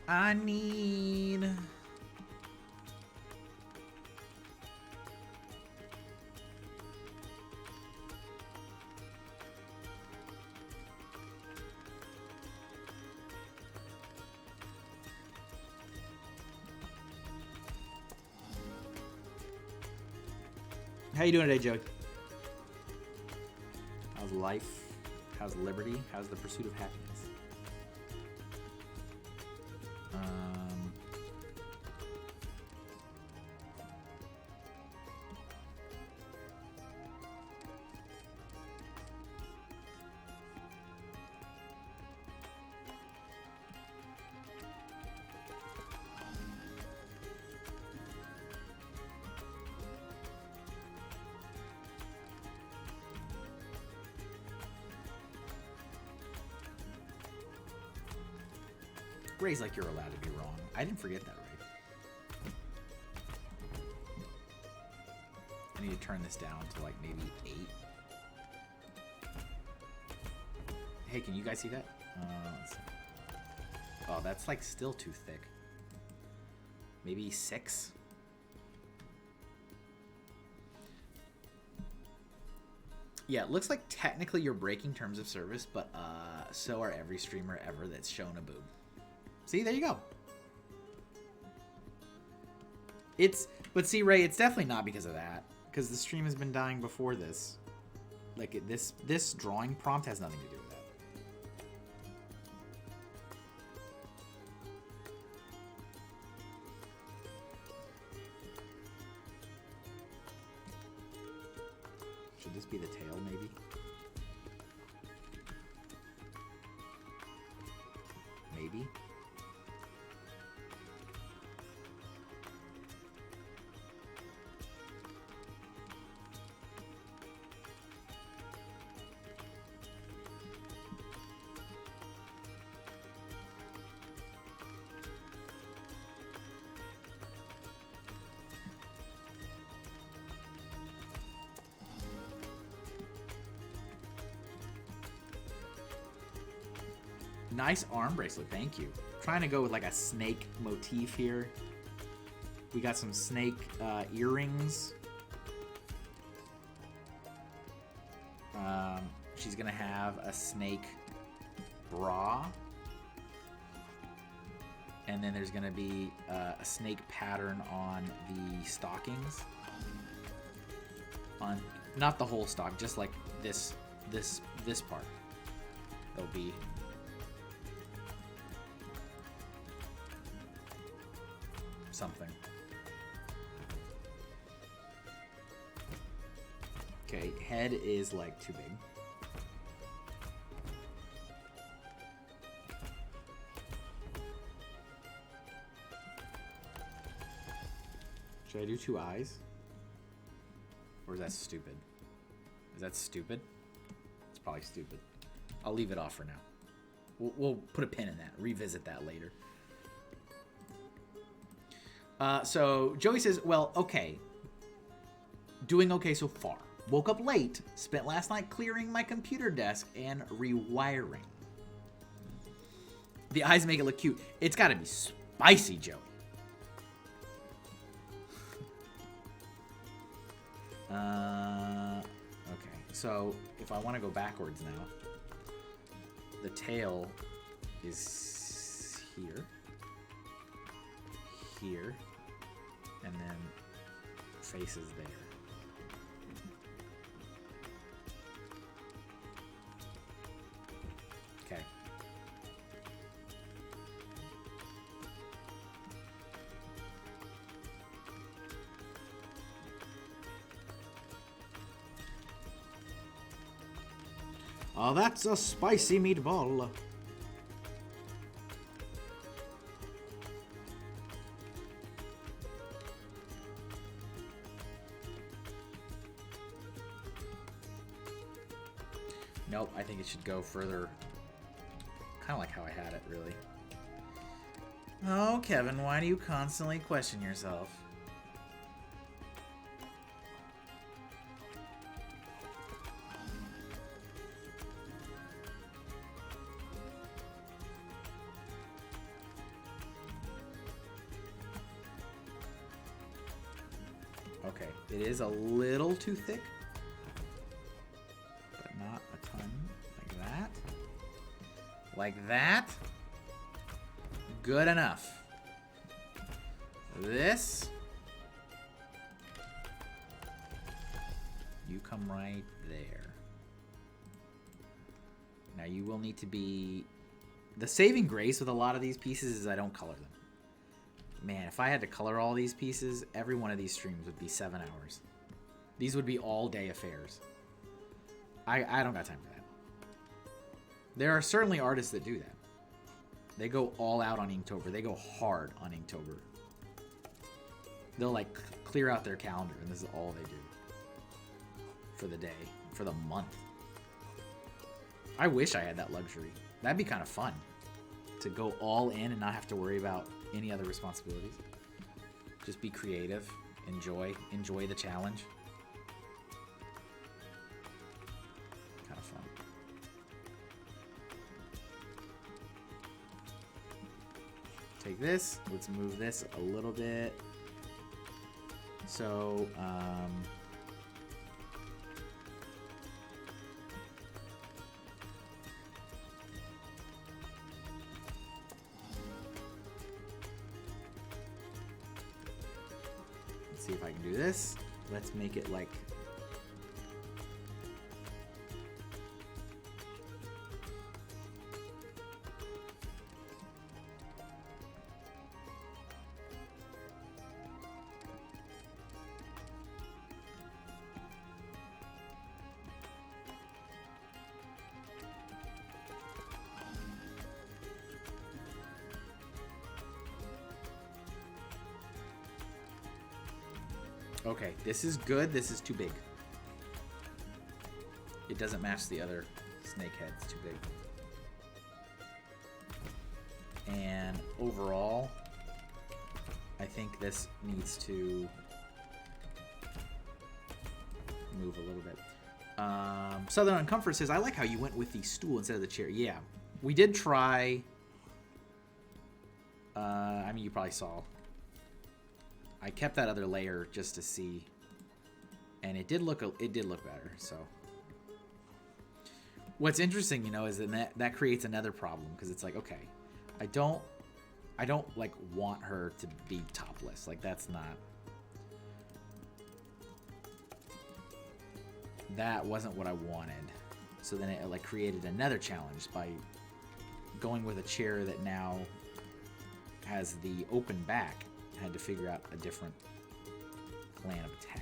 I need... How you doing today, Joe? How's life? How's liberty? How's the pursuit of happiness? Ray's like, you're allowed to be wrong. I didn't forget that, Ray. I need to turn this down to like maybe 8. Hey, can you guys see that? Let's see. Oh, that's like still too thick. Maybe 6. Yeah, it looks like technically you're breaking terms of service, but so are every streamer ever that's shown a boob. See, there you go. But see, Ray, it's definitely not because of that. Because the stream has been dying before this. Like, this drawing prompt has nothing to do with that. Should this be the tail, maybe? maybe. Nice arm bracelet, thank you. Trying to go with like a snake motif here. We got some snake earrings. She's gonna have a snake bra. And then there's gonna be a snake pattern on the stockings. On not the whole stock, just like this part. There'll be something. Okay, head is like too big. Should I do 2 eyes? Or is that stupid? Is that stupid? It's probably stupid. I'll leave it off for now. We'll put a pin in that. Revisit that later. So Joey says, well, okay. Doing okay so far. Woke up late. Spent last night clearing my computer desk and rewiring. The eyes make it look cute. It's gotta be spicy, Joey. Okay, so if I want to go backwards now, the tail is here, here, and then face is there. Okay. Oh, that's a spicy meatball. Nope, I think it should go further. Kind of like how I had it, really. Oh, Kevin, why do you constantly question yourself? Okay, it is a little too thick, but not a ton. Like that. Like that. Good enough. This. You come right there. Now you will need to be... The saving grace with a lot of these pieces is I don't color them. Man, if I had to color all these pieces, every one of these streams would be 7 hours. These would be all-day affairs. I don't got time for that. There are certainly artists that do that. They go all out on Inktober. They go hard on Inktober. They'll, like, clear out their calendar, and this is all they do. For the day. For the month. I wish I had that luxury. That'd be kind of fun. To go all in and not have to worry about any other responsibilities. Just be creative. Enjoy the challenge. Kind of fun. Take this. Let's move this a little bit. So, let's see if I can do this. Let's make it like... Okay, this is good. This is too big. It doesn't match the other snake head. It's too big. And overall, I think this needs to move a little bit. Southern Uncomfort says, I like how you went with the stool instead of the chair. Yeah, we did try. I mean, you probably saw. I kept that other layer just to see, and it did look better. So, what's interesting, you know, is that creates another problem because it's like, okay, I don't like want her to be topless. Like that's not. That wasn't what I wanted. So then it like created another challenge by going with a chair that now has the open back. I had to figure out a different plan of attack.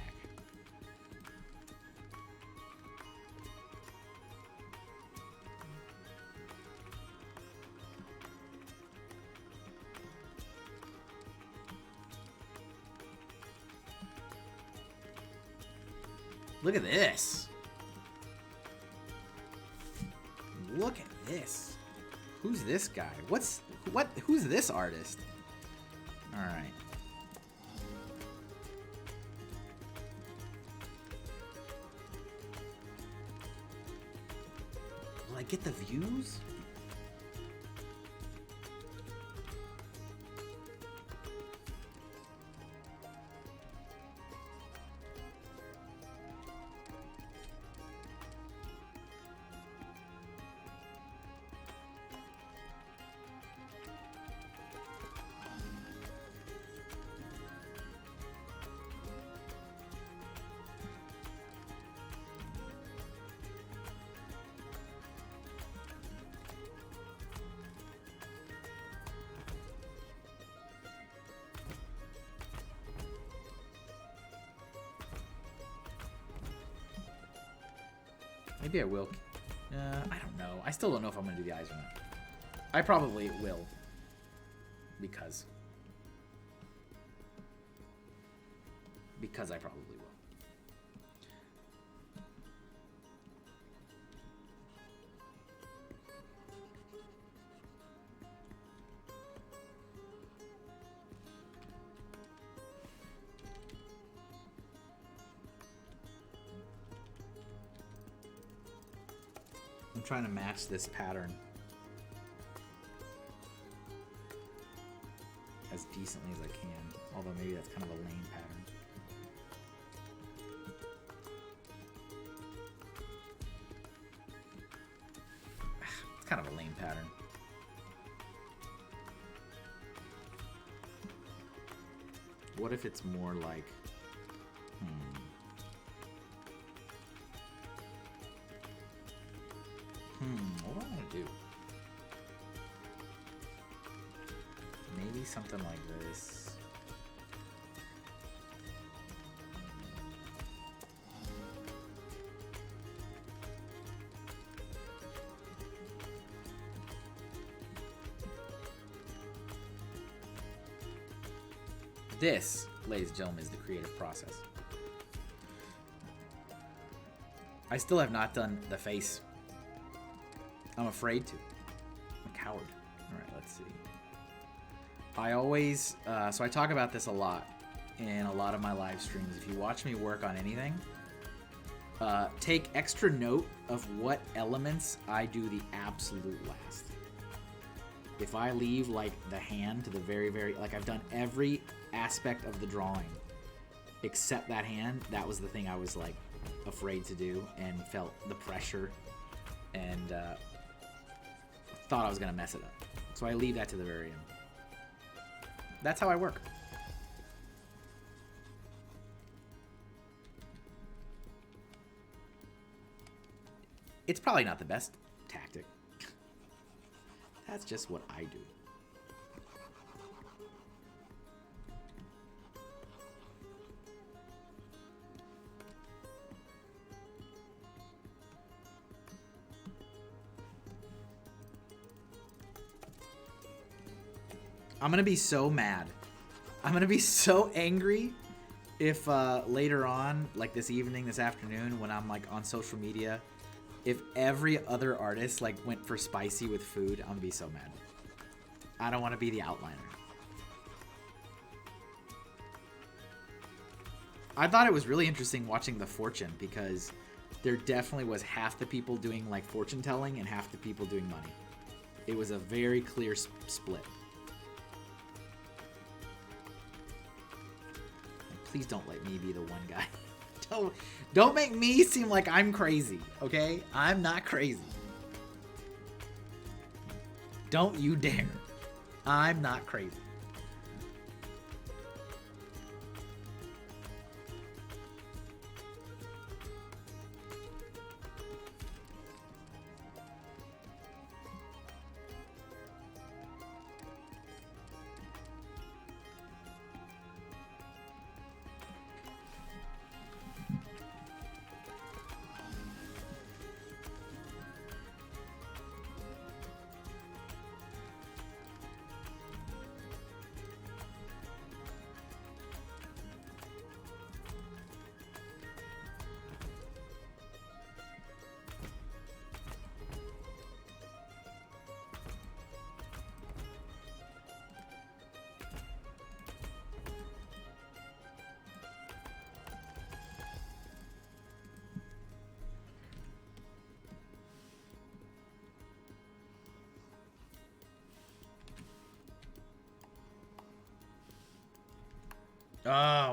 Look at this. Look at this. Who's this guy? Who's this artist? All right. Will I get the views? Maybe I will. I don't know. I still don't know if I'm going to do the eyes or not. I probably will. Because I probably will. I'm trying to match this pattern as decently as I can, although maybe that's kind of a lame pattern. It's kind of a lame pattern. What if it's more like, what do I want to do? Maybe something like this. This, ladies and gentlemen, is the creative process. I still have not done the face. I'm afraid to. I'm a coward. Alright, let's see. I always, so I talk about this a lot in a lot of my live streams. If you watch me work on anything, take extra note of what elements I do the absolute last. If I leave like the hand to the very, like I've done every aspect of the drawing except that hand, that was the thing I was like afraid to do and felt the pressure and thought I was gonna mess it up. So I leave that to the very end. That's how I work. It's probably not the best tactic. That's just what I do. I'm gonna be so mad. I'm gonna be so angry if later on, like this evening, this afternoon, when I'm like on social media, if every other artist like went for spicy with food, I'm gonna be so mad. I don't want to be the outliner. I thought it was really interesting watching The Fortune because there definitely was half the people doing like fortune telling and half the people doing money. It was a very clear split. Please don't let me be the one guy. Don't make me seem like I'm crazy, okay? I'm not crazy. Don't you dare. I'm not crazy.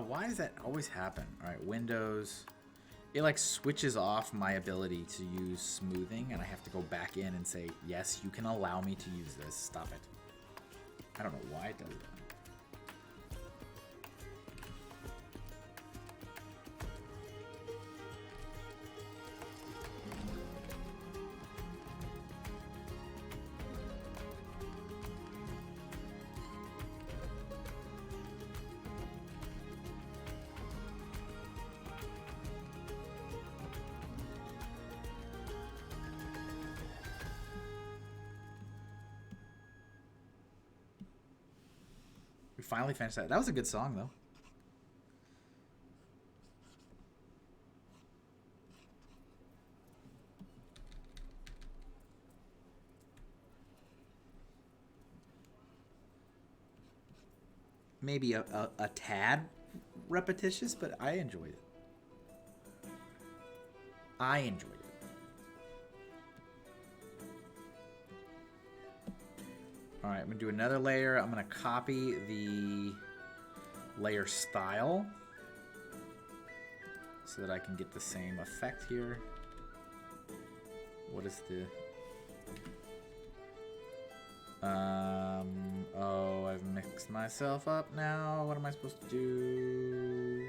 Why does that always happen? All right, Windows. It like switches off my ability to use smoothing, and I have to go back in and say, yes, you can allow me to use this. Stop it. I don't know why it does that. We finally finished that. That was a good song, though. Maybe a tad repetitious, but I enjoyed it. I enjoyed it. All right, I'm gonna do another layer. I'm gonna copy the layer style so that I can get the same effect here. What is the... oh, I've mixed myself up now. What am I supposed to do?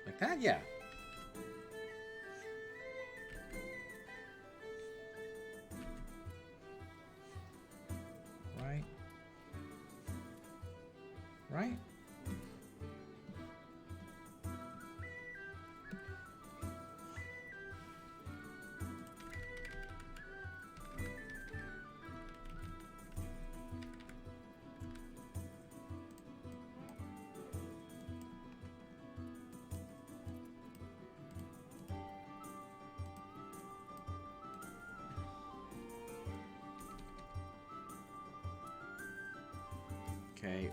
Like that? Yeah. Right? Okay,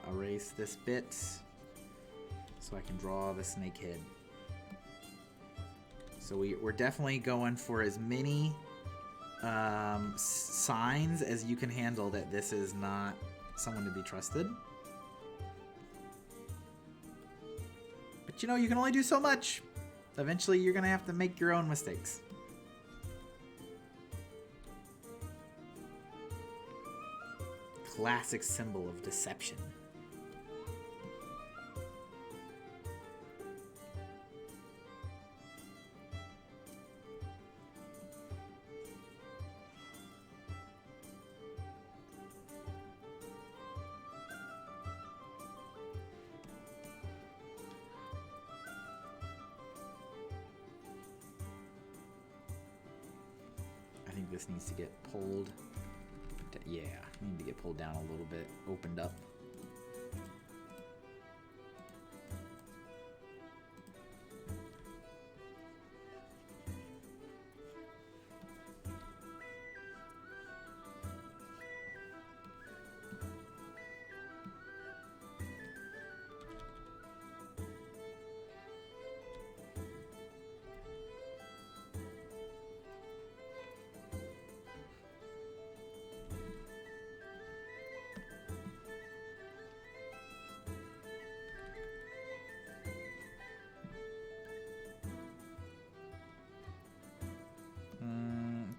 erase this bit so I can draw the snake head. So we're definitely going for as many signs as you can handle that this is not someone to be trusted. But you know, you can only do so much. Eventually, you're going to have to make your own mistakes. Classic symbol of deception. I think this needs to get pulled. Yeah, need to get pulled down a little bit, opened up.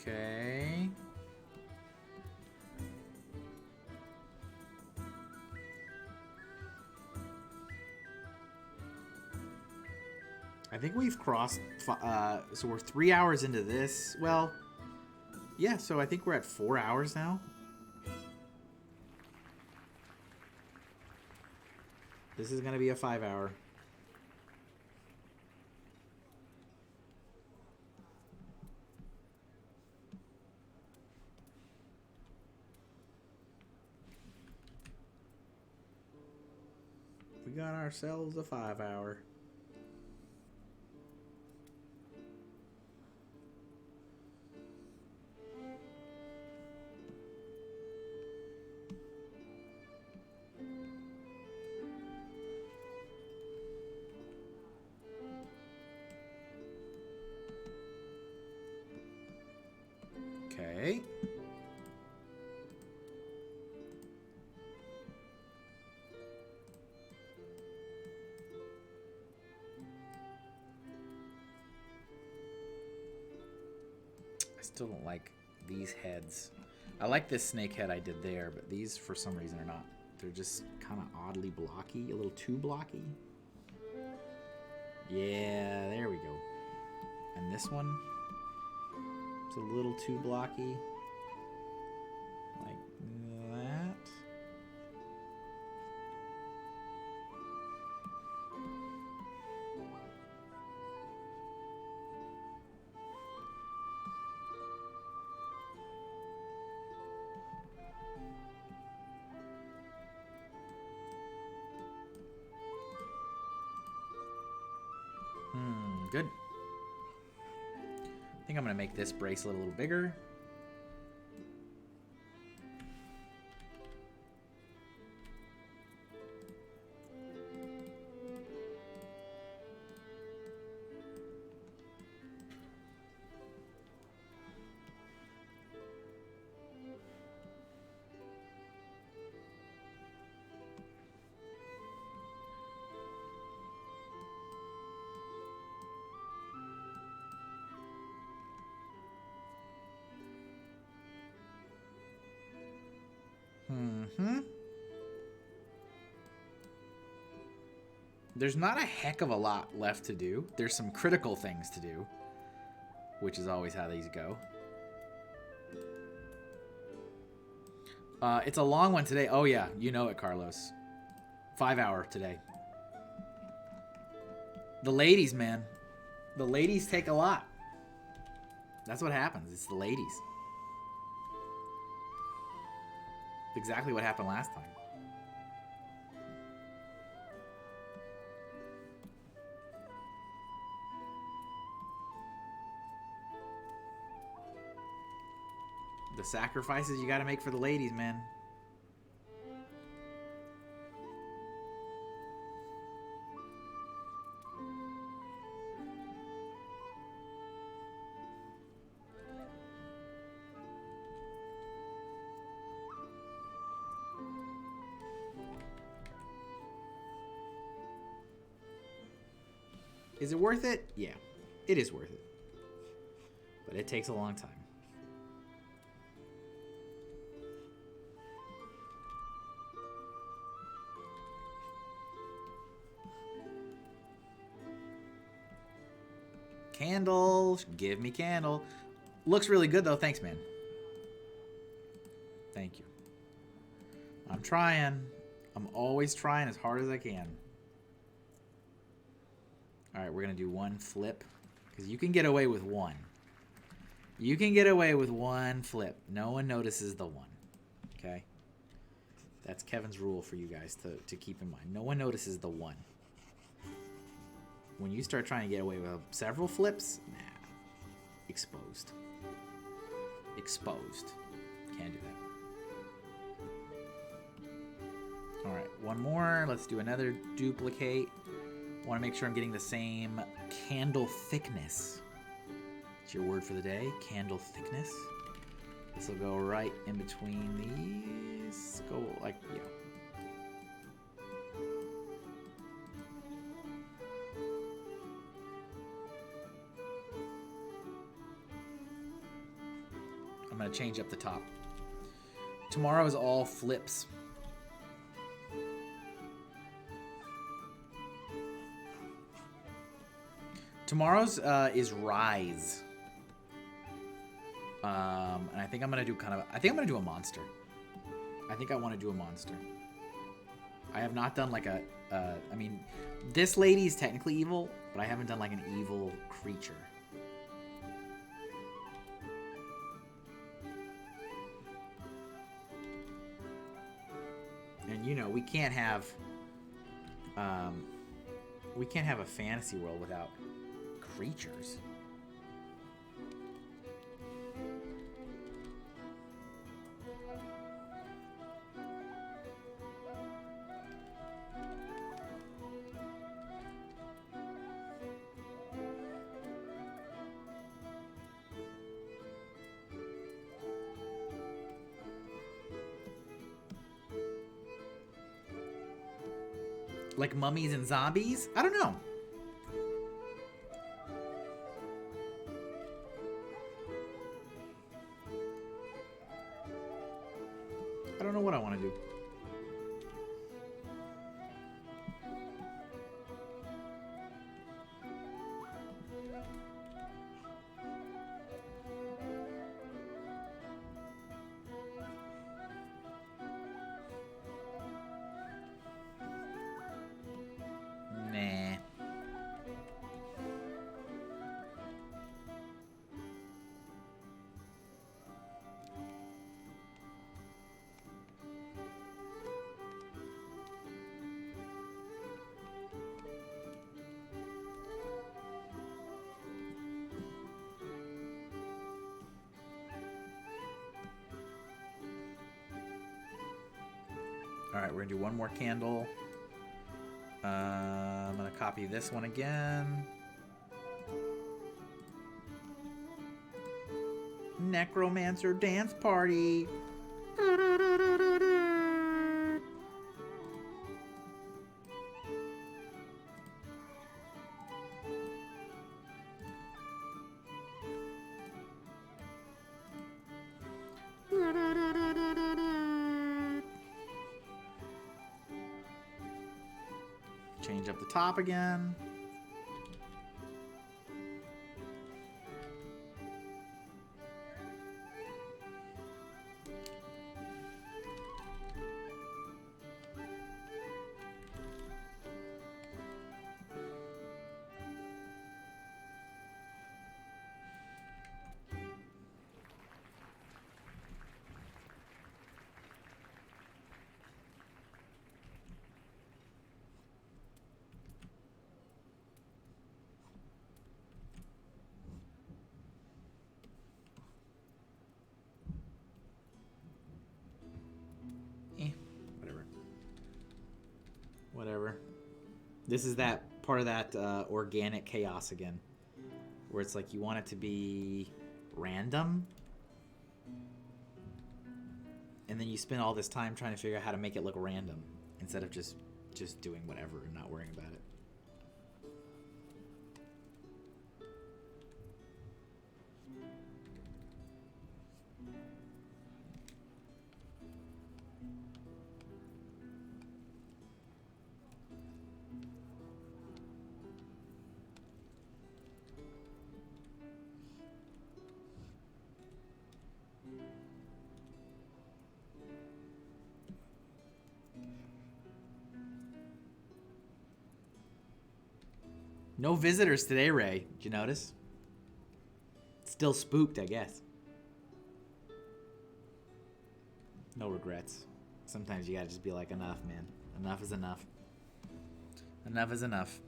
Okay. I think we've crossed, so we're 3 hours into this. Well, yeah, so I think we're at 4 hours now. This is going to be a 5 hour. We got ourselves a 5 hour. Okay. I still don't like these heads. I like this snake head I did there, but these for some reason are not. They're just kind of oddly blocky, a little too blocky. Yeah, there we go. And this one, it's a little too blocky. Like that. Good. I think I'm going to make this bracelet a little bigger. There's not a heck of a lot left to do. There's some critical things to do, which is always how these go. It's a long one today. Oh yeah, you know it, Carlos. 5 hour today. The ladies, man. The ladies take a lot. That's what happens. It's the ladies. It's exactly what happened last time. The sacrifices you gotta make for the ladies, man. Is it worth it? Yeah, it is worth it. But it takes a long time. Candle. Give me candle. Looks really good, though. Thanks, man. Thank you. I'm trying. I'm always trying as hard as I can. All right, we're going to do one flip. Because you can get away with one. You can get away with one flip. No one notices the one. Okay? That's Kevin's rule for you guys to keep in mind. No one notices the one. When you start trying to get away with several flips, nah. Exposed. Exposed. Can't do that. Alright, one more. Let's do another duplicate. Want to make sure I'm getting the same candle thickness. It's your word for the day, candle thickness. This will go right in between these. Go like, yeah. I'm gonna change up the top. Tomorrow is all flips. Tomorrow's is Rise. And I think I'm gonna do I think I'm gonna do a monster. I think I want to do a monster. I have not done like a, I mean, this lady is technically evil, but I haven't done like an evil creature. And you know, we can't have a fantasy world without creatures. Like mummies and zombies? I don't know. I don't know what I want to do. Alright, we're gonna do one more candle. I'm gonna copy this one again. Necromancer dance party. Change up the top again. Whatever. This is that part of that organic chaos again, where it's like you want it to be random, and then you spend all this time trying to figure out how to make it look random instead of just doing whatever and not worrying about it. No visitors today, Ray. Did you notice? Still spooked, I guess. No regrets. Sometimes you gotta just be like, enough, man. Enough is enough. Enough is enough.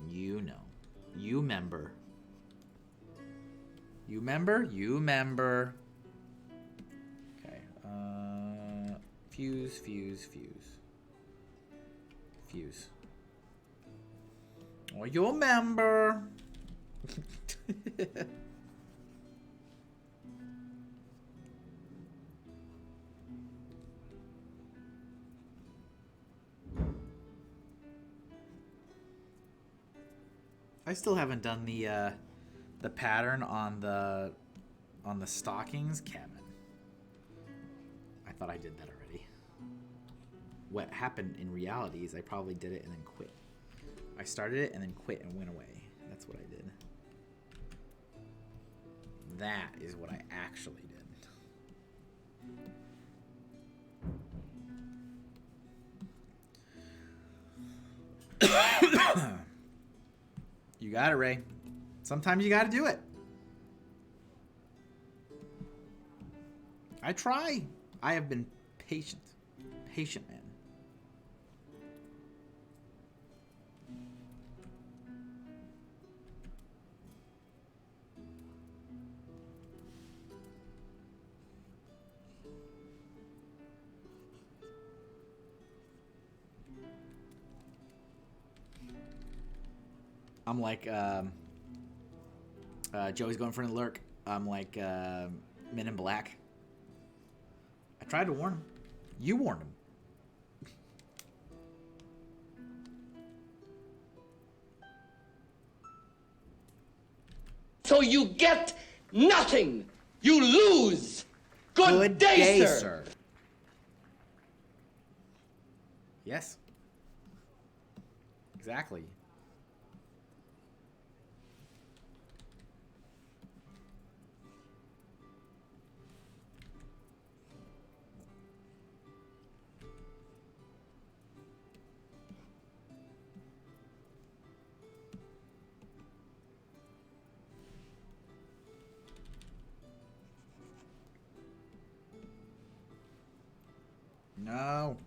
You know. You member. You member? You member. Okay. Fuse, fuse, fuse. Fuse. Oh, you member. I still haven't done the pattern on the stockings, Kevin. I thought I did that already. What happened in reality is I probably did it and then quit. I started it and then quit and went away. That's what I did. That is what I actually did. You got it, Ray. Sometimes you got to do it. I try. I have been patient. Patient, man. I'm like, Joey's going for the lurk. I'm like, Men in Black. I tried to warn him. You warned him. So you get nothing. You lose. Good day, sir. Yes. Exactly. No.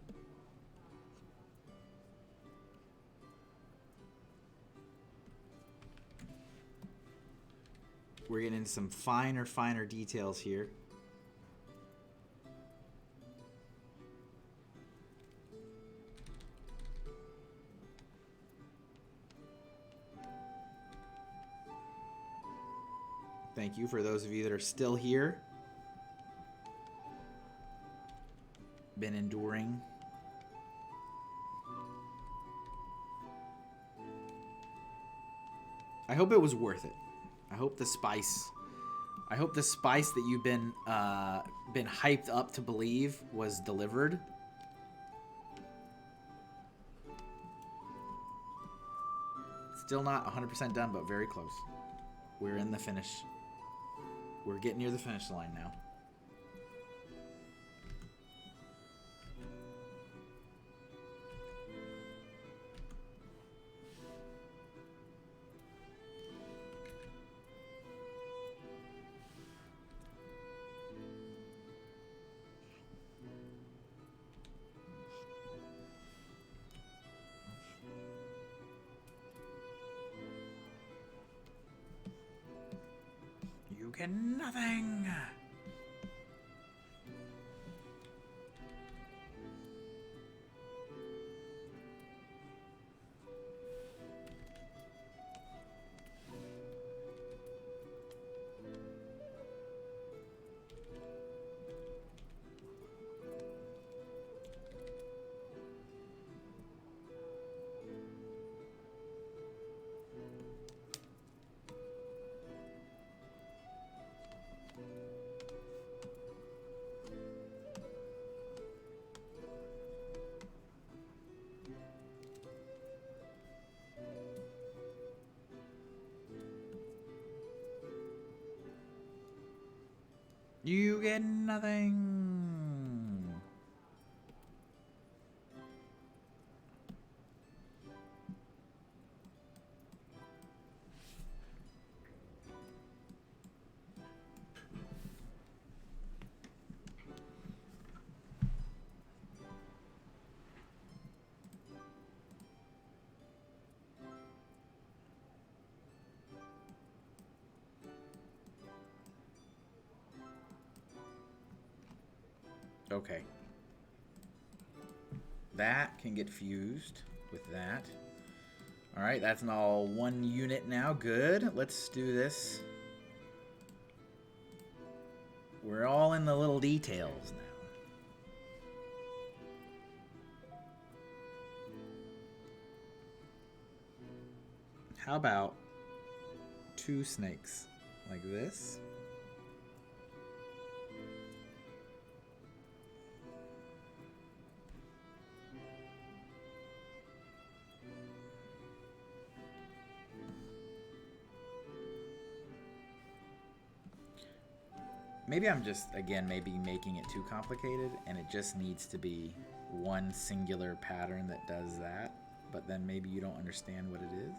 We're getting into some finer details here. Thank you for those of you that are still here. Been enduring. I hope it was worth it. I hope the spice that you've been hyped up to believe was delivered. Still not 100% done, but very close. We're in the finish. We're getting near the finish line now. You get nothing. You get nothing. Okay. That can get fused with that. All right, that's an all one unit now. Good. Let's do this. We're all in the little details now. How about 2 snakes like this. Maybe I'm just, again, maybe making it too complicated, and it just needs to be one singular pattern that does that, but then maybe you don't understand what it is.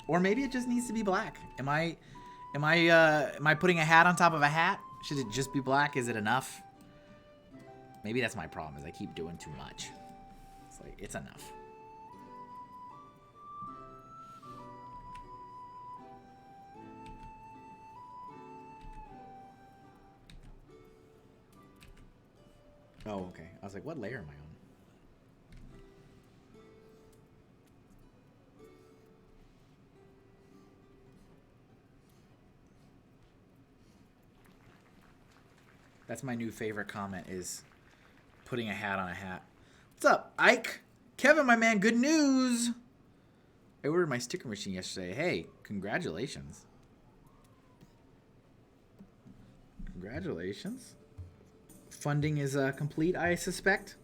Or maybe it just needs to be black. Am I putting a hat on top of a hat? Should it just be black? Is it enough? Maybe that's my problem, is I keep doing too much. It's like, it's enough. Oh, okay. I was like, what layer am I on? That's my new favorite comment, is putting a hat on a hat. What's up, Ike? Kevin, my man, good news! I ordered my sticker machine yesterday. Hey, congratulations. Congratulations. Funding is complete, I suspect.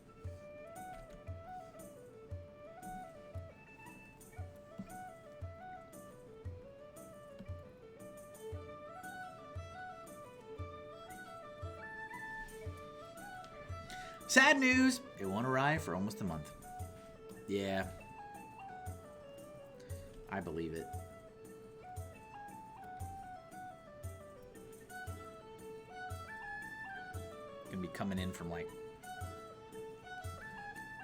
Sad news, it won't arrive for almost a month. Yeah. I believe it. Gonna be coming in from like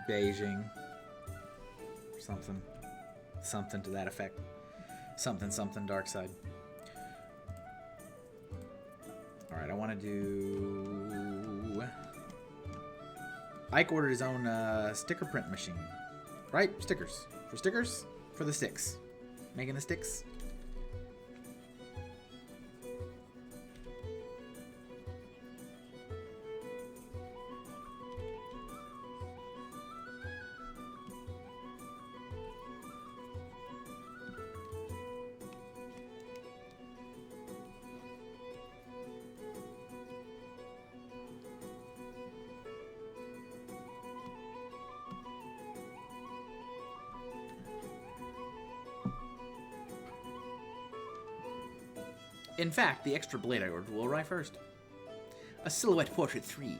Beijing or something to that effect. Something dark side. All right, I want to do. Ike ordered his own sticker print machine, right? Stickers for the sticks, making the sticks. In fact, the extra blade I ordered will arrive first. A Silhouette Portrait 3.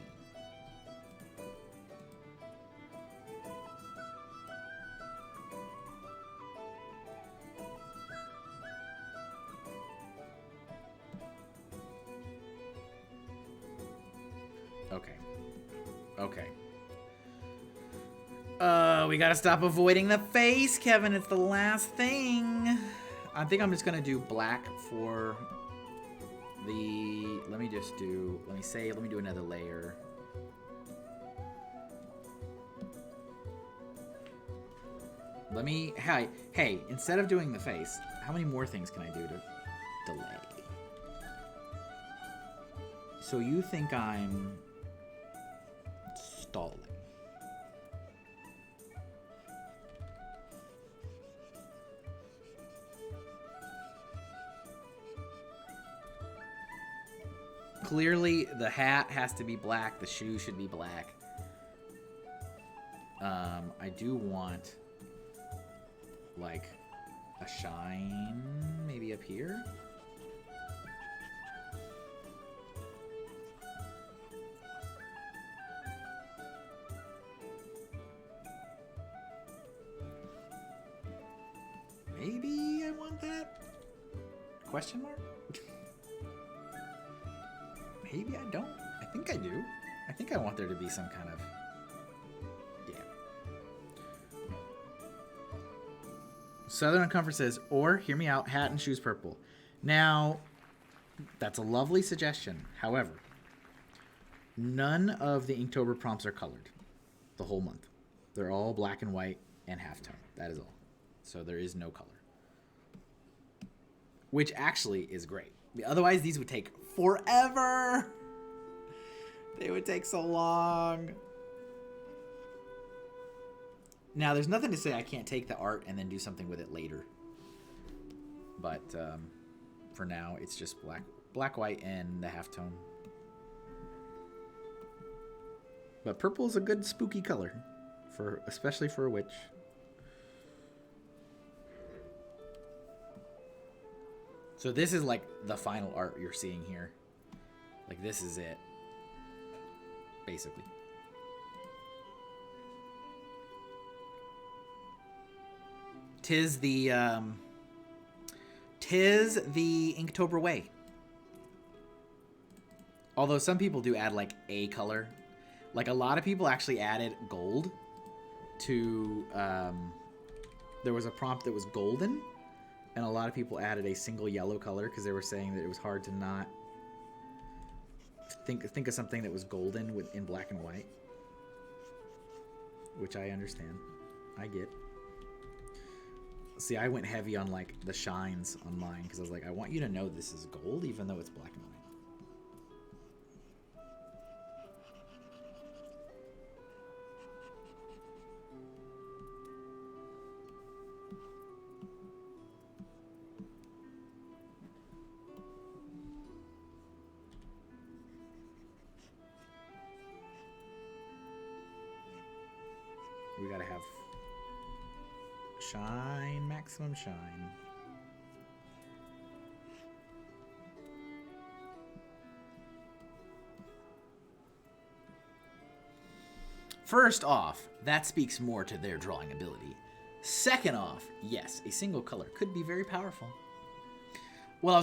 Okay. We gotta stop avoiding the face, Kevin. It's the last thing. I think I'm just gonna do black for the, let me do another layer. Hey, instead of doing the face, how many more things can I do to delay? So you think I'm stalling? Clearly, the hat has to be black. The shoe should be black. I do want, like, a shine maybe up here. Maybe I want that? Question mark? Maybe I don't. I think I do. I think I want there to be some kind of... Yeah. Southern Comfort says, or, hear me out, hat and shoes purple. Now, that's a lovely suggestion. However, none of the Inktober prompts are colored the whole month. They're all black and white and halftone. That is all. So there is no color. Which actually is great. Otherwise, these would take forever. They would take so long. Now, there's nothing to say I can't take the art and then do something with it later. But for now, it's just black, white, and the halftone. But purple is a good spooky color, especially for a witch. So this is like the final art you're seeing here. Like this is it, basically. Tis the Inktober way. Although some people do add like a color. Like a lot of people actually added gold to, there was a prompt that was golden, and a lot of people added a single yellow color because they were saying that it was hard to not think of something that was golden in black and white, which I understand. I get. See, I went heavy on like the shines on mine because I was like, I want you to know this is gold even though it's black and white. We gotta have shine, maximum shine. First off, that speaks more to their drawing ability. Second off, yes, a single color could be very powerful. Well,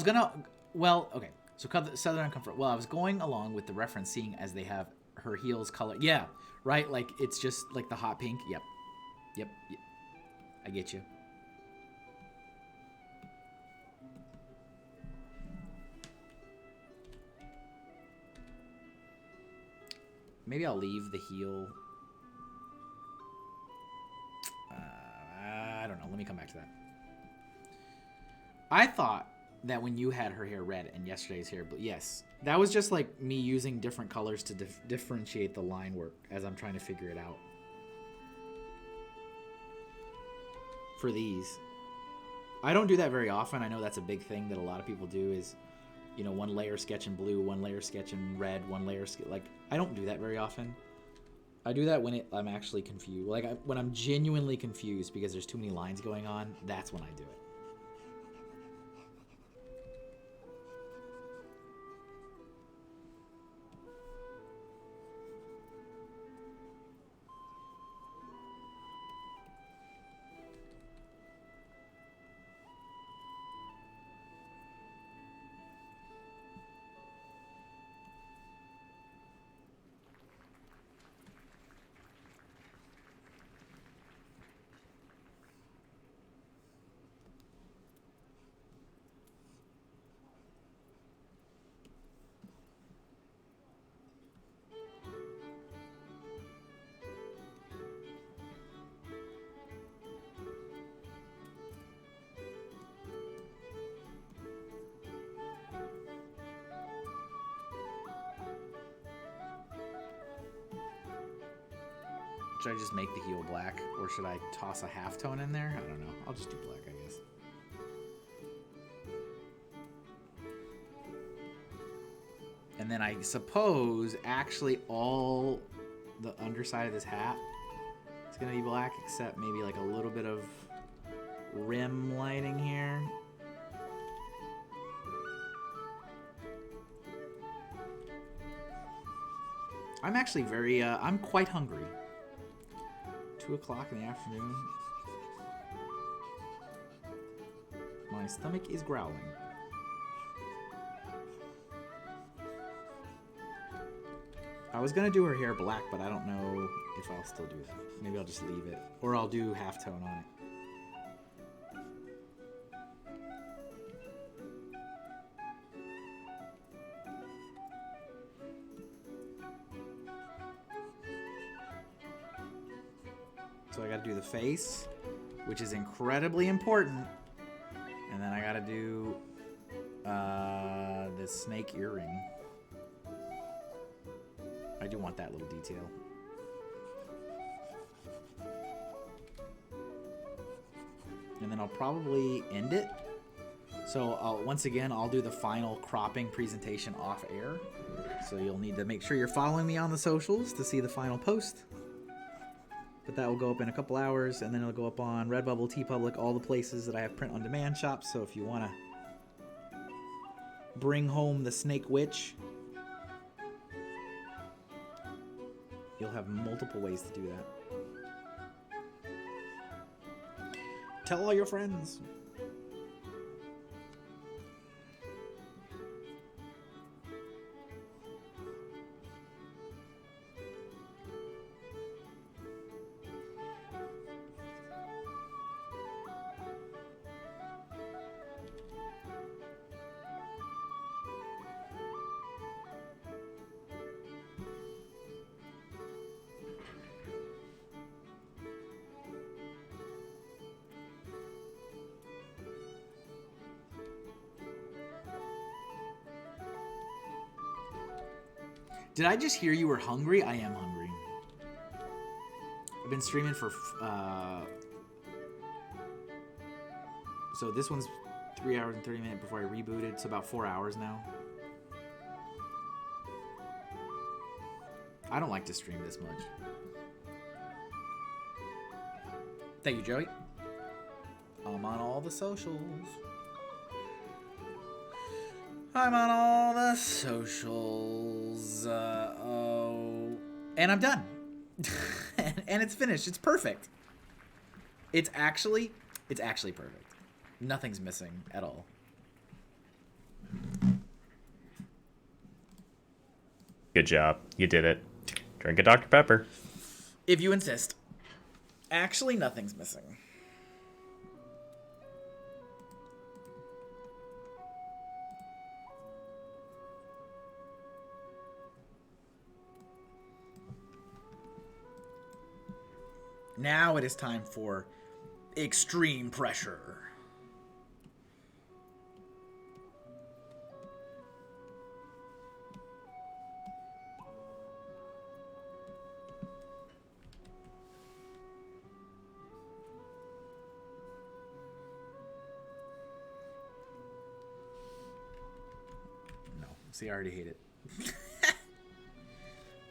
okay, so Southern Comfort. Well, I was going along with the reference, seeing as they have her heels color. Yeah, right, like it's just like the hot pink. Yep. I get you. Maybe I'll leave the heel. I don't know. Let me come back to that. I thought that when you had her hair red and yesterday's hair blue, yes, that was just like me using different colors to differentiate the line work as I'm trying to figure it out. For these, I don't do that very often. I know that's a big thing that a lot of people do is, you know, one layer sketch in blue, one layer sketch in red, one layer like I don't do that very often. I do that when I'm actually confused. Like when I'm genuinely confused because there's too many lines going on, that's when I do it. Should I just make the heel black, or should I toss a halftone in there? I don't know. I'll just do black, I guess. And then I suppose actually all the underside of this hat is going to be black, except maybe like a little bit of rim lighting here. I'm actually I'm quite hungry. 2 o'clock in the afternoon. My stomach is growling. I was gonna do her hair black, but I don't know if I'll still do that. Maybe I'll just leave it. Or I'll do halftone on it. So I gotta do the face, which is incredibly important. And then I gotta do the snake earring. I do want that little detail. then I'll probably end it. So once again, I'll do the final cropping presentation off air. So you'll need to make sure you're following me on the socials to see the final post. But that will go up in a couple hours, and then it'll go up on Redbubble, TeePublic, all the places that I have print-on-demand shops. So if you want to bring home the Snake Witch, you'll have multiple ways to do that. Tell all your friends. Did I just hear you were hungry? I am hungry. I've been streaming for... so this one's 3 hours and 30 minutes before I rebooted. So about 4 hours now. I don't like to stream this much. Thank you, Joey. I'm on all the socials. I'm on all the socials. And I'm done. And it's finished. It's perfect. It's actually perfect. Nothing's missing at all. Good job. You did it. Drink a Dr. Pepper. If you insist. Actually, nothing's missing. Now it is time for extreme pressure. No, see, I already hate it.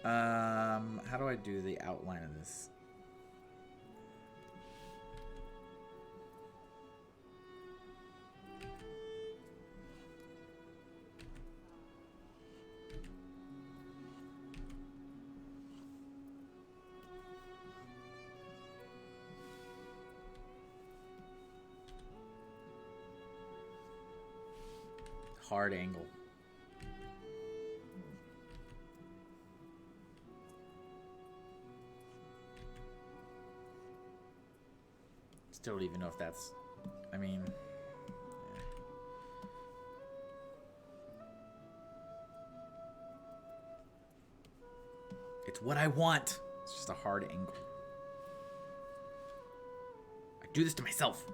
How do I do the outline of this? Hard angle. Still don't even know if that's... I mean... yeah. It's what I want. It's just a hard angle. I do this to myself.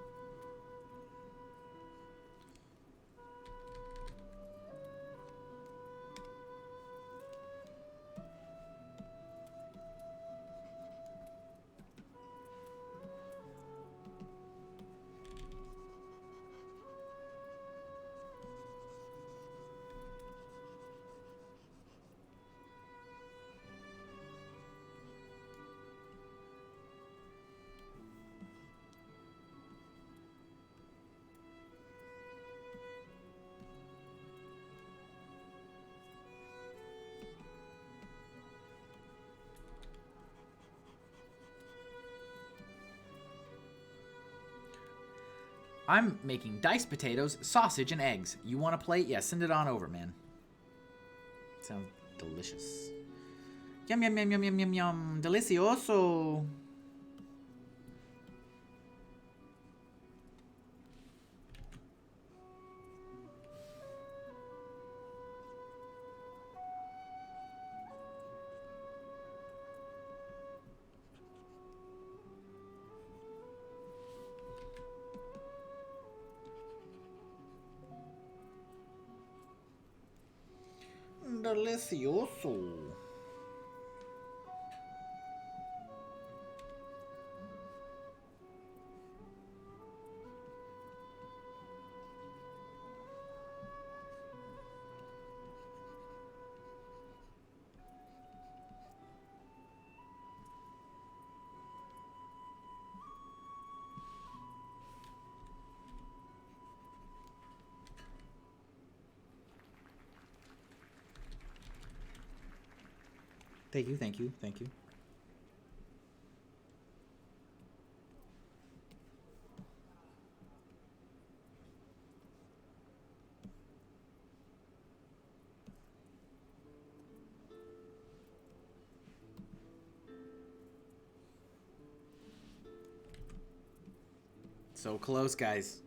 I'm making diced potatoes, sausage, and eggs. You want a plate? Yeah, send it on over, man. Sounds delicious. Yum, yum, yum, yum, yum, yum, yum. Delicioso. Delicioso. Thank you, thank you, thank you. So close, guys.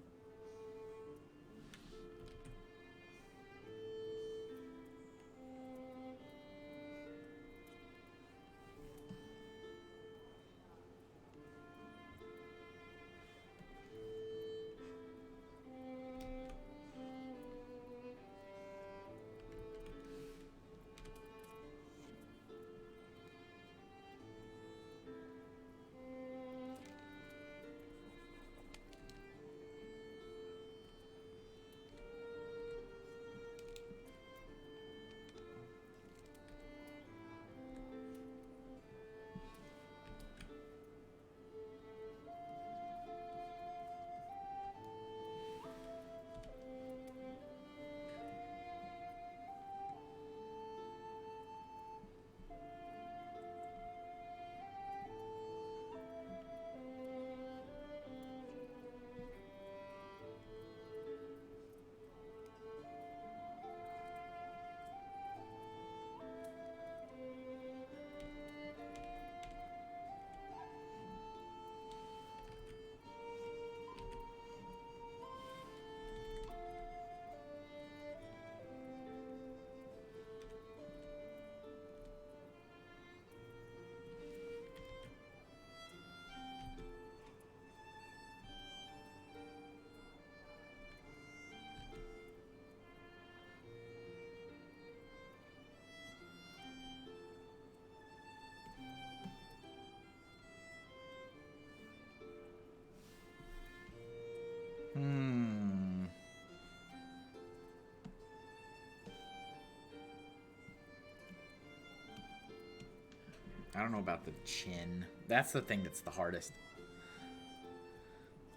I don't know about the chin. That's the thing that's the hardest.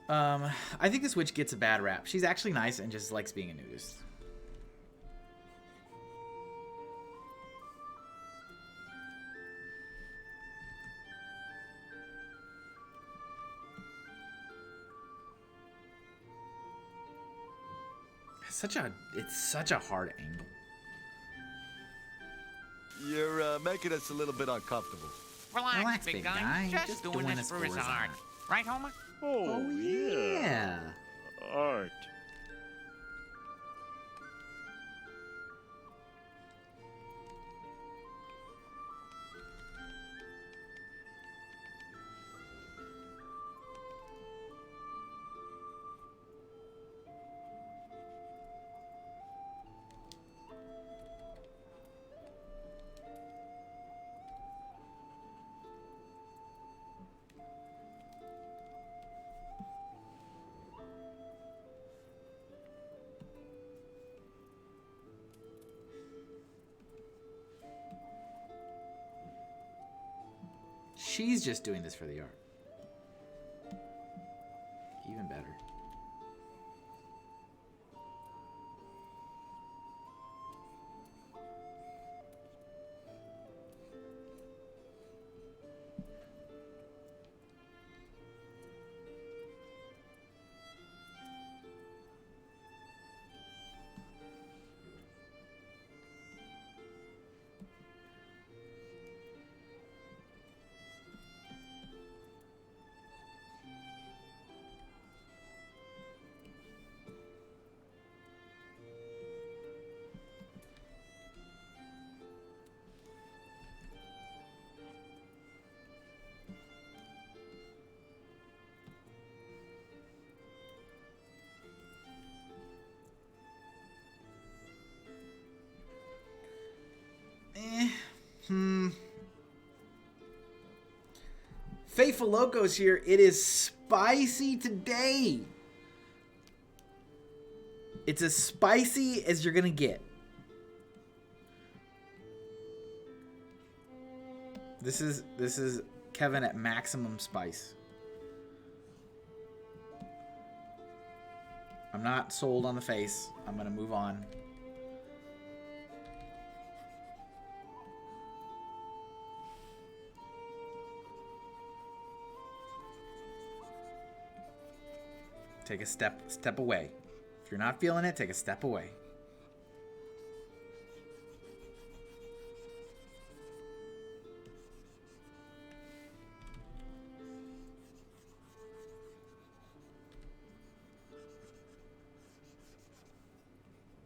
I think this witch gets a bad rap. She's actually nice and just likes being a nudist. It's such a hard angle. You're making us a little bit uncomfortable. Relax, big guy. Just doing this for his art. Right, Homer? Oh, yeah. Art. She's just doing this for the art. Even better. Faithful Locos here. It is spicy today. It's as spicy as you're gonna get. This is Kevin at maximum spice. I'm not sold on the face. I'm gonna move on. take a step away. If you're not feeling it, take a step away.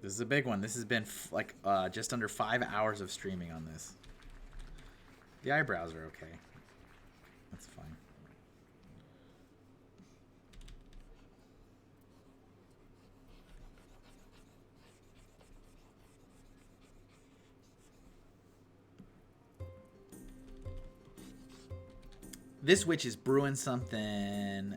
This is a big one. This has been like just under 5 hours of streaming on this. The eyebrows are okay. That's fine. This witch is brewing something.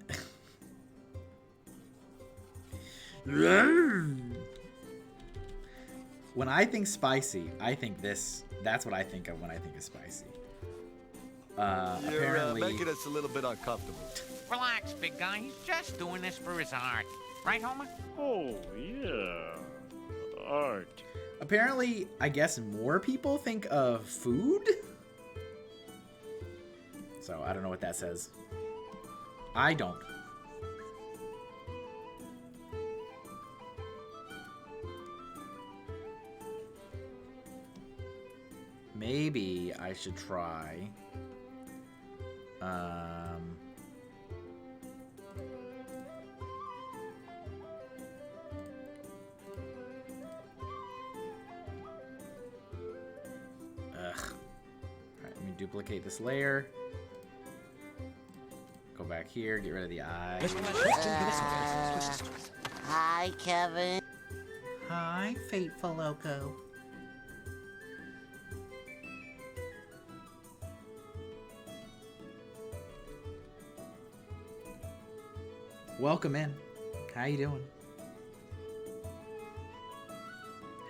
When I think spicy, I think this. That's what I think of when I think of spicy. You're Apparently, making us a little bit uncomfortable. Relax, big guy. He's just doing this for his art. Right, Homer? Oh, yeah. Art. apparently, I guess more people think of food. So I don't know what that says. I don't. Maybe I should try. Alright, let me duplicate this layer. Go back here, get rid of the eye. Hi, Kevin. Hi, Fateful Loco. Welcome in. How you doing?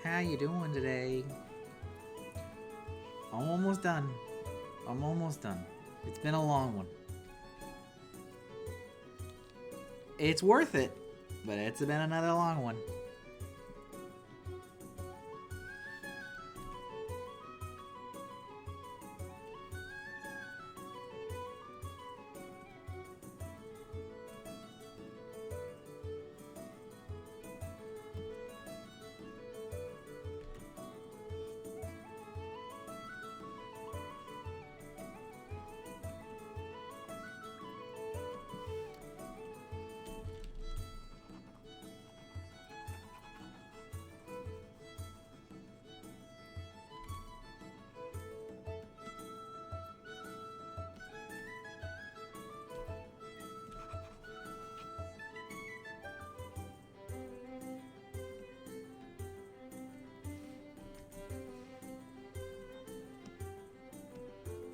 How you doing today? I'm almost done. I'm almost done. It's been a long one. It's worth it, but it's been another long one.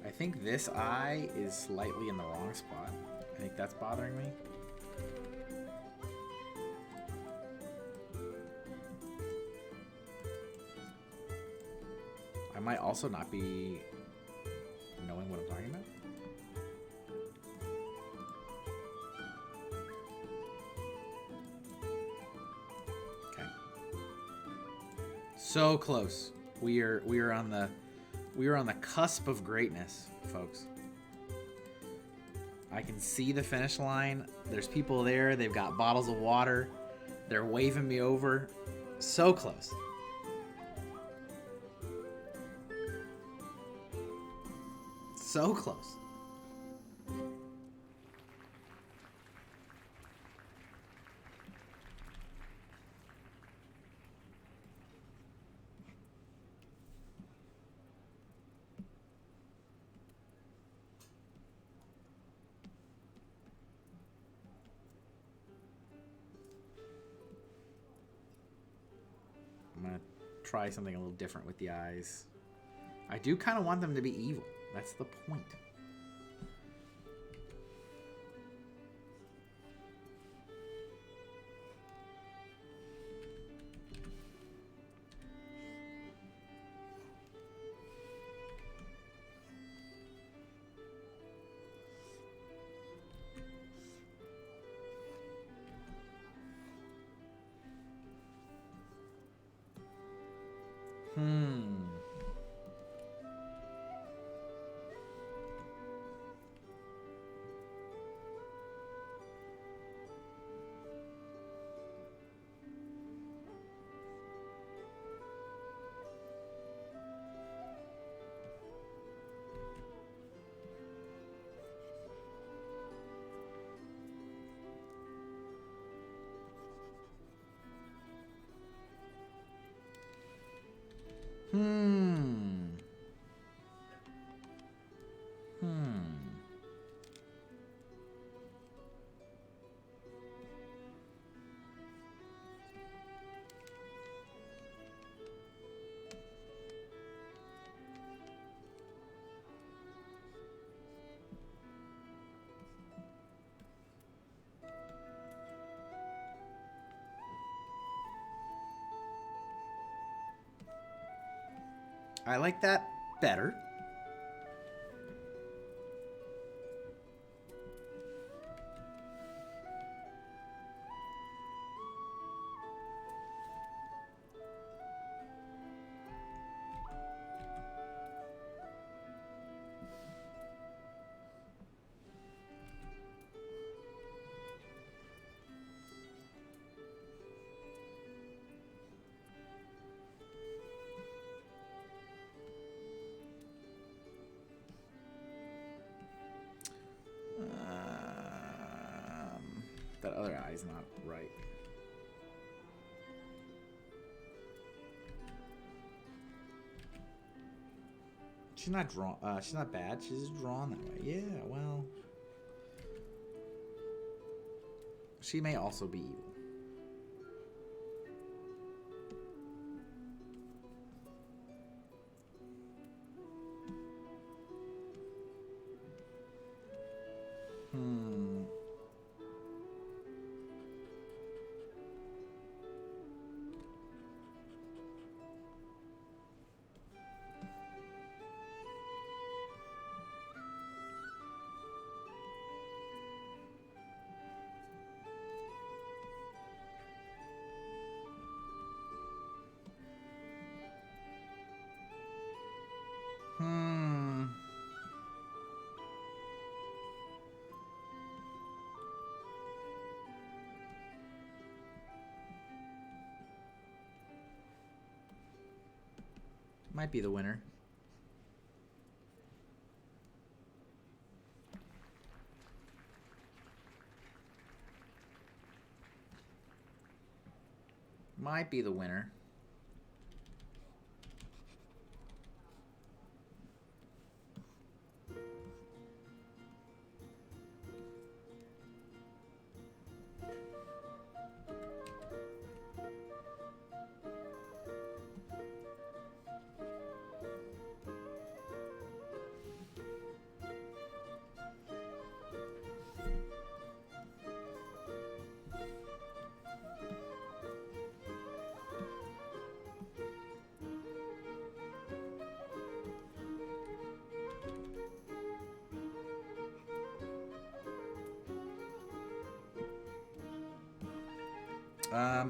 I think this eye is slightly in the wrong spot. I think that's bothering me. I might also not be knowing what I'm talking about. Okay. So close. We are on the cusp of greatness, folks. I can see the finish line. There's people there. They've got bottles of water. They're waving me over. So close. So close. I'm gonna try something a little different with the eyes. I do kind of want them to be evil. That's the point. I like that better. That other eye's not right. She's not drawn. She's not bad. She's just drawn that way. Yeah. Well, she may also be evil. Might be the winner. Might be the winner.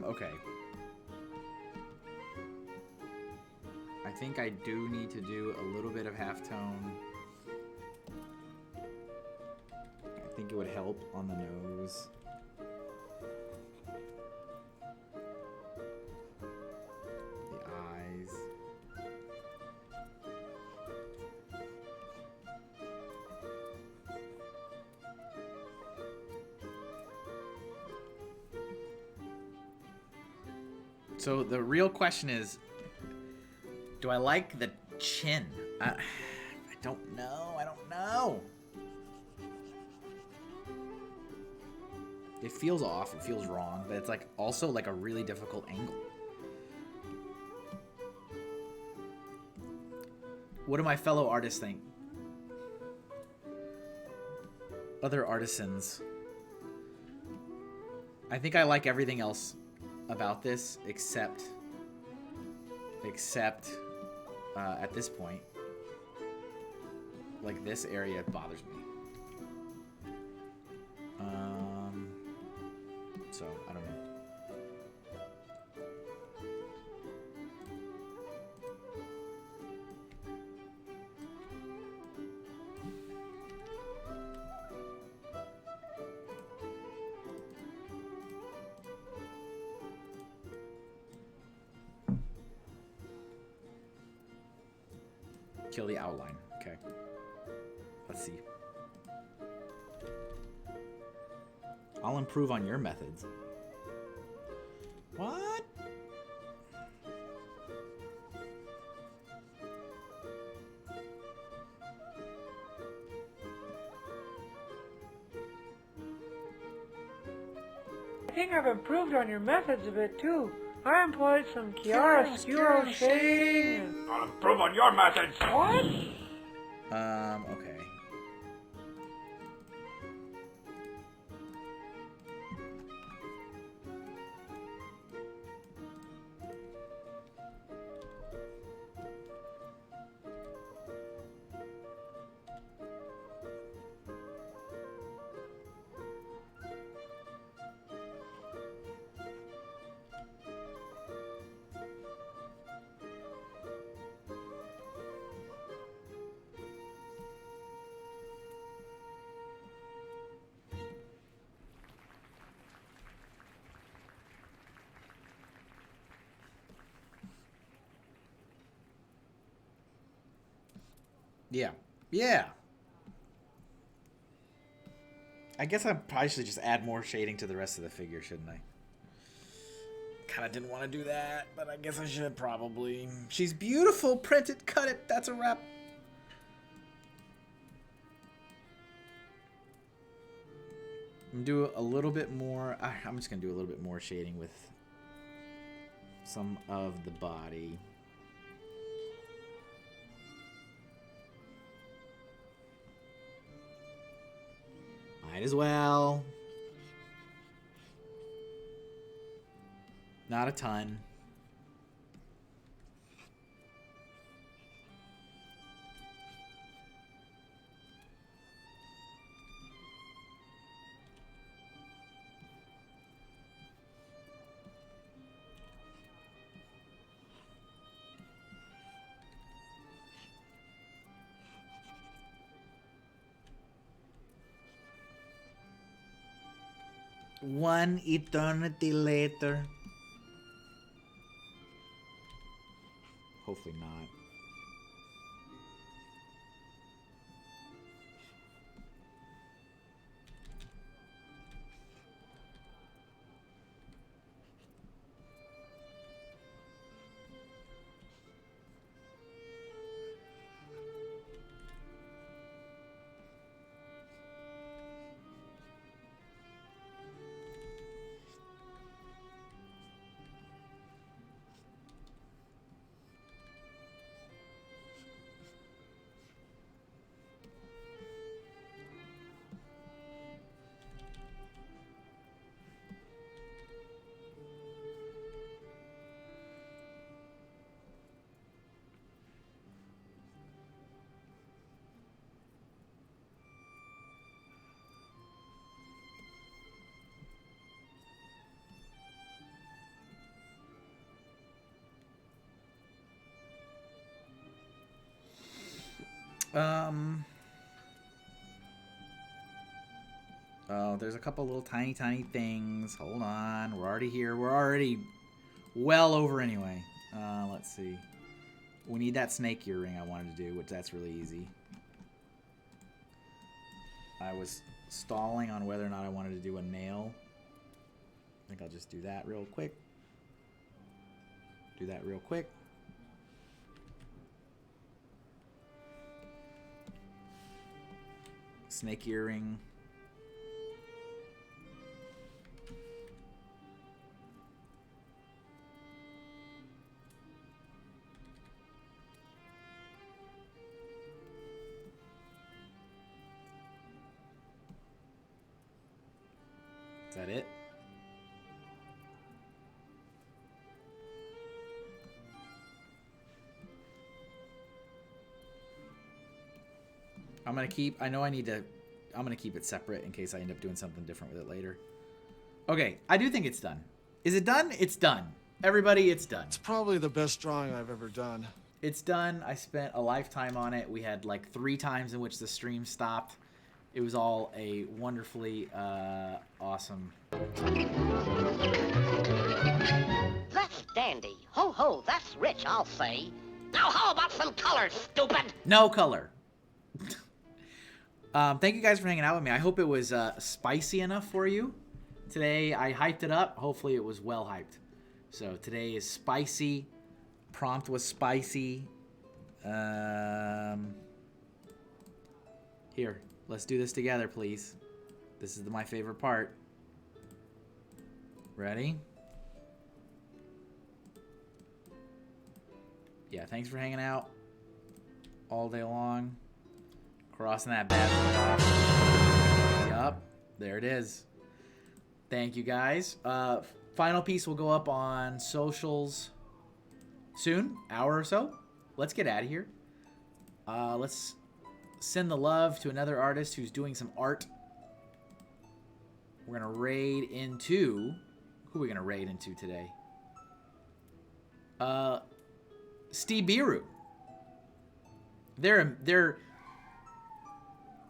Okay. I think I do need to do a little bit of halftone. I think it would help on the nose. The eyes. So the real question is, do I like the chin? I don't know. I don't know. It feels off. It feels wrong. But it's like also like a really difficult angle. What do my fellow artists think? Other artisans. I think I like everything else about this except at this point, like this area bothers me. So I don't know. Kill the outline. Okay. Let's see. I'll improve on your methods. What? think I've improved on your methods a bit too. I employed some chiaroscuro shading. I'll improve on your methods. What? Okay. Yeah. Yeah. I guess I probably should just add more shading to the rest of the figure, shouldn't I? Kind of didn't want to do that, but I guess I should probably. She's beautiful. Print it, cut it. That's a wrap. I'm gonna do a little bit more. I'm just gonna do a little bit more shading with some of the body. Might as well. Not a ton. One eternity later. Hopefully not. Oh, there's a couple little tiny things. Hold on. We're already here. We're already well over anyway. Let's see. We need that snake earring I wanted to do, which that's really easy. I was stalling on whether or not I wanted to do a nail. I think I'll just do that real quick. Do that real quick. Snake earring. Is that it? I'm gonna keep, I'm gonna keep it separate in case I end up doing something different with it later. Okay, I do think it's done. Is it done? It's done. Everybody, it's done. It's probably the best drawing I've ever done. It's done. I spent a lifetime on it. We had like 3 times in which the stream stopped. It was all a wonderfully awesome. That's dandy. Ho ho, that's rich, I'll say. Now how about some color, stupid? No color. Thank you guys for hanging out with me. I hope it was spicy enough for you. Today I hyped it up. Hopefully it was well hyped. So today is spicy. Prompt was spicy. Here, let's do this together, please. This is my favorite part. Ready? Yeah, thanks for hanging out all day long. Crossing that bad boy off. Yup, there it is. Thank you, guys. Final piece will go up on socials soon, hour or so. Let's get out of here. Let's send the love to another artist who's doing some art. We're gonna raid into... Who are we gonna raid into today? Steve Biru. They're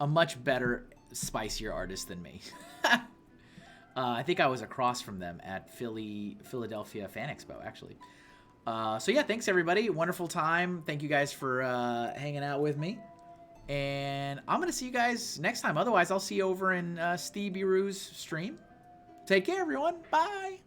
a much better, spicier artist than me. I think I was across from them at Philadelphia Fan Expo, actually. So yeah, thanks everybody. Wonderful time. Thank you guys for hanging out with me. And I'm going to see you guys next time. Otherwise, I'll see you over in Steve Biru's stream. Take care, everyone. Bye.